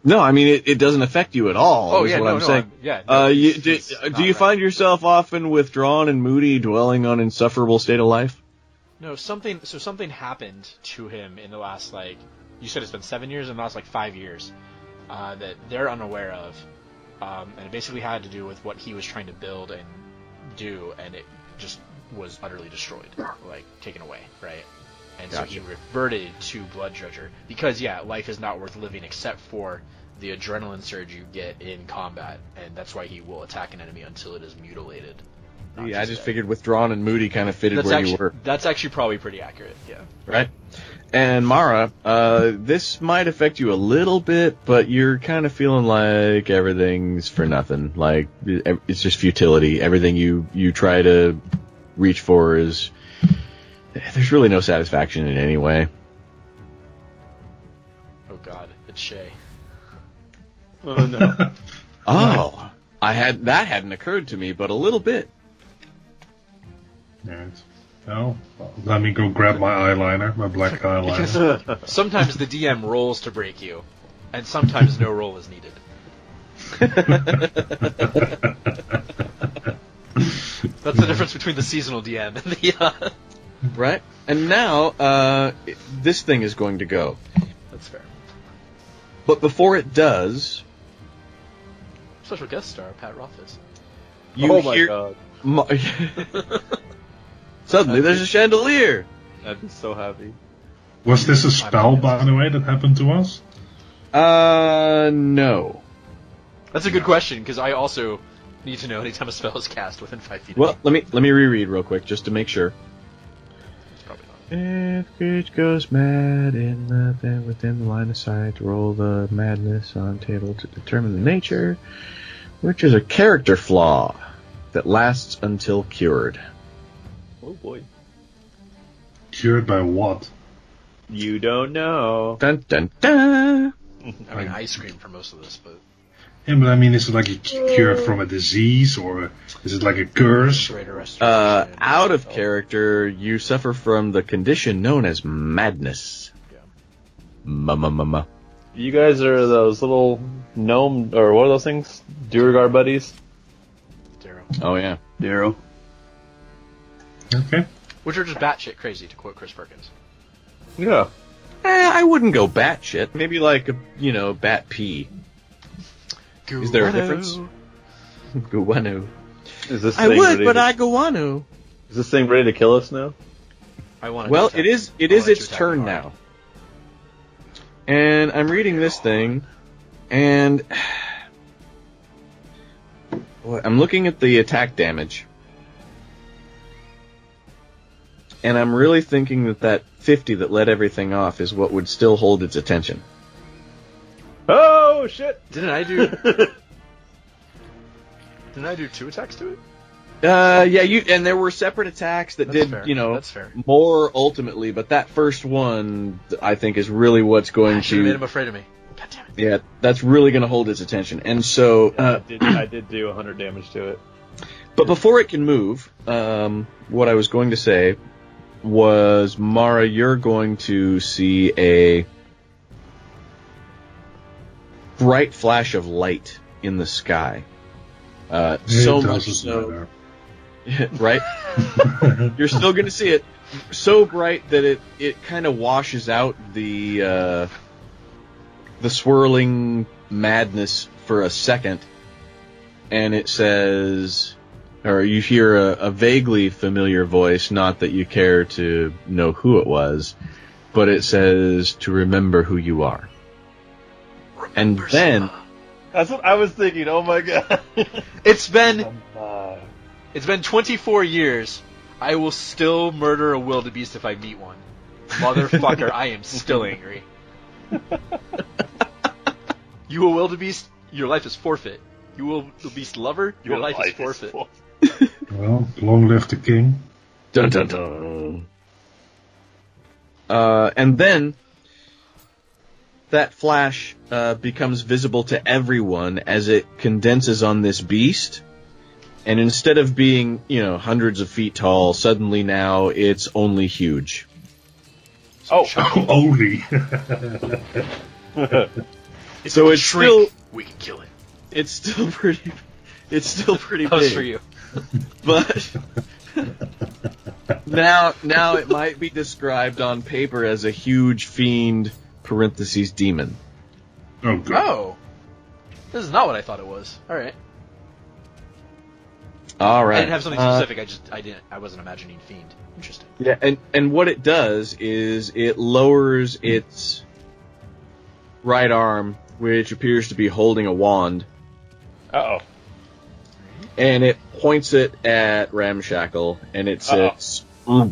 No, I mean it doesn't affect you at all. Oh is yeah, what I'm saying. Do you find yourself often withdrawn and moody, dwelling on insufferable state of life? No, something happened to him in the last, like, you said it's been 7 years, in the last, like, 5 years, that they're unaware of, and it basically had to do with what he was trying to build and do, and it just was utterly destroyed, like, taken away, right? And Gotcha. so he reverted to Blood Dredger, because, yeah, life is not worth living except for the adrenaline surge you get in combat, and that's why he will attack an enemy until it is mutilated. not Yeah, I just dead. figured withdrawn and moody kind of fitted That's where actually, you were. That's actually probably pretty accurate, yeah. Right? And Mara, this might affect you a little bit, but you're kind of feeling like everything's for nothing. Like, it's just futility. Everything you try to reach for is... There's really no satisfaction in any way. Oh god, it's Shay. Oh no. Oh, that hadn't occurred to me, but a little bit. Alright. Well, let me go grab my eyeliner, my black eyeliner. Sometimes the DM rolls to break you, and sometimes no roll is needed. That's the difference between the seasonal DM and the. Right? And now, this thing is going to go. That's fair. But before it does, Special guest star Pat Rothfuss. you my hear. god. Suddenly, there's a chandelier. I'd be so happy. Was this a spell, by the way, that happened to us? No. That's a good question because I also need to know anytime a spell is cast within 5 feet. Well, let me reread real quick just to make sure. Probably not. If Grugg goes mad within the line of sight, roll the madness on table to determine the nature, which is a character flaw that lasts until cured. Oh boy. Cured by what? You don't know. Dun dun dun. I mean, I scream for most of this, but Yeah, but I mean, is it like a cure from a disease, or is it like a curse? greater restoration. Out of character, you suffer from the condition known as madness. Yeah. Ma. You guys are those little gnome, or what are those things? Durgar buddies? Zero. Oh yeah. Darrow. Okay. Which are just batshit crazy, to quote Chris Perkins. Yeah. I wouldn't go batshit. Maybe like a bat pea. Is there a difference? Guano. Is this I thing would, ready but to, I guano. Is this thing ready to kill us now? I want. Well, it is its turn now. And I'm reading this thing, and I'm looking at the attack damage. And I'm really thinking that 50 that let everything off is what would still hold its attention. Oh shit! Didn't I do? Didn't I do 2 attacks to it? Yeah, and there were separate attacks that That's did, fair. That's fair. more ultimately, but that first one, I think, is really what's going I should have made him to, afraid of me. God damn it. yeah, that's really going to hold its attention. And so, I did do 100 damage to it. but before it can move, what I was going to say was, Mara, you're going to see a bright flash of light in the sky. So much so, right? You're still going to see it so bright that it kind of washes out the swirling madness for a second, and it says, or you hear a vaguely familiar voice, not that you care to know who it was, but it says to remember who you are. And then That's what I was thinking. Oh my god. It's been 24 years. I will still murder a wildebeest if I meet one. Motherfucker, I am still angry. You a wildebeest, your life is forfeit. You a wildebeest lover, your life is forfeit. Well, long live the king. dun dun dun. And then that flash becomes visible to everyone as it condenses on this beast. And instead of being, hundreds of feet tall, suddenly now it's only huge. Only. So it's still, We can kill it. it's still pretty That was for big. you. But now it might be described on paper as a huge fiend (parentheses demon). Oh, good. Oh. This is not what I thought it was. Alright. All right. I didn't have something specific, I wasn't imagining fiend. Interesting. Yeah, and what it does is it lowers its right arm, which appears to be holding a wand, Uh-oh. and it points it at Ramshackle, and it says, I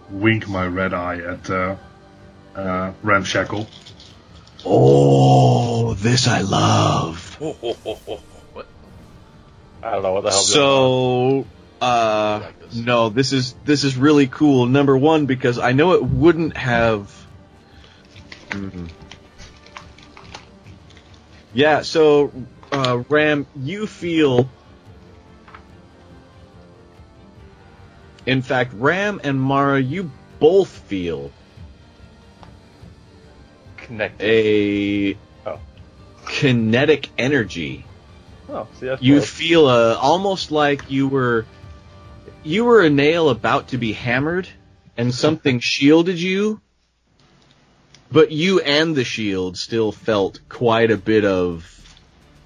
wink my red eye at Ramshackle. "Oh, this I love." What? I don't know what the hell. So, like this. no, this is really cool. Number one, because I know it wouldn't have. Yeah, so Ram, you feel. In fact, Ram and Mara, you both feel a kinetic energy. Oh, see, that's You close. feel almost like you were a nail about to be hammered, and something shielded you, but you and the shield still felt quite a bit of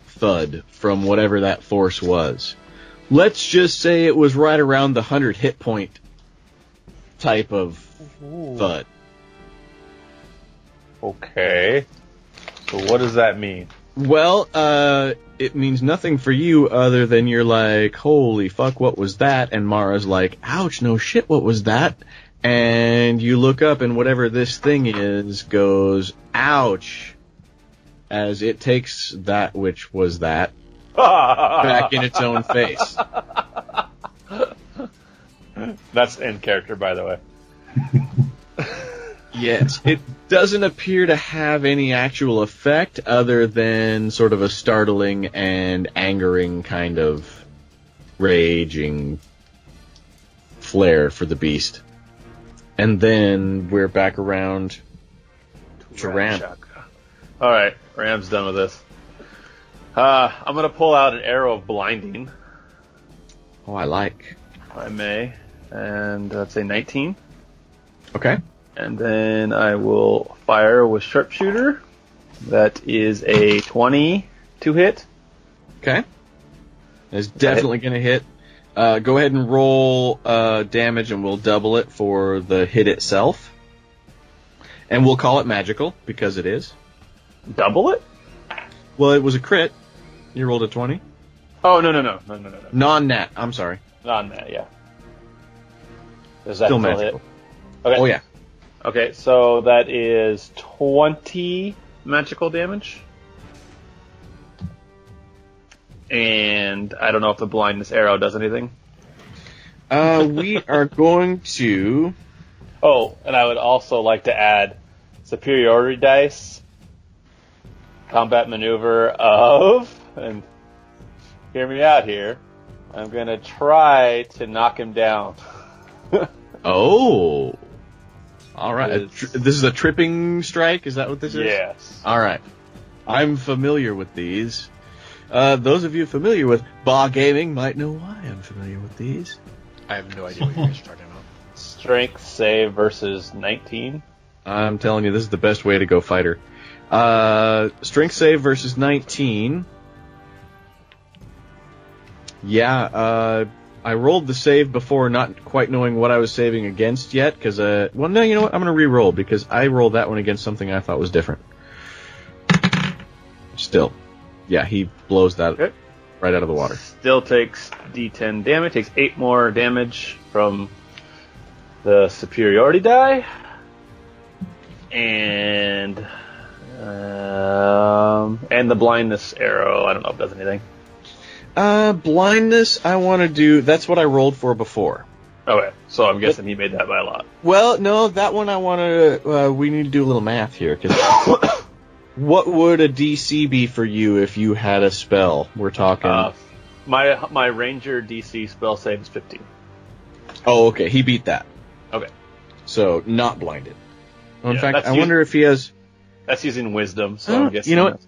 thud from whatever that force was. Let's just say it was right around the 100 hit point type of thud. Okay. So what does that mean? Well, it means nothing for you other than you're like, holy fuck, what was that? And Mara's like, ouch, no shit, what was that? And you look up and whatever this thing is goes, ouch, as it takes that which was that back in its own face. That's in character, by the way. Yes, it doesn't appear to have any actual effect other than sort of a startling and angering kind of raging flare for the beast. And then we're back around to Ram. Alright, Ram's done with this. I'm going to pull out an arrow of blinding, Oh, I like. if I may. And that's a 19. Okay. And then I will fire with sharpshooter. That is a 20 to hit. Okay. It's definitely going to hit. Go ahead and roll damage, and we'll double it for the hit itself. And we'll call it magical, because it is. Double it? Well, it was a crit. You rolled a 20. Oh, no. Non-nat, I'm sorry. On that, yeah. Does that Still still magical. hit? Okay. Oh, yeah. Okay, so that is 20 magical damage. And I don't know if the blindness arrow does anything. We are going to... Oh, and I would also like to add superiority dice, combat maneuver of, and hear me out here, I'm going to try to knock him down. Oh. All right. Yes. This is a tripping strike? Is that what this is? Yes. All right. I'm familiar with these. Those of you familiar with Bar Gaming might know why I'm familiar with these. I have no idea what you guys are talking about. Strength save versus 19. I'm telling you, this is the best way to go fighter. Strength save versus 19. Yeah, I rolled the save before not quite knowing what I was saving against yet, because, well, no, you know what? I'm going to re-roll, because I rolled that one against something I thought was different. Still. Yeah, he blows that right out of the water. Still takes D10 damage, takes 8 more damage from the superiority die. And the blindness arrow, I don't know if it does anything. Blindness, I want to do, that's what I rolled for before. Okay, so I'm guessing he made that by a lot. Well, no, that one I want to, we need to do a little math here, because what would a DC be for you if you had a spell? We're talking... My ranger DC spell save is 15. Oh, okay, he beat that. Okay. So, not blinded. Well, in Yeah, fact, I wonder if he has... That's using wisdom, so I'm guessing... You know what?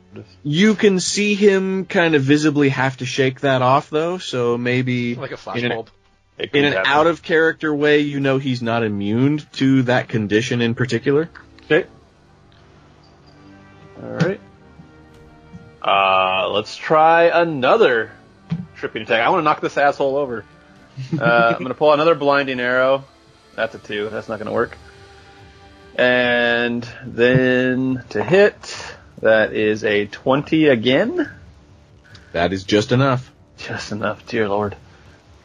You can see him kind of visibly have to shake that off, though, so maybe... Like a flashbulb. In an out-of-character way, you know he's not immune to that condition in particular. Okay. Alright. Let's try another tripping attack. I want to knock this asshole over. I'm going to pull another blinding arrow. That's a 2. That's not going to work. And then to hit, that is a 20 again. That is just enough. Just enough, dear Lord.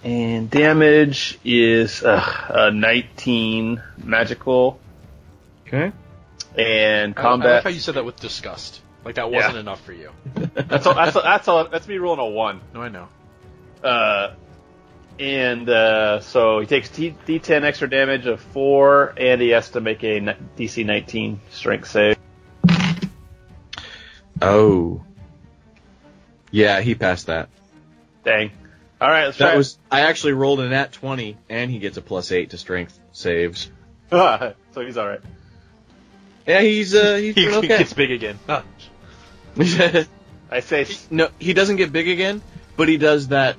And damage is a 19 magical. Okay. And I combat. like how you said that with disgust. Like that wasn't enough for you. That's me rolling a 1. No, I know. So he takes D10 extra damage of 4, and he has to make a DC 19 strength save. Oh. Yeah, he passed that. Dang. Alright, let's try I actually rolled a nat 20, and he gets a +8 to strength saves. So he's alright. Yeah, he's He doing okay. gets big again. Huh. I say No, he doesn't get big again, but he does that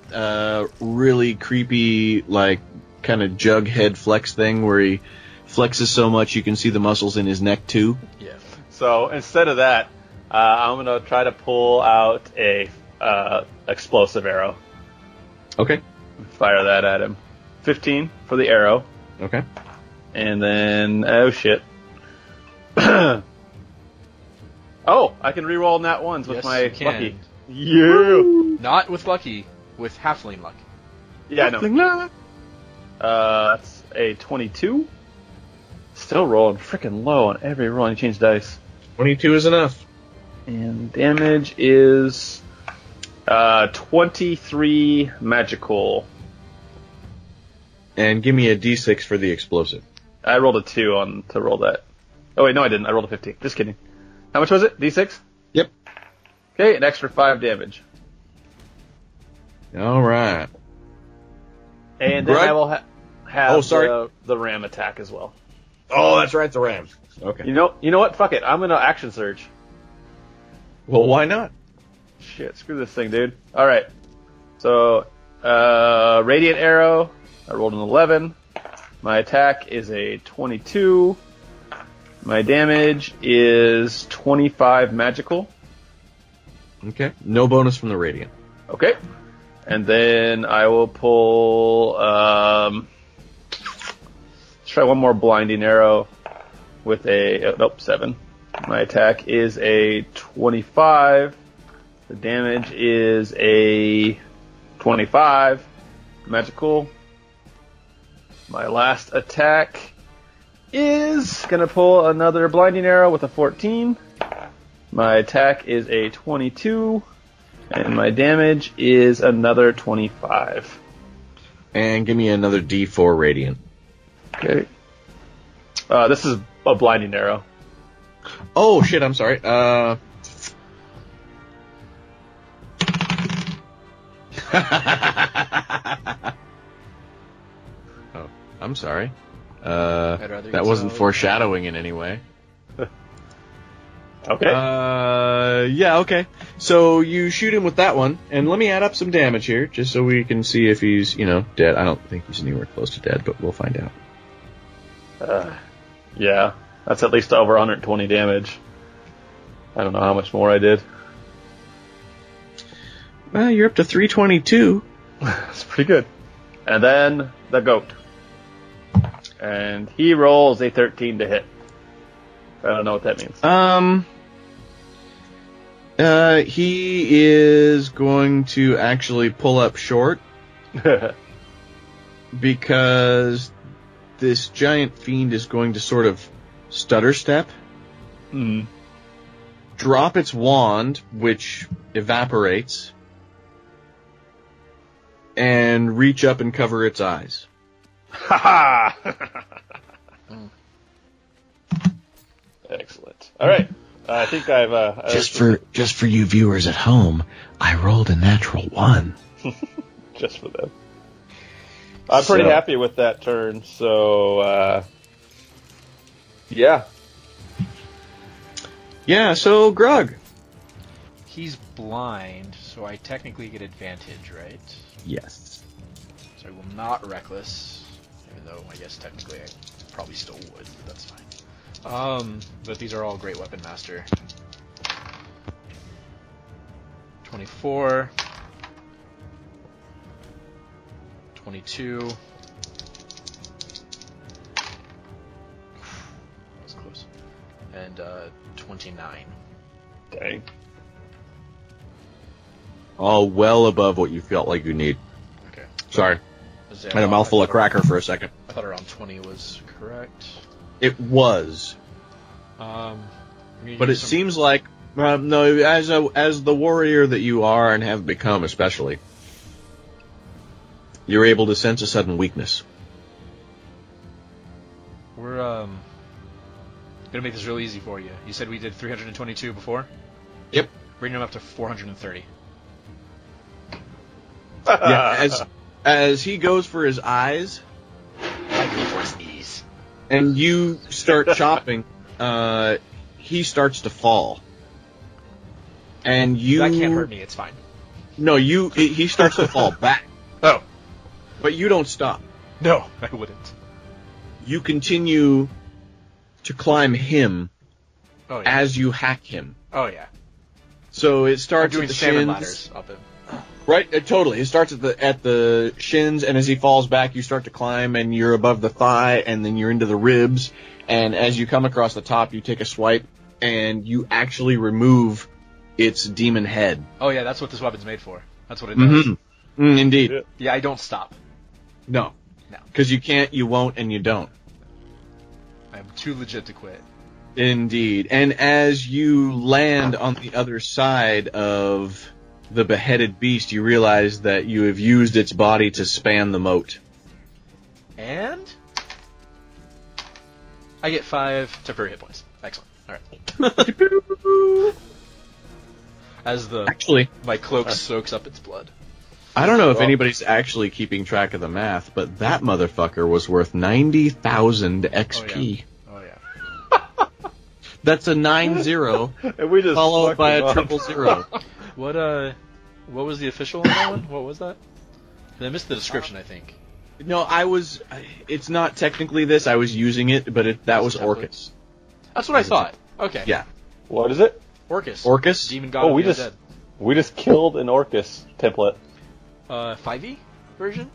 really creepy, like, kind of jug head flex thing where he flexes so much you can see the muscles in his neck too. Yeah. so. Instead of that, I'm gonna try to pull out a explosive arrow. Okay. Fire that at him. 15 for the arrow, Okay. and then oh shit. Oh, I can reroll nat ones with Yes, my you can. lucky. Yeah. Not with lucky, with halfling luck. Yeah, I know. That's a 22. Still rolling freaking low on every roll. I change dice. 22 is enough. And damage is 23 magical. And give me a d6 for the explosive. I rolled a 2 to roll that. Oh wait, no I didn't. I rolled a 15. Just kidding. How much was it? D6? Yep. Okay, an extra 5 damage. All right. And then Grugg? I will have Oh, sorry. the ram attack as well. Oh, that's right, the Rams. Okay. You know what? Fuck it. I'm gonna action surge. Well, why not? Shit, screw this thing, dude. Alright. So, radiant arrow. I rolled an 11. My attack is a 22. My damage is 25 magical. Okay. No bonus from the Radiant. Okay. And then I will pull, let's try one more blinding arrow with a, nope, 7. My attack is a 25. The damage is a 25. Magical. My last attack is gonna pull another blinding arrow with a 14. My attack is a 22. And my damage is another 25. And give me another d4 Radiant. Okay. This is a blinding arrow. Oh, shit, I'm sorry. Oh, I'm sorry. That wasn't foreshadowing in any way. Okay. Yeah, okay. So you shoot him with that one, and let me add up some damage here, just so we can see if he's, dead. I don't think he's anywhere close to dead, but we'll find out. Yeah, that's at least over 120 damage. I don't know how much more I did. Well, you're up to 322. That's pretty good. And then the goat. And he rolls a 13 to hit. I don't know what that means. He is going to actually pull up short because this giant fiend is going to sort of stutter step, drop its wand, which evaporates, and reach up and cover its eyes. Ha ha! Excellent. All right. I think I've Just for you viewers at home, I rolled a natural 1. just for them. I'm pretty happy with that turn. So yeah. Yeah. So Grugg. He's blind, so I technically get advantage, right? Yes. So I will not reckless, even though I guess technically I probably still would, but that's fine. But these are all Great Weapon Master. 24. 22. That was close. And 29. Dang. All well above what you felt like you need. Okay. Sorry. I had a mouthful of cracker for a second. I thought around 20 was correct. It was. But it seems like, no, as the warrior that you are and have become especially, you're able to sense a sudden weakness. We're gonna make this real easy for you. You said we did 322 before? Yep. Bring them up to 430. Yeah, as he goes for his eyes, I go for his knees. and you start chopping, he starts to fall. And you... That can't hurt me, it's fine. No, he starts to fall back. Oh. But you don't stop. No, I wouldn't. You continue to climb him Oh, yeah. as you hack him. Oh, yeah. So it starts doing at the salmon shins. ladders up him. Right, totally. It starts at the shins, and as he falls back, you start to climb, and you're above the thigh, and then you're into the ribs. And as you come across the top, you take a swipe, and you actually remove its demon head. Oh, yeah, that's what this weapon's made for. That's what it does. Mm-hmm. Indeed. Yeah, I don't stop. No. No. Because you can't, you won't, and you don't. I'm too legit to quit. Indeed. And as you land on the other side of the beheaded beast, you realize that you have used its body to span the moat. And I get 5 temporary hit points. Excellent. All right. As my cloak soaks up its blood. I don't know if anybody's actually keeping track of the math, but that motherfucker was worth 90,000 XP. Oh yeah. That's a 9-0 And we just followed by a fucked him up. 000. What was the official on that one? What was that? I missed the description, I think. No, it's not technically this. I was using it, but that was Orcus. That's what I thought. Okay. Yeah. What is it? Orcus. Orcus? Demon god Oh, of the undead. we just killed an Orcus template. 5e version?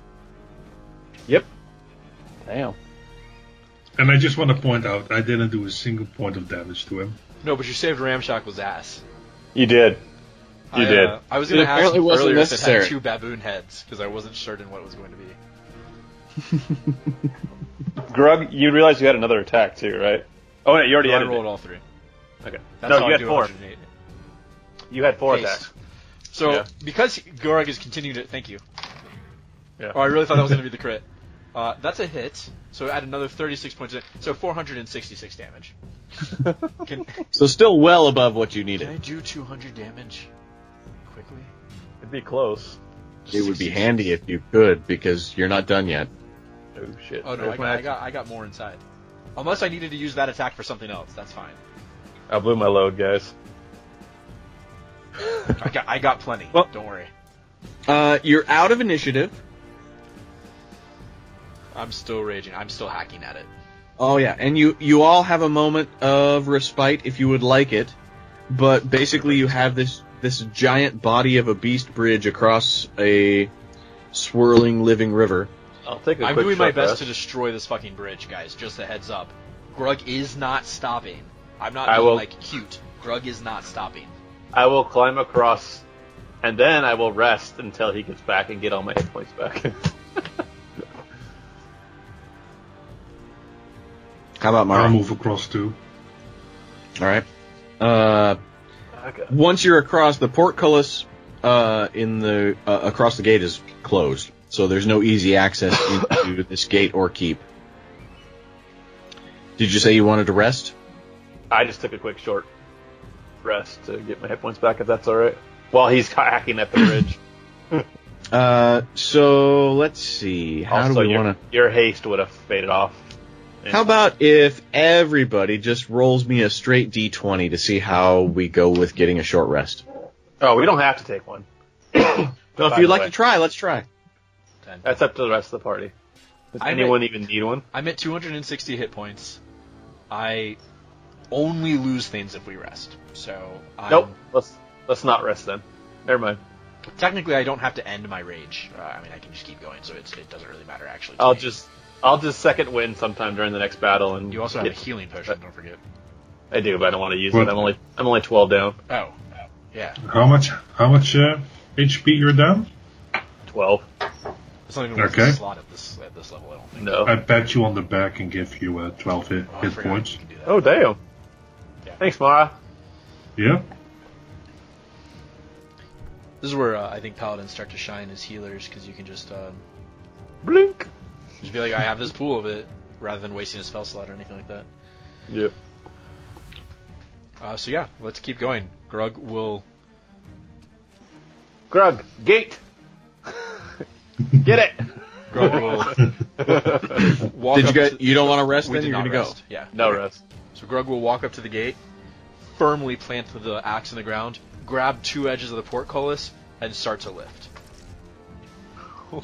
Yep. Damn. And I just want to point out, I didn't do a single point of damage to him. No, but you saved Ramshackle's ass. You did. You did. I was going to ask apparently you wasn't earlier if it necessary. had 2 baboon heads, because I wasn't certain what it was going to be. Grugg, you realize you had another attack too, right? Oh, no, you already I had rolled all 3. Okay. That's No, how you I had do 4. 108. You had 4 Haste. attacks. So, Yeah. because Grugg is continuing to... Thank you. Yeah. Oh, I really thought that was going to be the crit. That's a hit, so add another 36 points. So 466 damage. So still well above what you Can I needed. do 200 damage quickly? It'd be close. It would be handy if you could, because you're not done yet. Oh shit. Oh no, There's my action. I got more inside. Unless I needed to use that attack for something else, that's fine. I blew my load, guys. I got plenty. Well- Don't worry. You're out of initiative. I'm still raging. I'm still hacking at it. Oh yeah, and you all have a moment of respite if you would like it, but basically you have this giant body of a beast bridge across a swirling living river. I'll take a I'm quick doing my short best rest. to destroy this fucking bridge, guys. Just a heads up. Grugg is not stopping. I'm not I being, will- like, cute. Grugg is not stopping. I will climb across, and then I will rest until he gets back and get all my hit points back. How about I'll Mara? move across too. All right. Okay. Once you're across, the portcullis across the gate is closed, so there's no easy access into this gate or keep. Did you say you wanted to rest? I just took a quick short rest to get my hit points back, if that's all right. While he's hacking at the bridge. So let's see. How also, do we want to? your haste would have faded off. How about if everybody just rolls me a straight D20 to see how we go with getting a short rest? Oh, we don't have to take one. Well, if By you'd the like way. to try, let's try. 10. That's up to the rest of the party. Does I'm anyone even need one? I'm at 260 hit points. I only lose things if we rest. So Nope. Let's not rest then. Never mind. Technically, I don't have to end my rage. I mean, I can just keep going, so it doesn't really matter actually. to I'll me. just second win sometime during the next battle, and You also have a get- healing potion. Don't forget. I do, but I don't want to use What? it. I'm only 12 down. Oh, yeah. How much HP you're down? 12. It's not even worth Okay. the slot at this level. I don't think. No. I pat you on the back and give you 12 hit Oh, I hit forgot points. you can do that. Oh damn. Yeah. Thanks, Mara. Yeah. This is where I think paladins start to shine as healers because you can just Blink. be like, I have this pool of it, rather than wasting a spell slot or anything like that. Yep. So yeah, let's keep going. Grugg will. Grugg, gate. Get it. Grugg will walk Did you up guys? to- You don't want to rest? We Then did you're not gonna rest. go. Yeah. No rest. So Grugg will walk up to the gate, firmly plant the axe in the ground, grab 2 edges of the portcullis, and start to lift.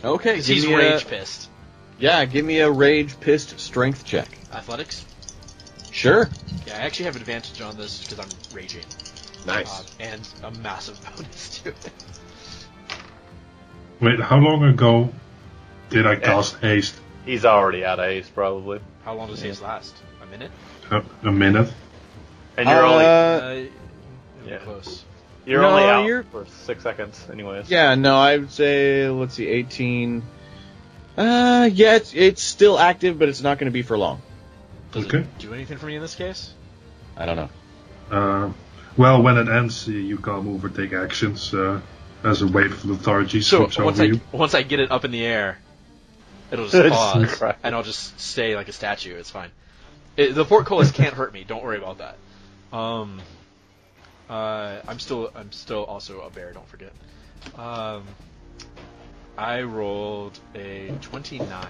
Okay, Because he's rage pissed. Yeah, give me a rage pissed strength check. Athletics? Sure. Yeah, I actually have advantage on this because I'm raging. Nice. And a massive bonus to it. Wait, how long ago did I cast haste? He's already out of haste, probably. How long does haste last? A minute? A minute. And you're only Yeah. Close. you're No, only out you're- for 6 seconds, anyways. Yeah, no, I would say, let's see, 18. Yeah, it's still active, but it's not going to be for long. Does Okay. it do anything for me in this case? I don't know. Well, when it ends, you can't move or take actions as a wave of lethargy So sweeps over you. once I get it up in the air, it'll just pause, Right. and I'll just stay like a statue. It's fine. The portcullis can't hurt me. Don't worry about that. I'm still also a bear. Don't forget. I rolled a 29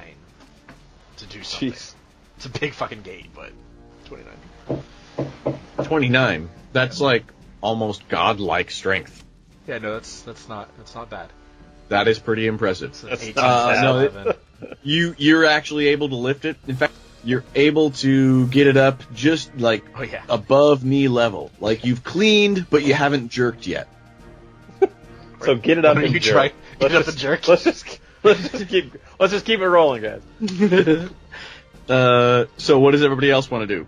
to do something. Jeez. It's a big fucking gate, but 29. 29. That's like almost godlike strength. Yeah, no, that's not bad. That is pretty impressive. It's an That's 18 not bad. No, 11. You're actually able to lift it. In fact, you're able to get it up just like Oh yeah. above knee level. Like you've cleaned, but you haven't jerked yet. So get it up Why don't and you jerk. try- get up just- and jerk? Let's just keep it rolling, guys. So what does everybody else want to do?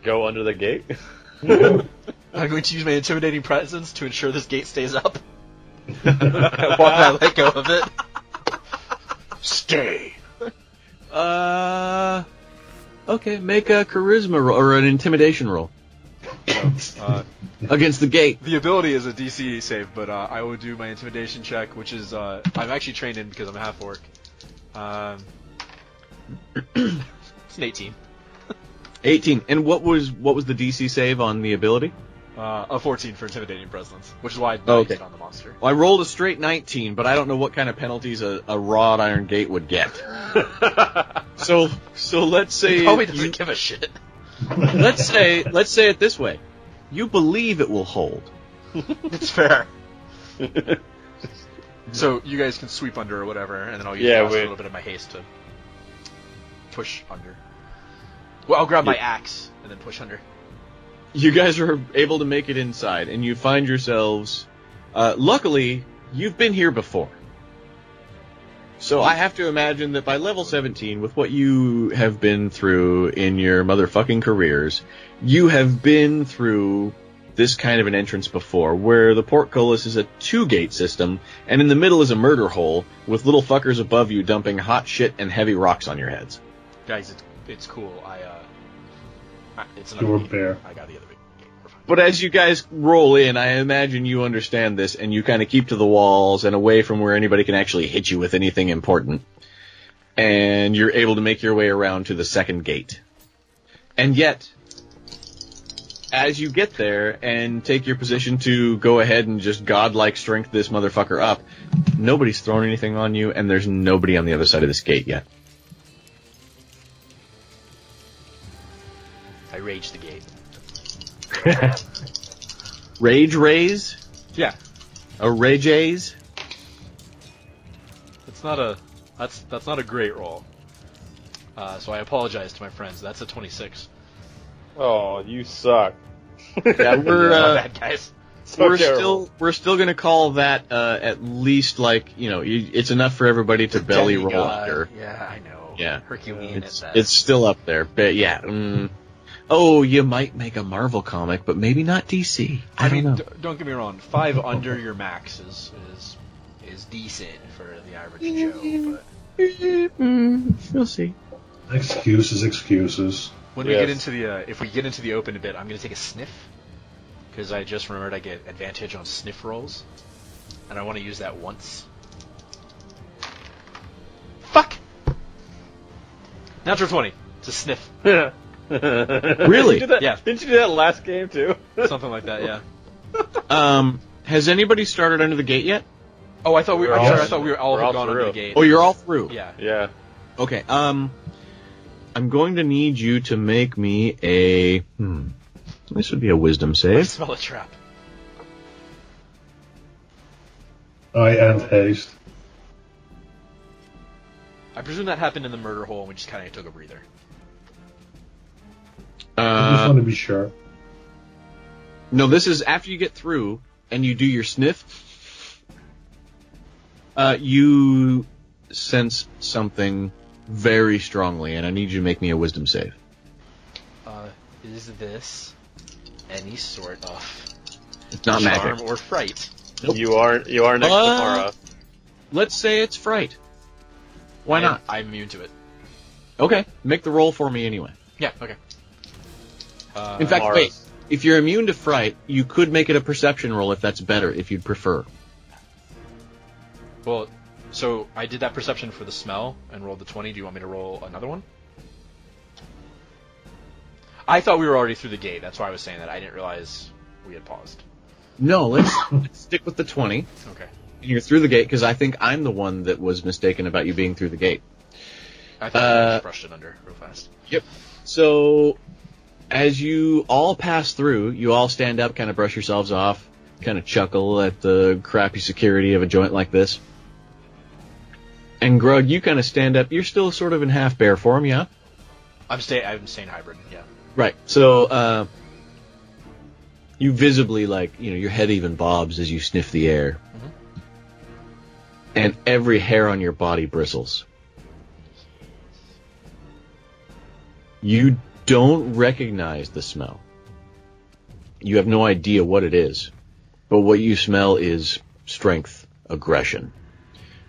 Go under the gate. I'm going to use my intimidating presence to ensure this gate stays up. While I let go of it. Stay. Okay, make a charisma roll or an intimidation roll against the gate. The ability is a DC save, but I will do my intimidation check, which is I'm actually trained in because I'm a half orc. It's an 18. 18. And what was the DC save on the ability? A 14 for intimidating presence, which is why I Okay. used it on the monster. Well, I rolled a straight 19, but I don't know what kind of penalties a wrought iron gate would get. So let's say He probably doesn't give a shit. let's say it this way. You believe it will hold. It's fair. So you guys can sweep under or whatever, and then I'll use Yeah, a little bit of my haste to push under. Well, I'll grab my axe and then push under. You guys are able to make it inside, and you find yourselves. Luckily, you've been here before. So I have to imagine that by level 17, with what you have been through in your motherfucking careers, you have been through this kind of an entrance before, where the portcullis is a 2-gate system, and in the middle is a murder hole with little fuckers above you dumping hot shit and heavy rocks on your heads. Guys, it's cool. It's You're a gate. bear. I got the other big gate. We're fine. But as you guys roll in, I imagine you understand this, and you kind of keep to the walls and away from where anybody can actually hit you with anything important. And you're able to make your way around to the second gate. And yet, as you get there and take your position to go ahead and just godlike strength this motherfucker up, nobody's thrown anything on you, and there's nobody on the other side of this gate yet. I rage the gate. Rage raise? Yeah, A rage aze? it's not a that's not a great roll. So I apologize to my friends. That's a 26. Oh, you suck. Yeah, Not bad, guys. So we're terrible. still gonna call that at least like it's enough for everybody to belly roll Demigod. under. Yeah, I know. Yeah. Herculean It's at best. still up there, but yeah. Oh, you might make a Marvel comic, but maybe not DC. I don't know. Don't get me wrong. 5 under your max is decent for the average Joe. But We'll see. Excuses. when we Yes. get into the if we get into the open a bit, I'm gonna take a sniff because I just remembered I get advantage on sniff rolls, and I want to use that once. Fuck. Natural 20 to sniff. Really? Didn't you do that, Yeah. Didn't you do that last game too? Something like that. Yeah. Has anybody started under the gate yet? Oh, I thought we were. We're I'm all- sorry, I thought we were all we're had all gone under through. the gate. Oh, you're all through. Yeah. Yeah. Okay. I'm going to need you to make me a... This would be a wisdom save. I smell a trap. I and haste. I presume that happened in the murder hole and we just kind of took a breather. I just want to be sure. No, this is after you get through and you do your sniff. You sense something very strongly, and I need you to make me a wisdom save. Is this any sort of It's not charm magic or fright? Nope. You are next to Mara. Let's say it's fright. Why not? I'm immune to it. Okay, make the roll for me anyway. Yeah, okay. In fact, Mara's. wait. If you're immune to fright, you could make it a perception roll if that's better, if you'd prefer. Well, so I did that perception for the smell and rolled the 20. Do you want me to roll another one? I thought we were already through the gate. That's why I was saying that. I didn't realize we had paused. No, let's stick with the 20. Okay. And you're through the gate, because I think I'm the one that was mistaken about you being through the gate. I thought I just brushed it under real fast. Yep. So, as you all pass through, you all stand up, kind of brush yourselves off, kind of chuckle at the crappy security of a joint like this. And Grugg, you kind of stand up. You're still sort of in half bear form, yeah? I'm staying hybrid, yeah. Right. So, you visibly, your head even bobs as you sniff the air. Mm-hmm. And every hair on your body bristles. You don't recognize the smell. You have no idea what it is. But what you smell is strength, aggression.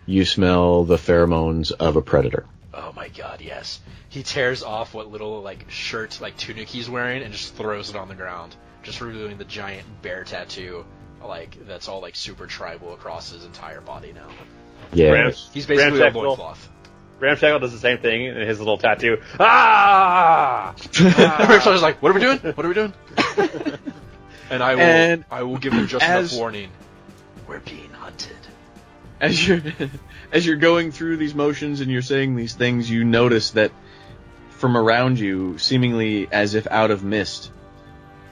You smell the pheromones of a predator. Oh my god, yes. He tears off what little, shirt, tunic he's wearing and just throws it on the ground. Just revealing the giant bear tattoo, that's all, super tribal across his entire body now. Yeah. He's basically a Ramshackle. loincloth. Ramshackle does the same thing in his little tattoo. Ah! Ramshackle's like, what are we doing? What are we doing? And I will give him just enough warning. We're being hunted. As you're going through these motions and you're saying these things, you notice that from around you, seemingly as if out of mist,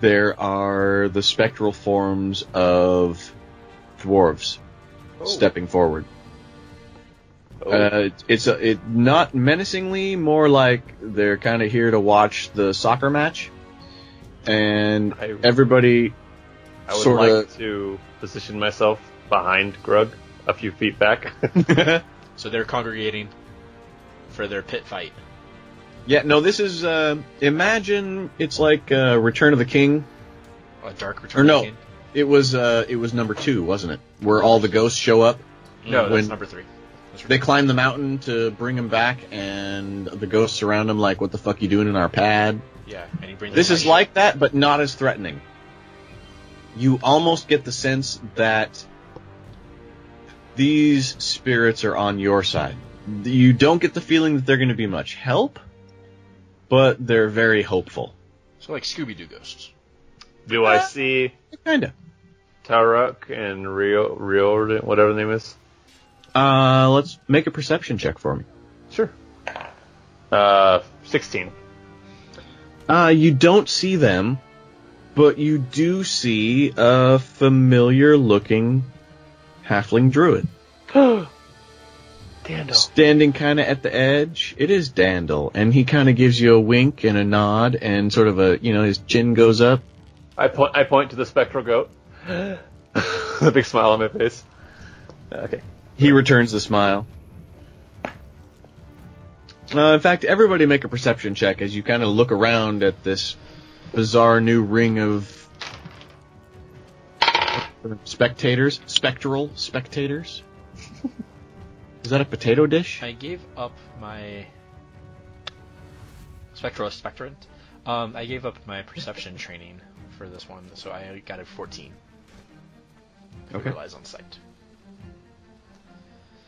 there are the spectral forms of dwarves stepping forward. It's not menacingly, more like they're kind of here to watch the soccer match, and everybody I would sort like to position myself behind Grugg, a few feet back. So they're congregating for their pit fight. Yeah, no, this is imagine it's like Return of the King. A dark Return of the King? It was number 2, wasn't it? Where all the ghosts show up. No, that's number 3. They climb the mountain to bring him back, and the ghosts surround him like, what the fuck you doing in our pad? Yeah, and he brings. This is like that, but not as threatening. You almost get the sense that these spirits are on your side. You don't get the feeling that they're going to be much help, but they're very hopeful. So like Scooby-Doo ghosts. Do I see Kinda. Taruk and Riordan, whatever the name is? Let's make a perception check for me. Sure. 16. You don't see them, but you do see a familiar-looking halfling druid. Dandel. Standing kind of at the edge. It is Dandel, and he kind of gives you a wink and a nod, and sort of his chin goes up. I point to the spectral goat. A big smile on my face. Okay. He returns the smile. In fact, everybody make a perception check as you kind of look around at this bizarre new ring of spectators. Spectral spectators. Is that a potato dish? I gave up my spectrant. I gave up my perception training for this one, so I got a 14. Okay. Relies on sight.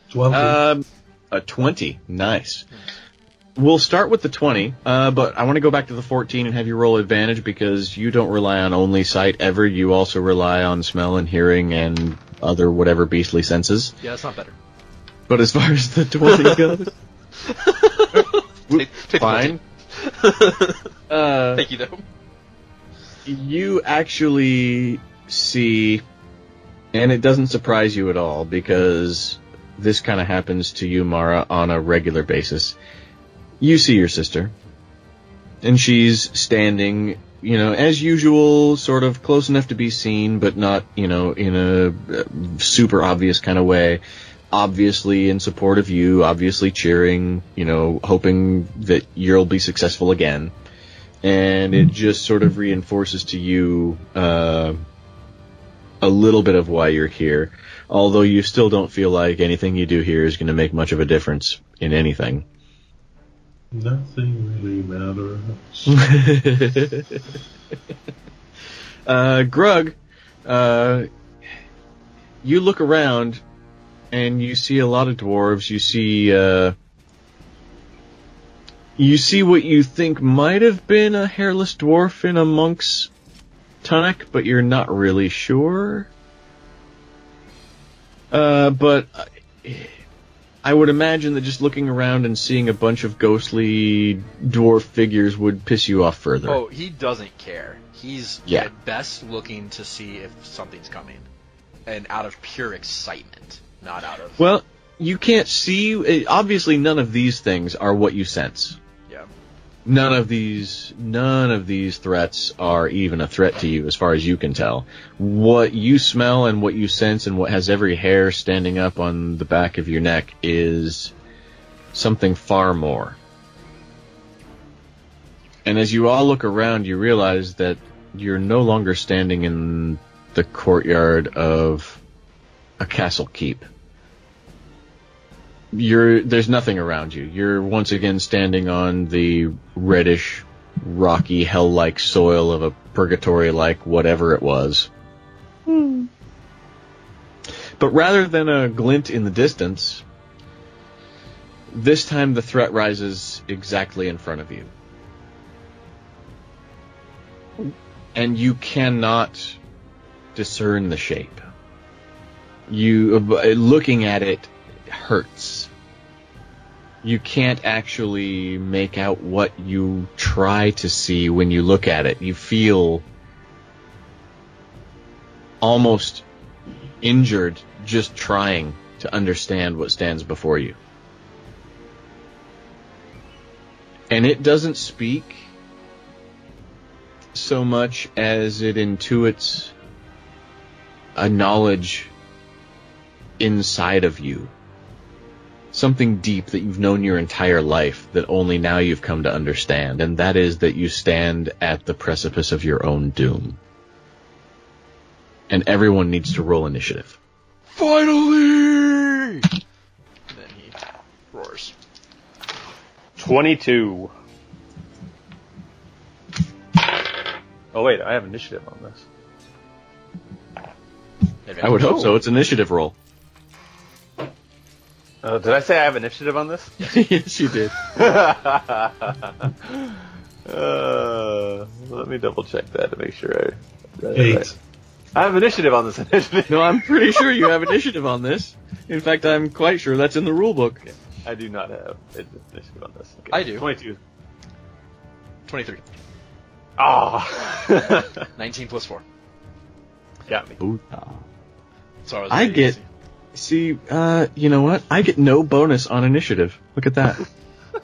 20. A 20. Nice. We'll start with the 20, but I want to go back to the 14 and have you roll advantage because you don't rely on only sight ever. You also rely on smell and hearing and other whatever beastly senses. Yeah, that's not better. But as far as the 20 goes, Take fine. Thank you, though. You actually see, and it doesn't surprise you at all, because this kind of happens to you, Mara, on a regular basis. You see your sister, and she's standing, as usual, sort of close enough to be seen, but not, in a super obvious kind of way. Obviously in support of you, obviously cheering, hoping that you'll be successful again. And it just sort of reinforces to you a little bit of why you're here, although you still don't feel like anything you do here is going to make much of a difference in anything. Nothing really matters. Grugg, you look around and you see a lot of dwarves. You see what you think might have been a hairless dwarf in a monk's tunic, but you're not really sure. But I would imagine that just looking around and seeing a bunch of ghostly dwarf figures would piss you off further. Oh, he doesn't care. He's at best looking to see if something's coming. And out of pure excitement, not out of... Well, you can't see... Obviously, none of these things are what you sense. Yeah. None of these threats are even a threat to you, as far as you can tell. What you smell and what you sense and what has every hair standing up on the back of your neck is something far more. And as you all look around, you realize that you're no longer standing in the courtyard of a castle keep. There's nothing around you. You're once again standing on the reddish, rocky, hell-like soil of a purgatory-like whatever it was. But rather than a glint in the distance, this time the threat rises exactly in front of you. And you cannot discern the shape. Looking at it hurts. You can't actually make out what you try to see when you look at it. You feel almost injured just trying to understand what stands before you. And it doesn't speak so much as it intuits a knowledge inside of you. Something deep that you've known your entire life that only now you've come to understand, and that is that you stand at the precipice of your own doom. And everyone needs to roll initiative. Finally! And then he roars. 22. Oh wait, I have initiative on this. I would hope so. It's initiative roll. Did I say I have initiative on this? Yes, you did. Let me double check that to make sure I read 8. it right. I have initiative on this initiative. No, I'm pretty sure you have initiative on this. In fact, I'm quite sure that's in the rule book. Okay. I do not have initiative on this. Okay. I do. 22. 23. Oh. 19 plus 4. Got me. So I get... See, you know what? I get no bonus on initiative. Look at that.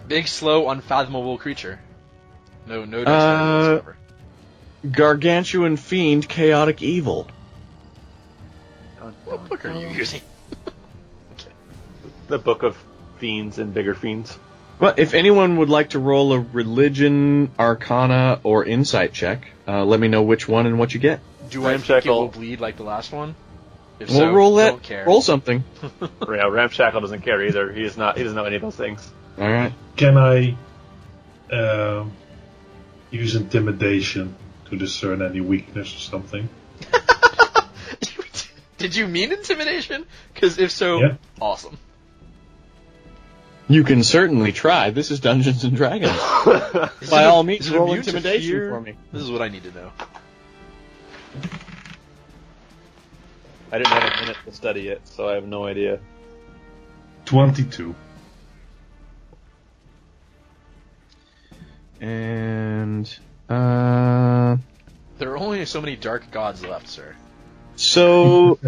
Big, slow, unfathomable creature. No dice whatsoever. Gargantuan fiend, chaotic evil. What book are you using? Okay. The Book of Fiends and Bigger Fiends. Well, if anyone would like to roll a religion, arcana, or insight check, let me know which one and what you get. Do I think it will bleed like the last one? If so, roll that. Don't care. Roll something. Yeah, Ramshackle doesn't care either. He doesn't know any of those things. All right. Can I use intimidation to discern any weakness or something? Did you mean intimidation? Because if so, Yeah. Awesome. You can certainly try. This is Dungeons and Dragons. By all means, roll intimidation for me. This is what I need to know. I didn't have a minute to study it, so I have no idea. 22. And There are only so many dark gods left, sir. so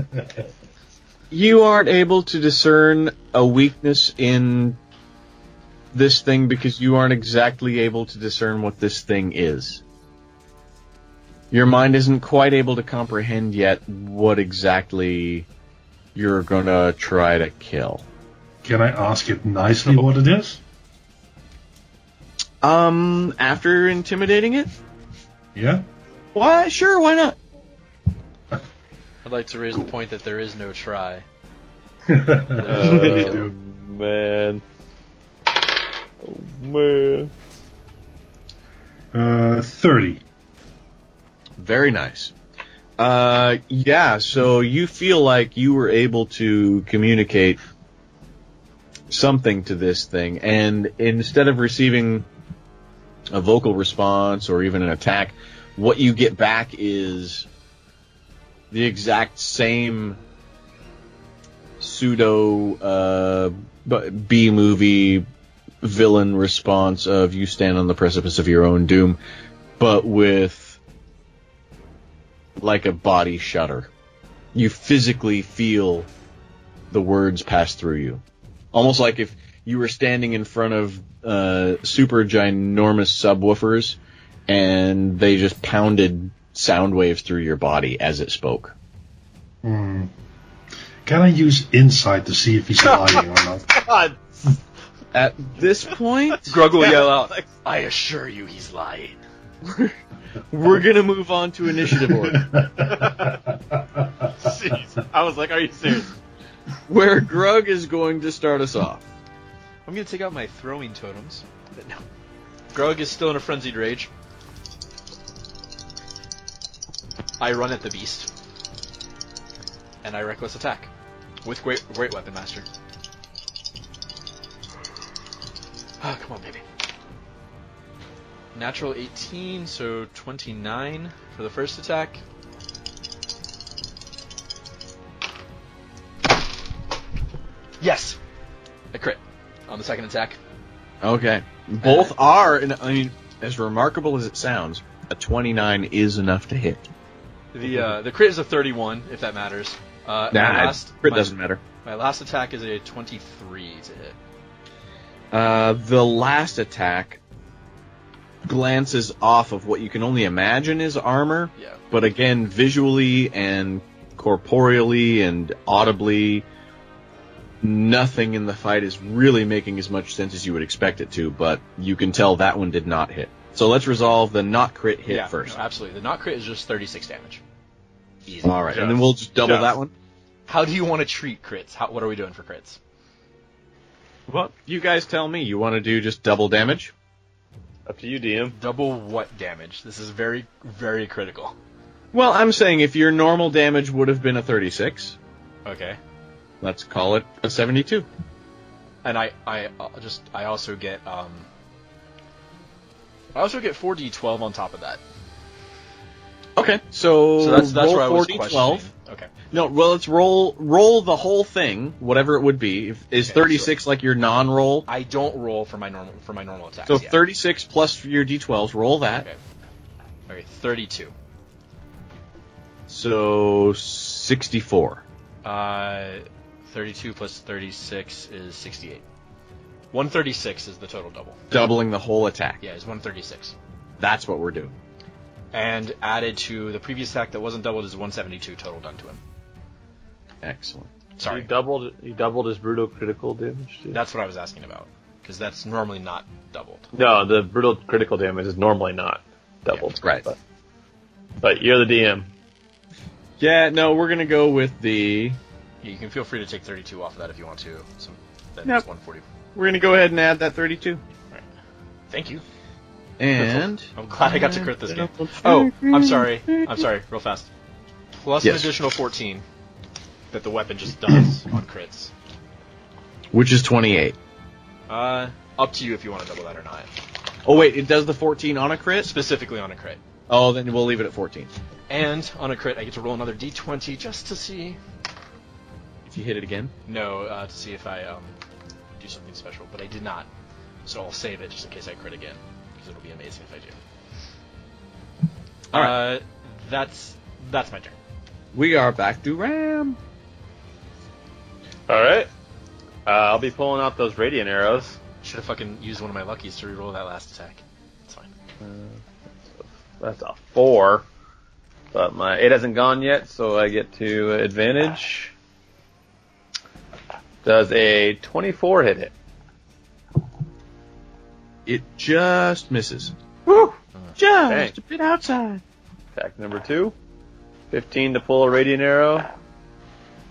you aren't able to discern a weakness in this thing because you aren't exactly able to discern what this thing is. Your mind isn't quite able to comprehend yet what exactly you're gonna try to kill. Can I ask it nicely what it is? After intimidating it? Yeah? Why? Sure, why not? I'd like to raise the point that there is no try. Man. Oh, man. 30. Very nice. Yeah, so you feel like you were able to communicate something to this thing, and instead of receiving a vocal response or even an attack, what you get back is the exact same pseudo B-movie villain response of you stand on the precipice of your own doom, but with like a body shudder. You physically feel the words pass through you. Almost like if you were standing in front of super ginormous subwoofers and they just pounded sound waves through your body as it spoke. Can I use insight to see if he's lying or not? God. At this point, Grugg will yell out, I assure you he's lying. we're gonna move on to initiative order, Jeez. I was like, are you serious? where Grugg is going to start us off. I'm going to take out my throwing totems. But no. Grugg is still in a frenzied rage. I run at the beast. And I reckless attack. With great weapon master. Ah, come on, baby. Natural 18, so 29 for the first attack. Yes! A crit on the second attack. Okay. Both are, and I mean, as remarkable as it sounds, a 29 is enough to hit. The crit is a 31, if that matters. Crit doesn't matter. My last attack is a 23 to hit. The last attack glances off of what you can only imagine is armor, Yeah. but again, visually and corporeally and audibly, nothing in the fight is really making as much sense as you would expect it to, but you can tell that one did not hit. So let's resolve the not crit hit first. No, absolutely. The not crit is just 36 damage. Easy. Alright, and then we'll just double that one. How do you want to treat crits? What are we doing for crits? Well, you guys tell me. You want to do just double damage? Up to you, DM. Double what damage? This is very, very critical. Well, I'm saying if your normal damage would have been a 36, Okay. let's call it a 72. And I also get 4d12 on top of that. Okay, so that's roll where I was 4d12. questioning. Okay. No, well, let's roll the whole thing, whatever it would be. Is 36 like your non-roll? I don't roll for my normal attacks. So yeah. 36 plus your d12s, roll that. Okay, 32. So 64. 32 plus 36 is 68. 136 is the total double. Doubling the whole attack. Yeah, it's 136. That's what we're doing. And added to the previous attack that wasn't doubled is 172 total done to him. Excellent. Sorry. He doubled his brutal critical damage, too? That's what I was asking about. Because that's normally not doubled. No, the brutal critical damage is normally not doubled. Yeah, right. But you're the DM. Yeah, no, we're going to go with the... Yeah, you can feel free to take 32 off of that if you want to. So then Yep. it's 140. We're going to go ahead and add that 32. Right. Thank you. And... I'm glad I got to crit this game. Oh, I'm sorry. Real fast. Plus an Yes. additional 14 that the weapon just does on crits. Which is 28. Up to you if you want to double that or not. Oh, wait, it does the 14 on a crit? Specifically on a crit. Oh, then we'll leave it at 14. And on a crit, I get to roll another d20 just to see. If you hit it again? No, to see if I do something special, but I did not. So I'll save it just in case I crit again. because it'll be amazing if I do. All right. That's my turn. We are back to Ram. All right. I'll be pulling out those radiant arrows. Should have fucking used one of my luckies to reroll that last attack. It's fine. That's a 4. But my 8 hasn't gone yet, so I get to advantage. Does a 24 hit it? It just misses. Woo! Just Dang. a bit outside. Attack number 2. 15 to pull a radiant arrow.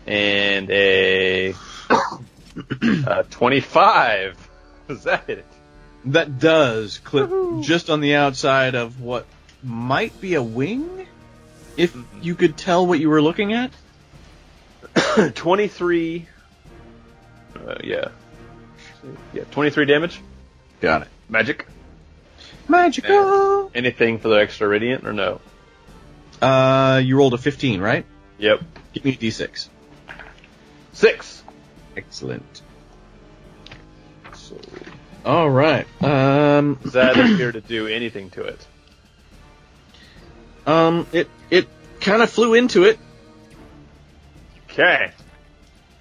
And a 25. Does that hit it? That does clip just on the outside of what might be a wing, if you could tell what you were looking at. 23. Yeah, 23 damage. Got it. Magic. Magical. And anything for the extra radiant or no? You rolled a 15, right? Yep. Give me a d6. 6. Excellent. So, All right. does that appear to do anything to it? It kind of flew into it. Okay.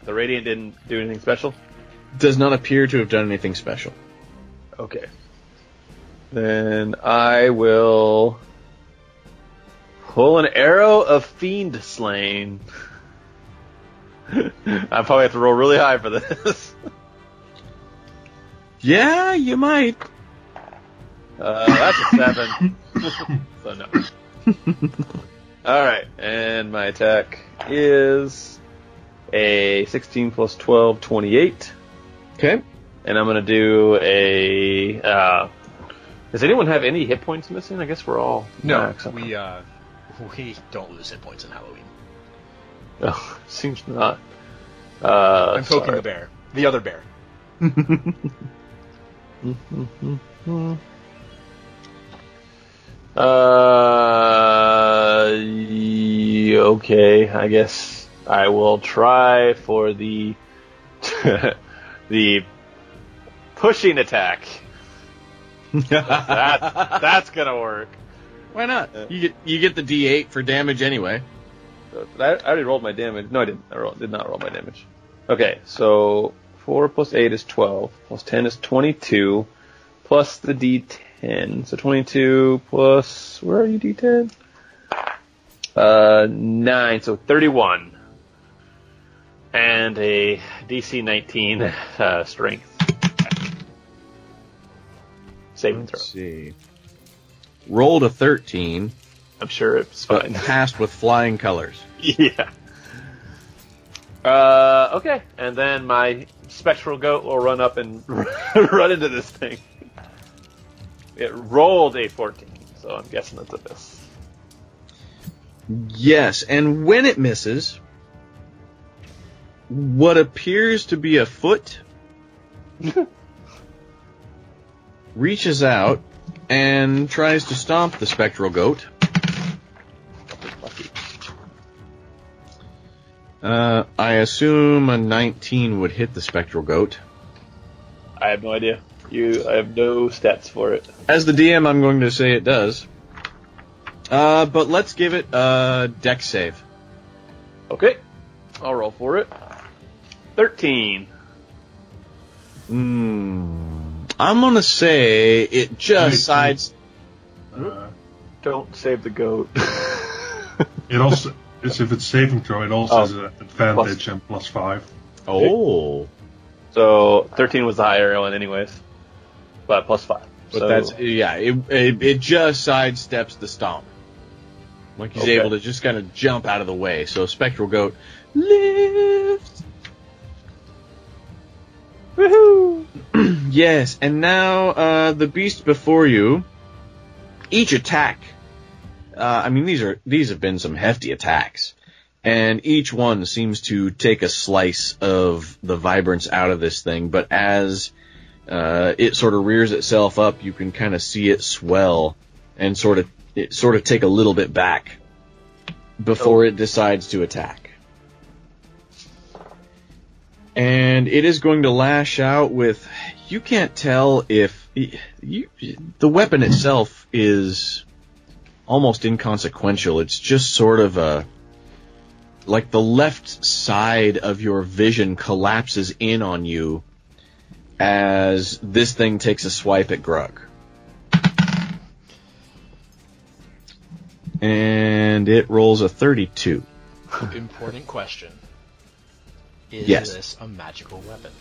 The radiant didn't do anything special? Does not appear to have done anything special. Okay. Then I will pull an arrow of fiend slain. I probably have to roll really high for this. Yeah, you might. That's a 7. So no. Alright, and my attack is a 16 plus 12, 28. Okay. And I'm going to do a... does anyone have any hit points missing? I guess we're all... No, max. we don't lose hit points in Halloween. Oh, seems not. I'm poking the bear. The other bear. Okay, I guess I will try for the the pushing attack. That's gonna work. Why not? You get the d8 for damage anyway. I already rolled my damage. No, I didn't. Did not roll my damage. Okay, so 4 plus 8 is 12, plus 10 is 22, plus the d10. So 22 plus, where are you, d10? 9, so 31. And a DC 19 strength. Saving throw. Let's see. Rolled a 13. I'm sure it's but fine. passed with flying colors. Yeah. Okay, and then my spectral goat will run up and run into this thing. It rolled a 14, so I'm guessing that's a miss. Yes, and when it misses, what appears to be a foot reaches out and tries to stomp the spectral goat. I assume a 19 would hit the spectral goat. I have no idea. I have no stats for it. As the DM, I'm going to say it does. But let's give it a dex save. Okay. I'll roll for it. 13. I'm gonna say it just sides. Don't save the goat. It also, if it's saving throw, it also has an advantage and +5. Oh. So 13 was the higher one anyways. But +5. But that's, yeah, it just sidesteps the stomp. Like he's able to just kind of jump out of the way. So Spectral Goat lift. Woohoo! Yes, and now the beast before you. Each attack. I mean, these have been some hefty attacks, and each one seems to take a slice of the vibrance out of this thing. But as it sort of rears itself up, you can kind of see it swell and sort of take a little bit back before it decides to attack. And it is going to lash out with... You can't tell if... the weapon itself is almost inconsequential. It's just sort of like the left side of your vision collapses in on you as this thing takes a swipe at Grugg. And it rolls a 32. Important question. Is Yes. this a magical weapon?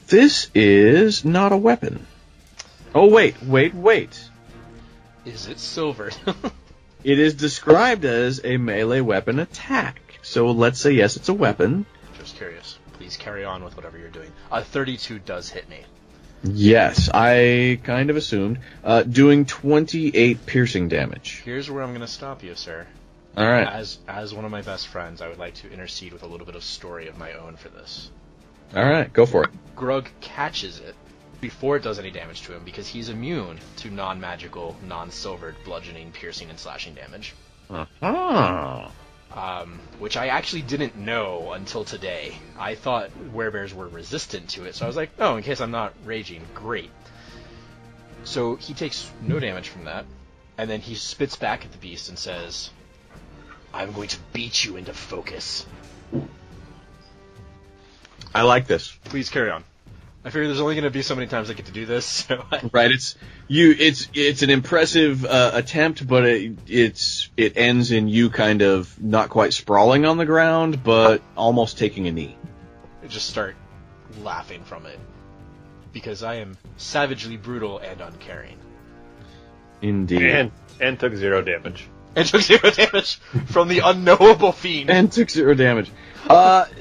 This is not a weapon. Oh, wait. Is it silvered? It is described as a melee weapon attack. So let's say yes, it's a weapon. Just curious. Please carry on with whatever you're doing. 32 does hit me. Yes, I kind of assumed. Doing 28 piercing damage. Here's where I'm going to stop you, sir. All right. As one of my best friends, I would like to intercede with a little bit of story of my own for this. All right, go for it. Grugg catches it before it does any damage to him because he's immune to non-magical, non-silvered bludgeoning, piercing, and slashing damage. Uh-huh. Which I actually didn't know until today. I thought werebears were resistant to it, so I was like, oh, in case I'm not raging, great. So he takes no damage from that, and then he spits back at the beast and says, I'm going to beat you into focus. I like this. Please carry on. I figure there's only going to be so many times I get to do this, so Right, it's an impressive attempt, but it ends in you kind of not quite sprawling on the ground, but almost taking a knee. I just start laughing from it. Because I am savagely brutal and uncaring. Indeed. And took 0 damage. And took 0 damage from the unknowable fiend. And took 0 damage.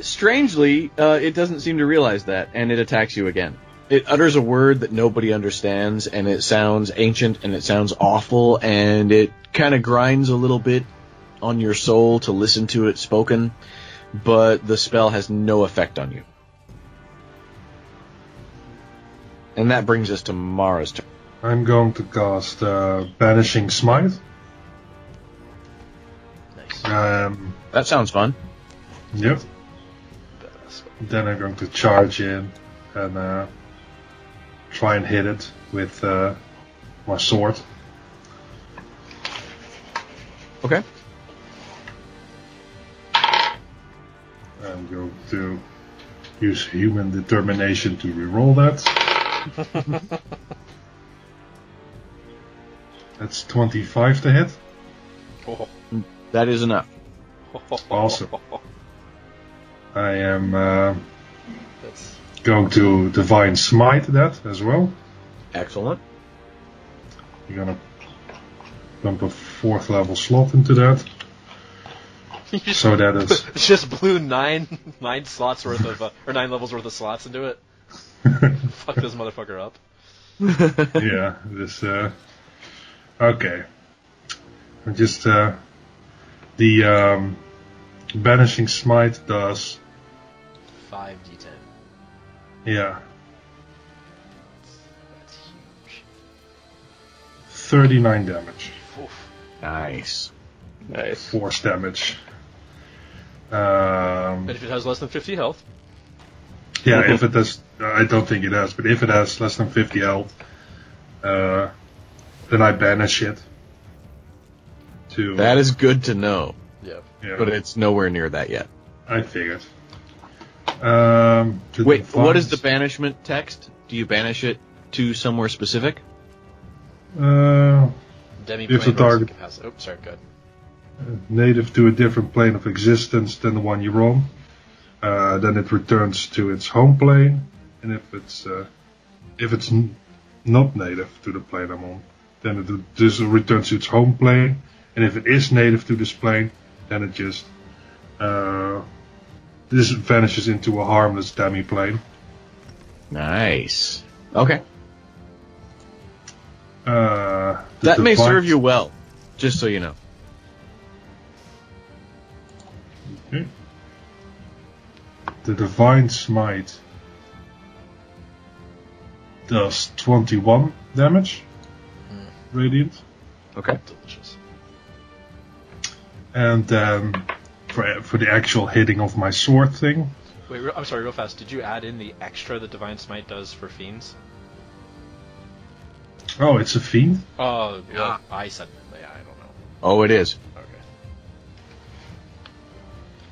Strangely, it doesn't seem to realize that, and it attacks you again. It utters a word that nobody understands, and it sounds ancient, and it sounds awful, and it kind of grinds a little bit on your soul to listen to it spoken, but the spell has no effect on you. And that brings us to Mara's turn. I'm going to cast Banishing Smite. Nice. That sounds fun. Yep. Then I'm going to charge in and try and hit it with my sword. Okay. I'm going to use human determination to reroll that. That's 25 to hit. Oh. That is enough. Awesome. I am That's... going to Divine Smite that as well. Excellent. You're going to dump a 4th level slot into that. So that is... It's just blew nine slots worth of, or 9 levels worth of slots into it. Fuck this motherfucker up. Yeah, this... okay. Just... the Banishing Smite does... 5d10. Yeah. That's huge. 39 damage. Oof. Nice. Nice. Force damage. And if it has less than 50 health, Yeah, if it does... I don't think it has, but if it has less than 50 health, then I banish it. To... That is good to know, yeah. Yeah, but it's nowhere near that yet. I figured. Wait, what is the banishment text? Do you banish it to somewhere specific? Demi If the target- capacity. Oh, sorry, good. Native to a different plane of existence than the one you're on, then it returns to its home plane. And if it's not native to the plane I'm on, then it just returns to its home plane. And if it is native to this plane, then it just this vanishes into a harmless demi plane. Nice. Okay. That May serve you well, just so you know. Okay. The Divine Smite does 21 damage. Radiant. Okay. Delicious. And then for the actual hitting of my sword thing. Wait, I'm sorry, real fast. Did you add in the extra that Divine Smite does for fiends? Oh, it's a fiend? Oh, Yeah. well, I said, yeah, I don't know. Oh, it is. Okay.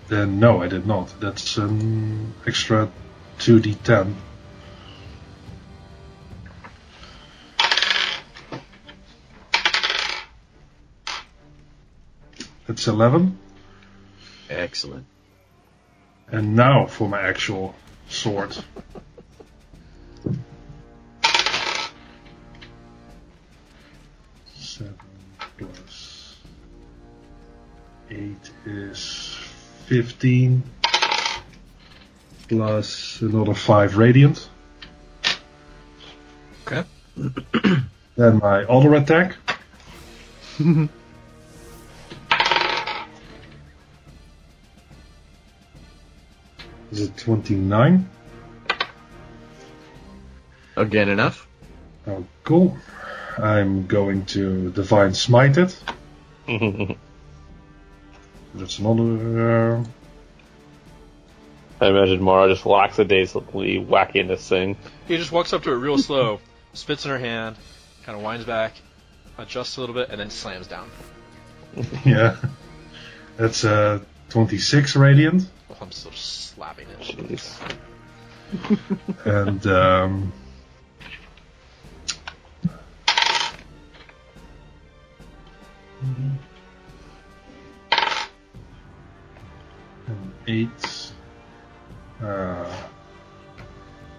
Then no, I did not. That's an extra 2d10. That's 11. Excellent. And now for my actual sword. 7 plus 8 is 15. Plus another 5 radiant. Okay. Then my other attack. Is it 29? Again, enough. Oh, cool. I'm going to Divine Smite it. That's another... I imagine Mara just lackadaisically whacking this thing. He just walks up to it real slow, spits in her hand, kind of winds back, adjusts a little bit, and then slams down. Yeah. That's 26 radiant. Oh, I'm still just slapping it. Jeez. And and 8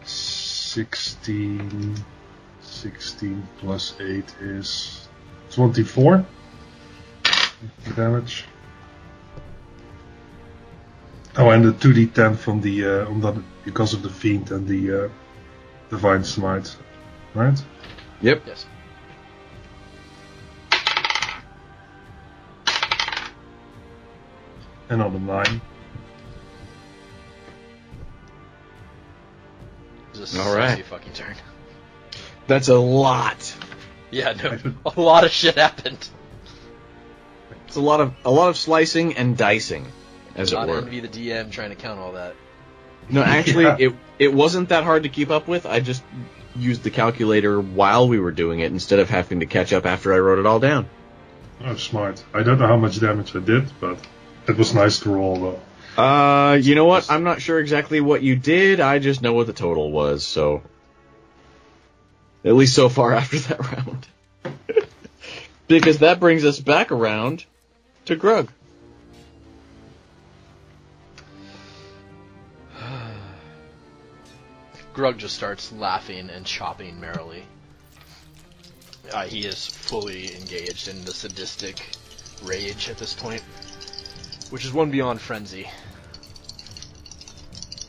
16 plus 8 is 24 damage. Oh, and the 2d10 from the because of the fiend and the divine smite, right? Yep. Yes. Another 9. This is a All right. sexy fucking turn. That's a lot. Yeah, no, a lot of shit happened. It's a lot of slicing and dicing, as it Not were. envy the DM trying to count all that. No, actually, Yeah. it wasn't that hard to keep up with. I just used the calculator while we were doing it instead of having to catch up after I wrote it all down. Oh, smart. I don't know how much damage I did, but it was nice to roll though. You know what? I'm not sure exactly what you did. I just know what the total was, so... At least so far after that round. Because that brings us back around to Grugg. Grugg just starts laughing and chopping merrily. He is fully engaged in the sadistic rage at this point, which is one beyond frenzy,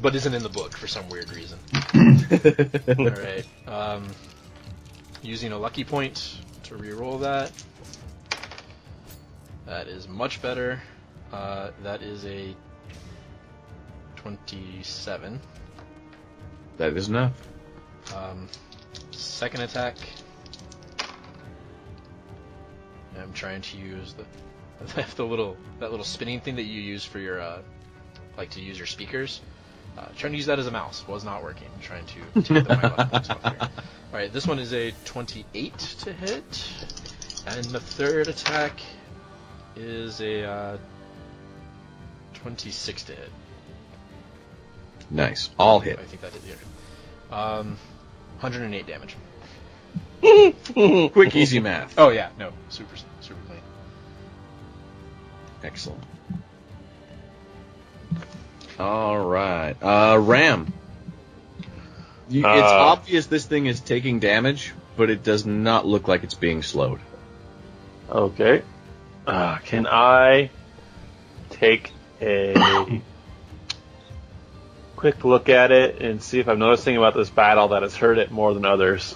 but isn't in the book for some weird reason. Alright, using a lucky point to reroll that. That is much better. That is a 27. That is enough. Second attack. I'm trying to use that little spinning thing that you use for your like to use your speakers. Trying to use that as a mouse was not working. I'm trying to take the mic off here. All right, this one is a 28 to hit, and the third attack is a 26 to hit. Nice. All hit. I think that did hit. 108 damage. Quick, easy math. Oh yeah, no, super clean. Excellent. All right. Ram. It's obvious this thing is taking damage, but it does not look like it's being slowed. Okay. Can I take a quick look at it and see if I'm noticing about this battle that has hurt it more than others?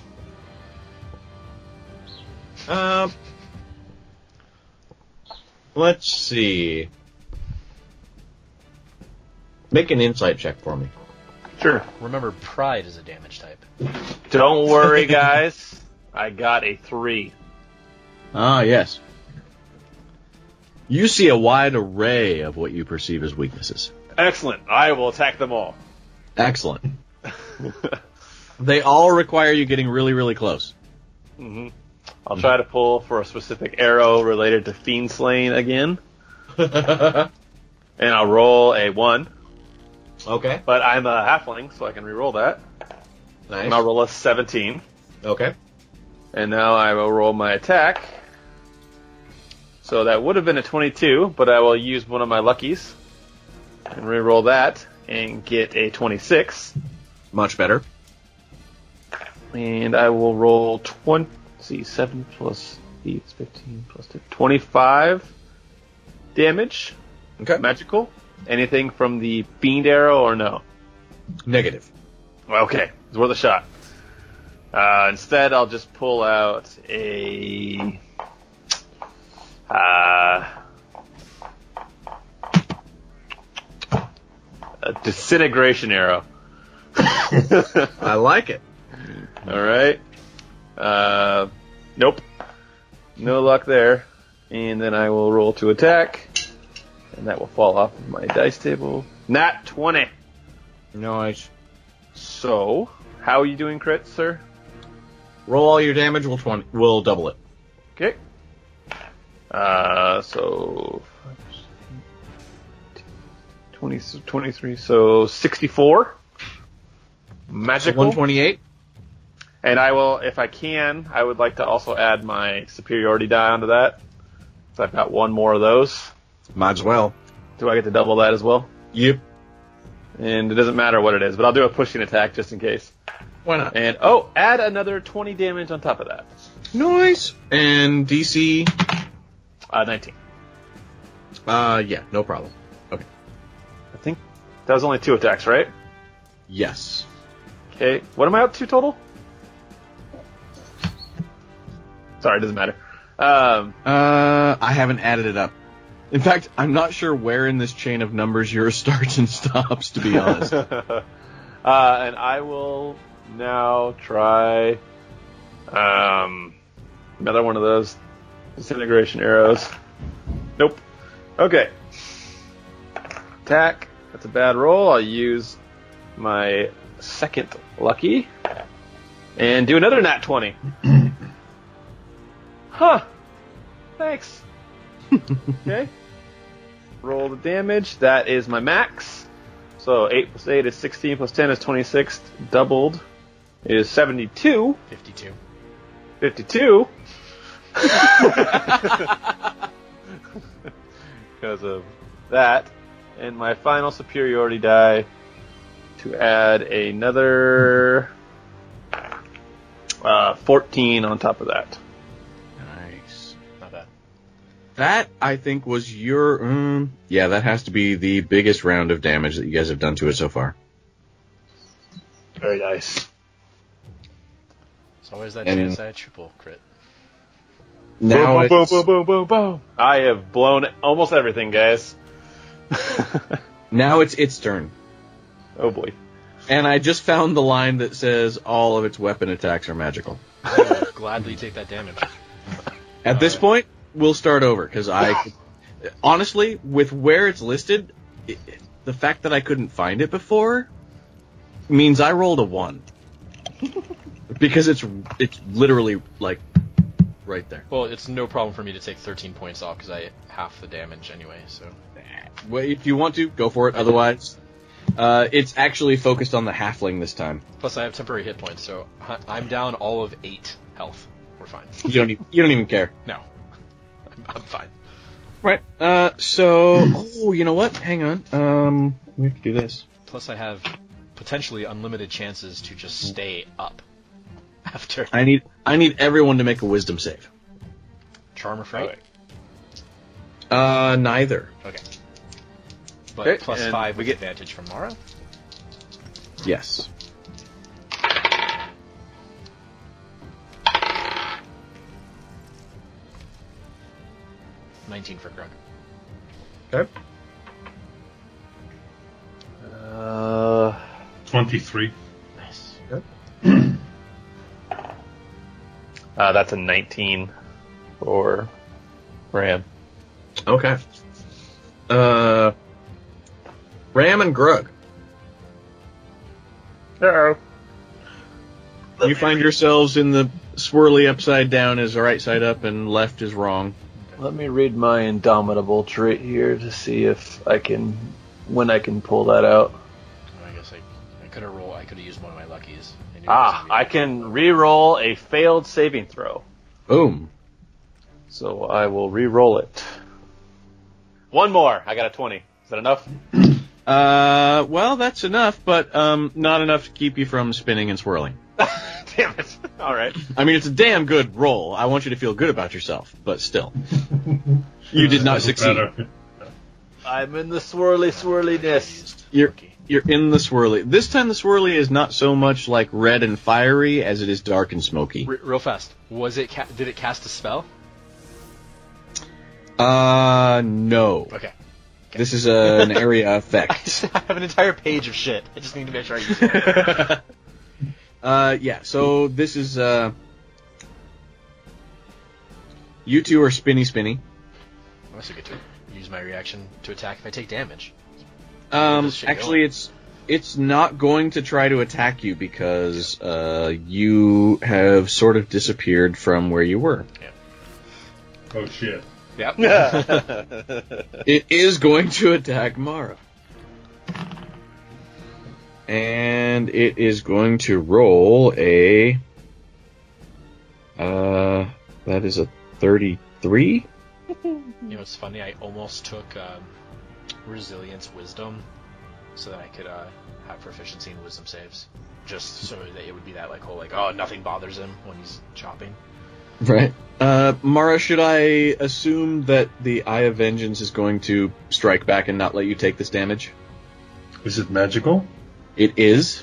Let's see. Make an insight check for me. Sure. Remember, pride is a damage type. Don't worry, guys. I got a 3. Ah, yes. You see a wide array of what you perceive as weaknesses. Excellent. I will attack them all. Excellent. They all require you getting really, really close. Mm-hmm. I'll try to pull for a specific arrow related to fiend slaying again. And I'll roll a 1. Okay. But I'm a halfling, so I can reroll that. Nice. And I'll roll a 17. Okay. And now I will roll my attack. So that would have been a 22, but I will use one of my luckies and reroll that and get a 26. Much better. And I will roll 7 plus 8 is 15 plus 2. 25 damage. Okay. Magical. Anything from the fiend arrow or no? Negative. Okay. It's worth a shot. Instead, I'll just pull out a disintegration arrow. I like it. All right. Nope. No luck there. And then I will roll to attack. And that will fall off of my dice table. Nat 20. Nice. So, how are you doing crits, sir? Roll all your damage, we'll double it. Okay. So 20, 23, so 64. Magical. 128. And I will, if I can, I would like to also add my superiority die onto that. So I've got one more of those. Might as well. Do I get to double that as well? Yep. And it doesn't matter what it is, but I'll do a pushing attack just in case. Why not? And, add another 20 damage on top of that. Nice. And DC? 19. Yeah, no problem. Okay. I think that was only 2 attacks, right? Yes. Okay. What am I up to total? Sorry, it doesn't matter. I haven't added it up. In fact, I'm not sure where in this chain of numbers yours starts and stops, to be honest. And I will now try another one of those disintegration arrows. Nope. Okay. Attack. That's a bad roll. I'll use my second lucky and do another nat 20. Huh. Thanks. Okay. Roll the damage. That is my max. So 8 plus 8 is 16 plus 10 is 26. Doubled is 72. 52. 52. Because of that. And my final superiority die to add another 14 on top of that. Nice. Not bad. That, I think, was your... yeah, that has to be the biggest round of damage that you guys have done to it so far. Very nice. It's always that chance I triple crit. Now boom, boom, boom, boom, boom, boom. I have blown almost everything, guys. Now it's its turn. Oh boy. And I just found the line that says all of its weapon attacks are magical. I will gladly take that damage. At this point, we'll start over, because honestly, with where it's listed, the fact that I couldn't find it before means I rolled a 1. Because it's literally, like, right there. Well, it's no problem for me to take 13 points off, because I half the damage anyway, so... Well, if you want to, go for it. Otherwise, it's actually focused on the halfling this time. Plus, I have temporary hit points, so I'm down all of 8 health. We're fine. You don't even care. No. I'm fine. Right. You know what? Hang on. We have to do this. Plus, I have potentially unlimited chances to just stay up after. I need everyone to make a wisdom save. Charm or fright? Neither. Okay. But Okay, plus and 5 with advantage from Mara? Yes. $19 for Grugg. Okay. 23. Nice. That's a 19 for Ram. Okay. Ram and Grugg. Uh-oh. You find yourselves in the swirly upside down is right side up and left is wrong. Let me read my indomitable trait here to see if when I can pull that out. I guess I could have used one of my luckies. I can re-roll a failed saving throw. Boom. So I will re-roll it. One more. I got a 20. Is that enough? Well, that's enough, but not enough to keep you from spinning and swirling. Damn it. All right. I mean, it's a damn good roll. I want you to feel good about yourself, but still. You did not succeed. I'm in the swirliness. You're in the swirly. This time the swirly is not so much like red and fiery as it is dark and smoky. Real fast. Did it cast a spell? No. Okay. This is an area effect. I have an entire page of shit. I just need to make sure I use it. Yeah, so this is, you two are spinny. I also get to use my reaction to attack if I take damage. Actually, it's not going to try to attack you because, you have sort of disappeared from where you were. Yeah. Oh shit. Yep. It is going to attack Mara. And it is going to roll a... that is a 33? You know, it's funny, I almost took Resilience Wisdom so that I could have proficiency in Wisdom saves. Just so that it would be that whole nothing bothers him when he's chopping. Right. Mara, should I assume that the Eye of Vengeance is going to strike back and not let you take this damage? Is it magical? It is.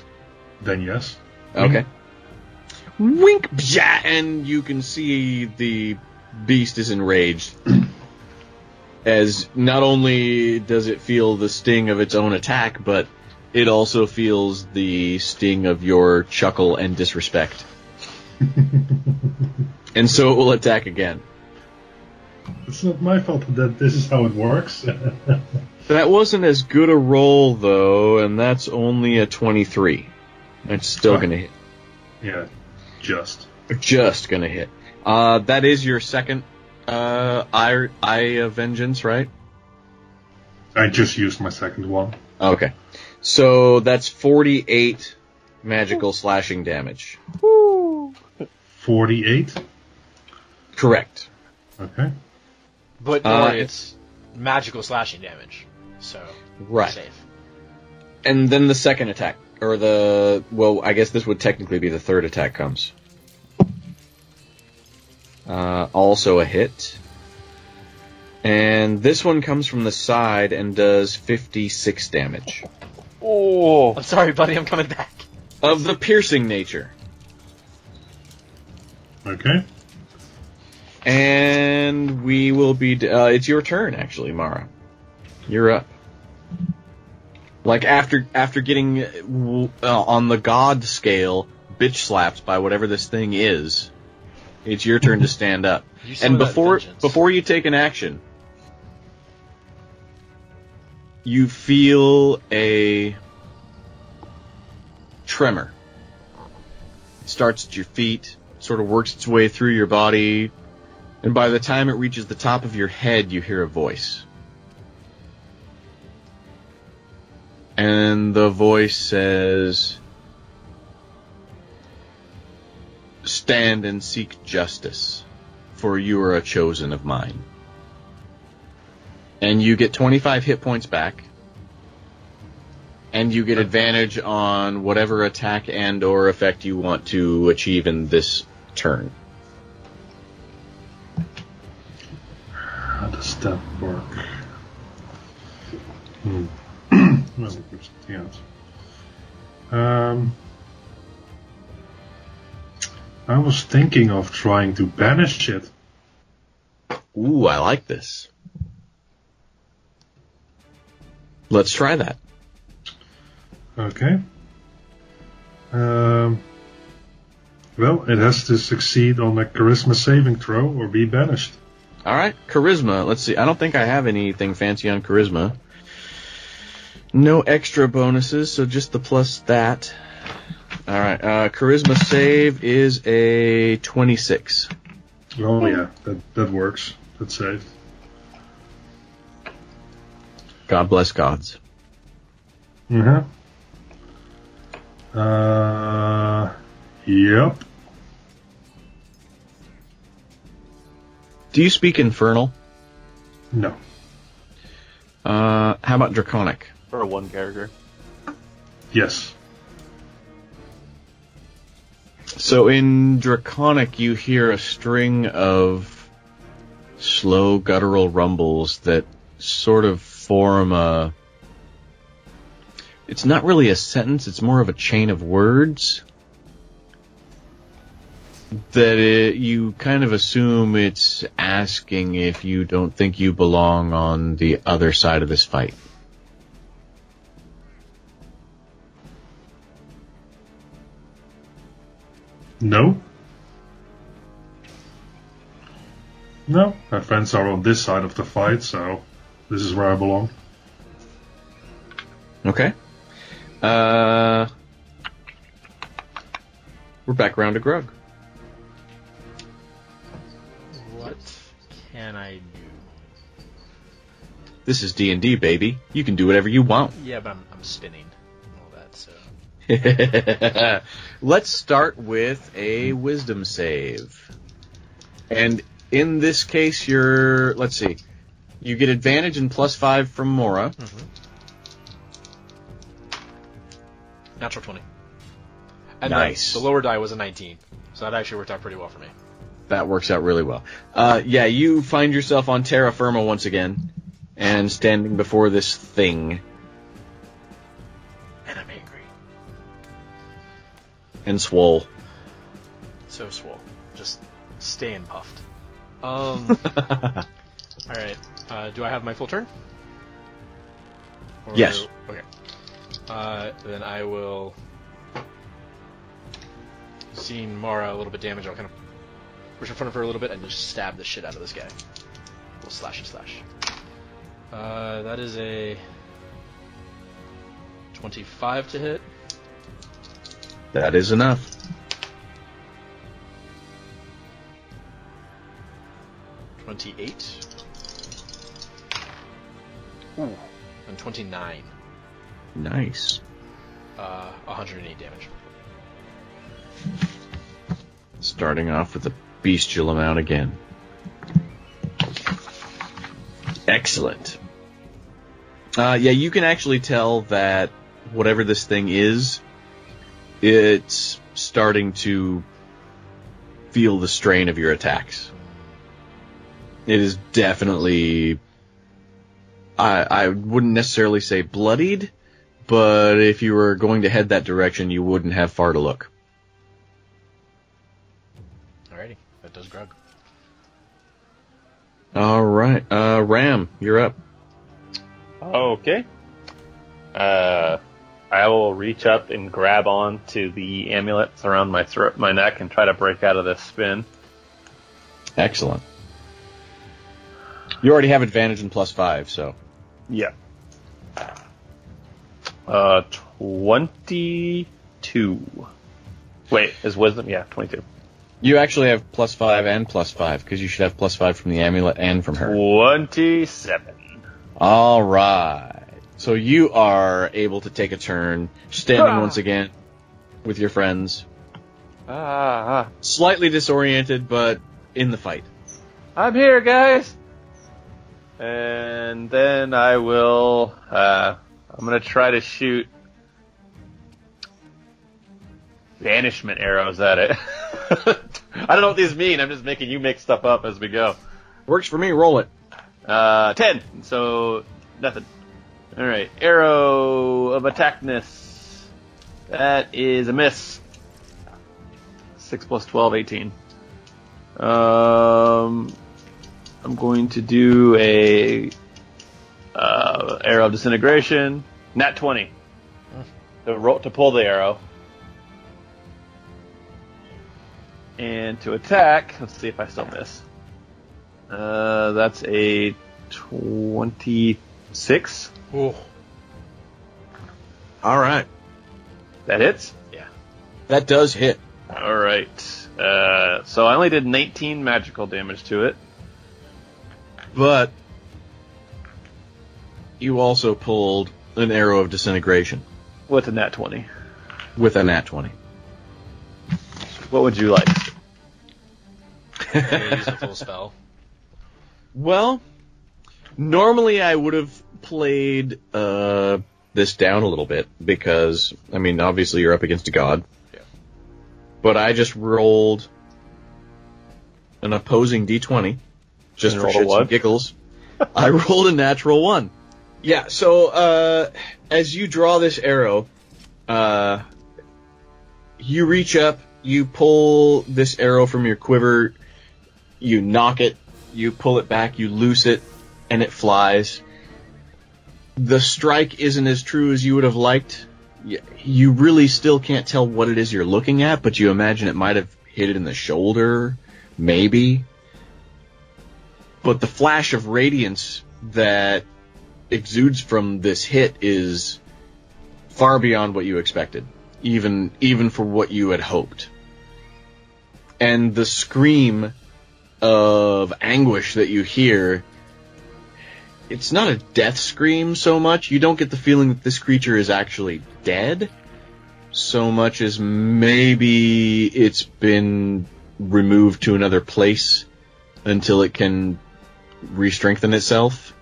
Then yes. Okay. Wink, bja, and you can see the beast is enraged. As not only does it feel the sting of its own attack, but it also feels the sting of your chuckle and disrespect. And so it will attack again. It's not my fault that this is how it works. That wasn't as good a roll, though, and that's only a 23. It's still going to hit. Yeah, just. Just going to hit. That is your second Eye of Vengeance, right? I just used my second one. Okay. So that's 48 magical slashing damage. 48? Correct. Okay. But no, it's magical slashing damage, so right. Safe. And then the second attack, or I guess this would technically be the third attack comes. Also a hit. And this one comes from the side and does 56 damage. Oh, I'm sorry, buddy, I'm coming back. Of the piercing nature. Okay. And we will be... it's your turn, actually, Mara. You're up. After getting on the god scale, bitch slapped by whatever this thing is, it's your turn to stand up. And before you take an action, you feel a tremor. It starts at your feet, sort of works its way through your body, and by the time it reaches the top of your head, you hear a voice. And the voice says, "Stand and seek justice, for you are a chosen of mine." And you get 25 hit points back, and you get advantage on whatever attack and or effect you want to achieve in this turn. How does that work? Well, we'll do something else. I was thinking of trying to banish it. Ooh, I like this. Let's try that. Okay. Well, it has to succeed on a charisma saving throw or be banished. All right, charisma. Let's see. I don't think I have anything fancy on charisma. No extra bonuses, so just the plus that. All right, charisma save is a 26. Oh yeah, that works. That's safe. God bless gods. Mm-hmm. Yep. Do you speak Infernal? No. How about Draconic? For one character. Yes. So in Draconic, you hear a string of slow guttural rumbles that sort of form a... It's not really a sentence, it's more of a chain of words. That you kind of assume it's asking if you don't think you belong on the other side of this fight. No. No, my friends are on this side of the fight, so this is where I belong. Okay. We're back around to Grugg. What can I do? This is D&D, baby. You can do whatever you want. Yeah, but I'm spinning and all that, so... Let's start with a wisdom save. And in this case, let's see. You get advantage and +5 from Mora. Mm-hmm. Natural 20. And nice. The lower die was a 19, so that actually worked out pretty well for me. That works out really well. Yeah, you find yourself on terra firma once again, and standing before this thing. And I'm angry. And swole. So swole. Just staying puffed. Alright. Do I have my full turn? Yes. Okay. Then I will... Seeing Mara a little bit damaged, I'll kind of push in front of her a little bit and just stab the shit out of this guy. We'll slash. That is a 25 to hit. That is enough. 28. Ooh. And 29. Nice. 108 damage. Starting off with a bestial amount again. Excellent. Yeah, you can actually tell that whatever this thing is, it's starting to feel the strain of your attacks. It is definitely... I wouldn't necessarily say bloodied, but if you were going to head that direction, you wouldn't have far to look. Alrighty, that does Grugg. Alright, Ram, you're up. Okay. I will reach up and grab on to the amulets around my throat, my neck, and try to break out of this spin. Excellent. You already have advantage and +5, so... Yeah. 22. Wait, is wisdom? Yeah, 22. You actually have +5 and +5, because you should have +5 from the amulet and from her. 27. Alright. So you are able to take a turn, standing once again with your friends. Slightly disoriented, but in the fight. I'm here, guys! And then I will, I'm gonna try to shoot banishment arrows at it. I don't know what these mean, I'm just making you make stuff up as we go. Works for me, roll it. 10, so nothing. Alright, arrow of attackness. That is a miss. 6 plus 12, 18. I'm going to do a arrow of disintegration. Nat 20. To pull the arrow. And to attack, let's see if I still miss. That's a 26. Oh, All right. That hits? yeah. That does hit. All right. So I only did 19 magical damage to it. But you also pulled an arrow of disintegration With a nat 20. with a nat 20. What would you like? Yeah, use a full spell. Well, normally I would have played this down a little bit because, I mean, obviously you're up against a god. Yeah. But I just rolled an opposing d20 just And for rolled a shits what? and giggles. I rolled a natural 1. Yeah, so as you draw this arrow, you reach up, you pull this arrow from your quiver, you knock it, you pull it back, you loose it, and it flies. The strike isn't as true as you would have liked. You really still can't tell what it is you're looking at, but you imagine it might have hit it in the shoulder, maybe. But the flash of radiance that exudes from this hit is far beyond what you expected, even for what you had hoped. And the scream of anguish that you hear, it's not a death scream so much. You don't get the feeling that this creature is actually dead, so much as maybe it's been removed to another place until it can re-strengthen itself.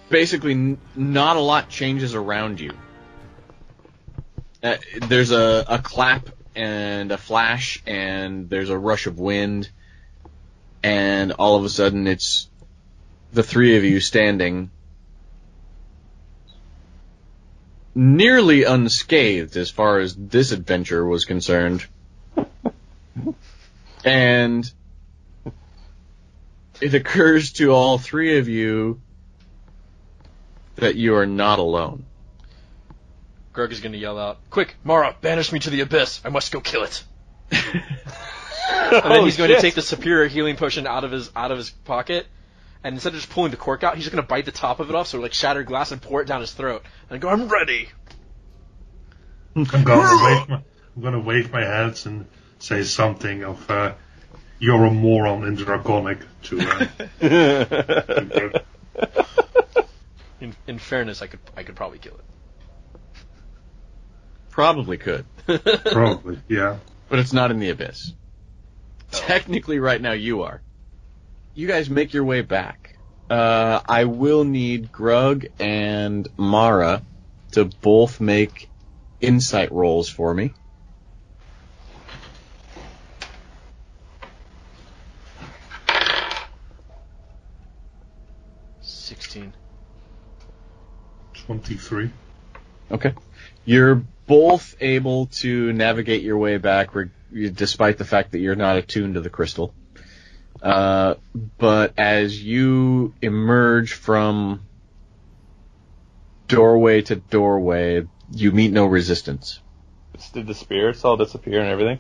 Basically, not a lot changes around you. There's a clap and a flash, and there's a rush of wind, and all of a sudden it's the three of you standing nearly unscathed as far as this adventure was concerned. And it occurs to all three of you that you are not alone. Grugg is going to yell out, "Quick, Mara, banish me to the abyss. I must go kill it." And then he's going to take the superior healing potion out of his pocket, and instead of just pulling the cork out, he's just going to bite the top of it off, so like shattered glass, and pour it down his throat, and go, "I'm ready." I'm going to wave my hands and say something of, "You're a moron in Draconic" to Grugg. In fairness, I could probably kill it. Probably could. Probably, yeah. But it's not in the abyss. Technically, right now, you are. You guys make your way back. I will need Grugg and Mara to both make insight rolls for me. $16. 23. Okay. You're both able to navigate your way back, despite the fact that you're not attuned to the crystal. But as you emerge from doorway to doorway, you meet no resistance. Did the spirits all disappear and everything?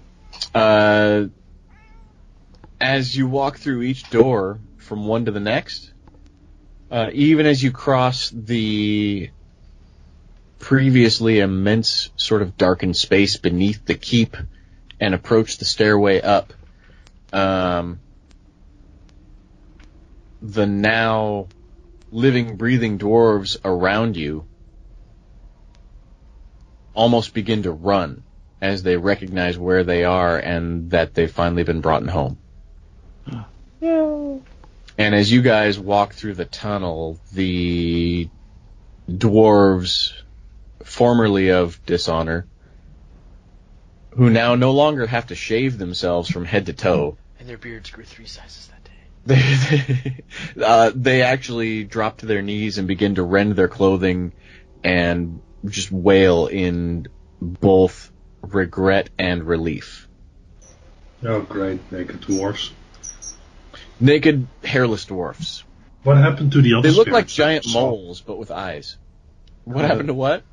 As you walk through each door from one to the next, even as you cross the previously immense sort of darkened space beneath the keep and approach the stairway up, the now living, breathing dwarves around you almost begin to run as they recognize where they are and that they've finally been brought home. Yeah. And as you guys walk through the tunnel, the dwarves, formerly of Dishonor, who now no longer have to shave themselves from head to toe. And their beards grew 3 sizes that day. They actually drop to their knees and begin to rend their clothing and just wail in both regret and relief. Oh, great. Naked dwarfs. Naked, hairless dwarfs. What happened to the other They look like spirits giant that we saw? moles, but with eyes. What happened to what?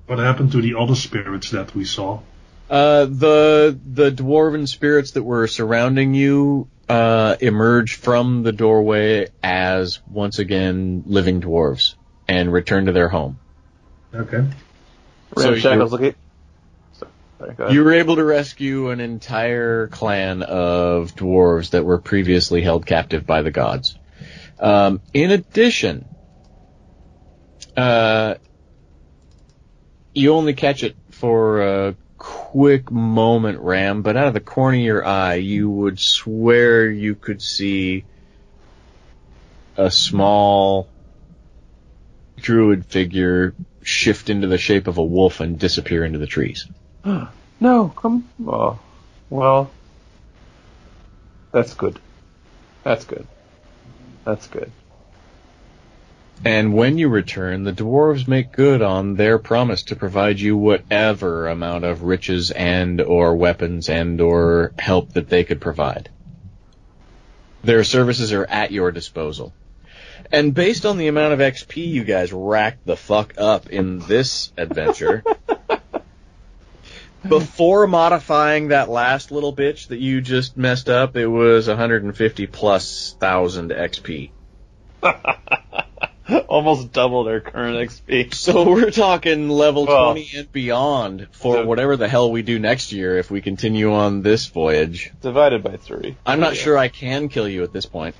What happened to the other spirits that we saw? The dwarven spirits that were surrounding you emerge from the doorway as, once again, living dwarves and return to their home. Okay. Ramshackle's looking. Sorry, go ahead. You were able to rescue an entire clan of dwarves that were previously held captive by the gods. In addition, you only catch it for a quick moment, Ram, but out of the corner of your eye, you would swear you could see a small druid figure shift into the shape of a wolf and disappear into the trees. No, come. Oh, well, that's good. That's good. That's good. And when you return, the dwarves make good on their promise to provide you whatever amount of riches and or weapons and or help that they could provide. Their services are at your disposal. And based on the amount of XP you guys racked the fuck up in this adventure, before modifying that last little bitch that you just messed up, it was 150 plus thousand XP. Almost double their current XP. So we're talking level 20 and beyond for whatever the hell we do next year if we continue on this voyage. Divided by 3. I'm not sure I can kill you at this point.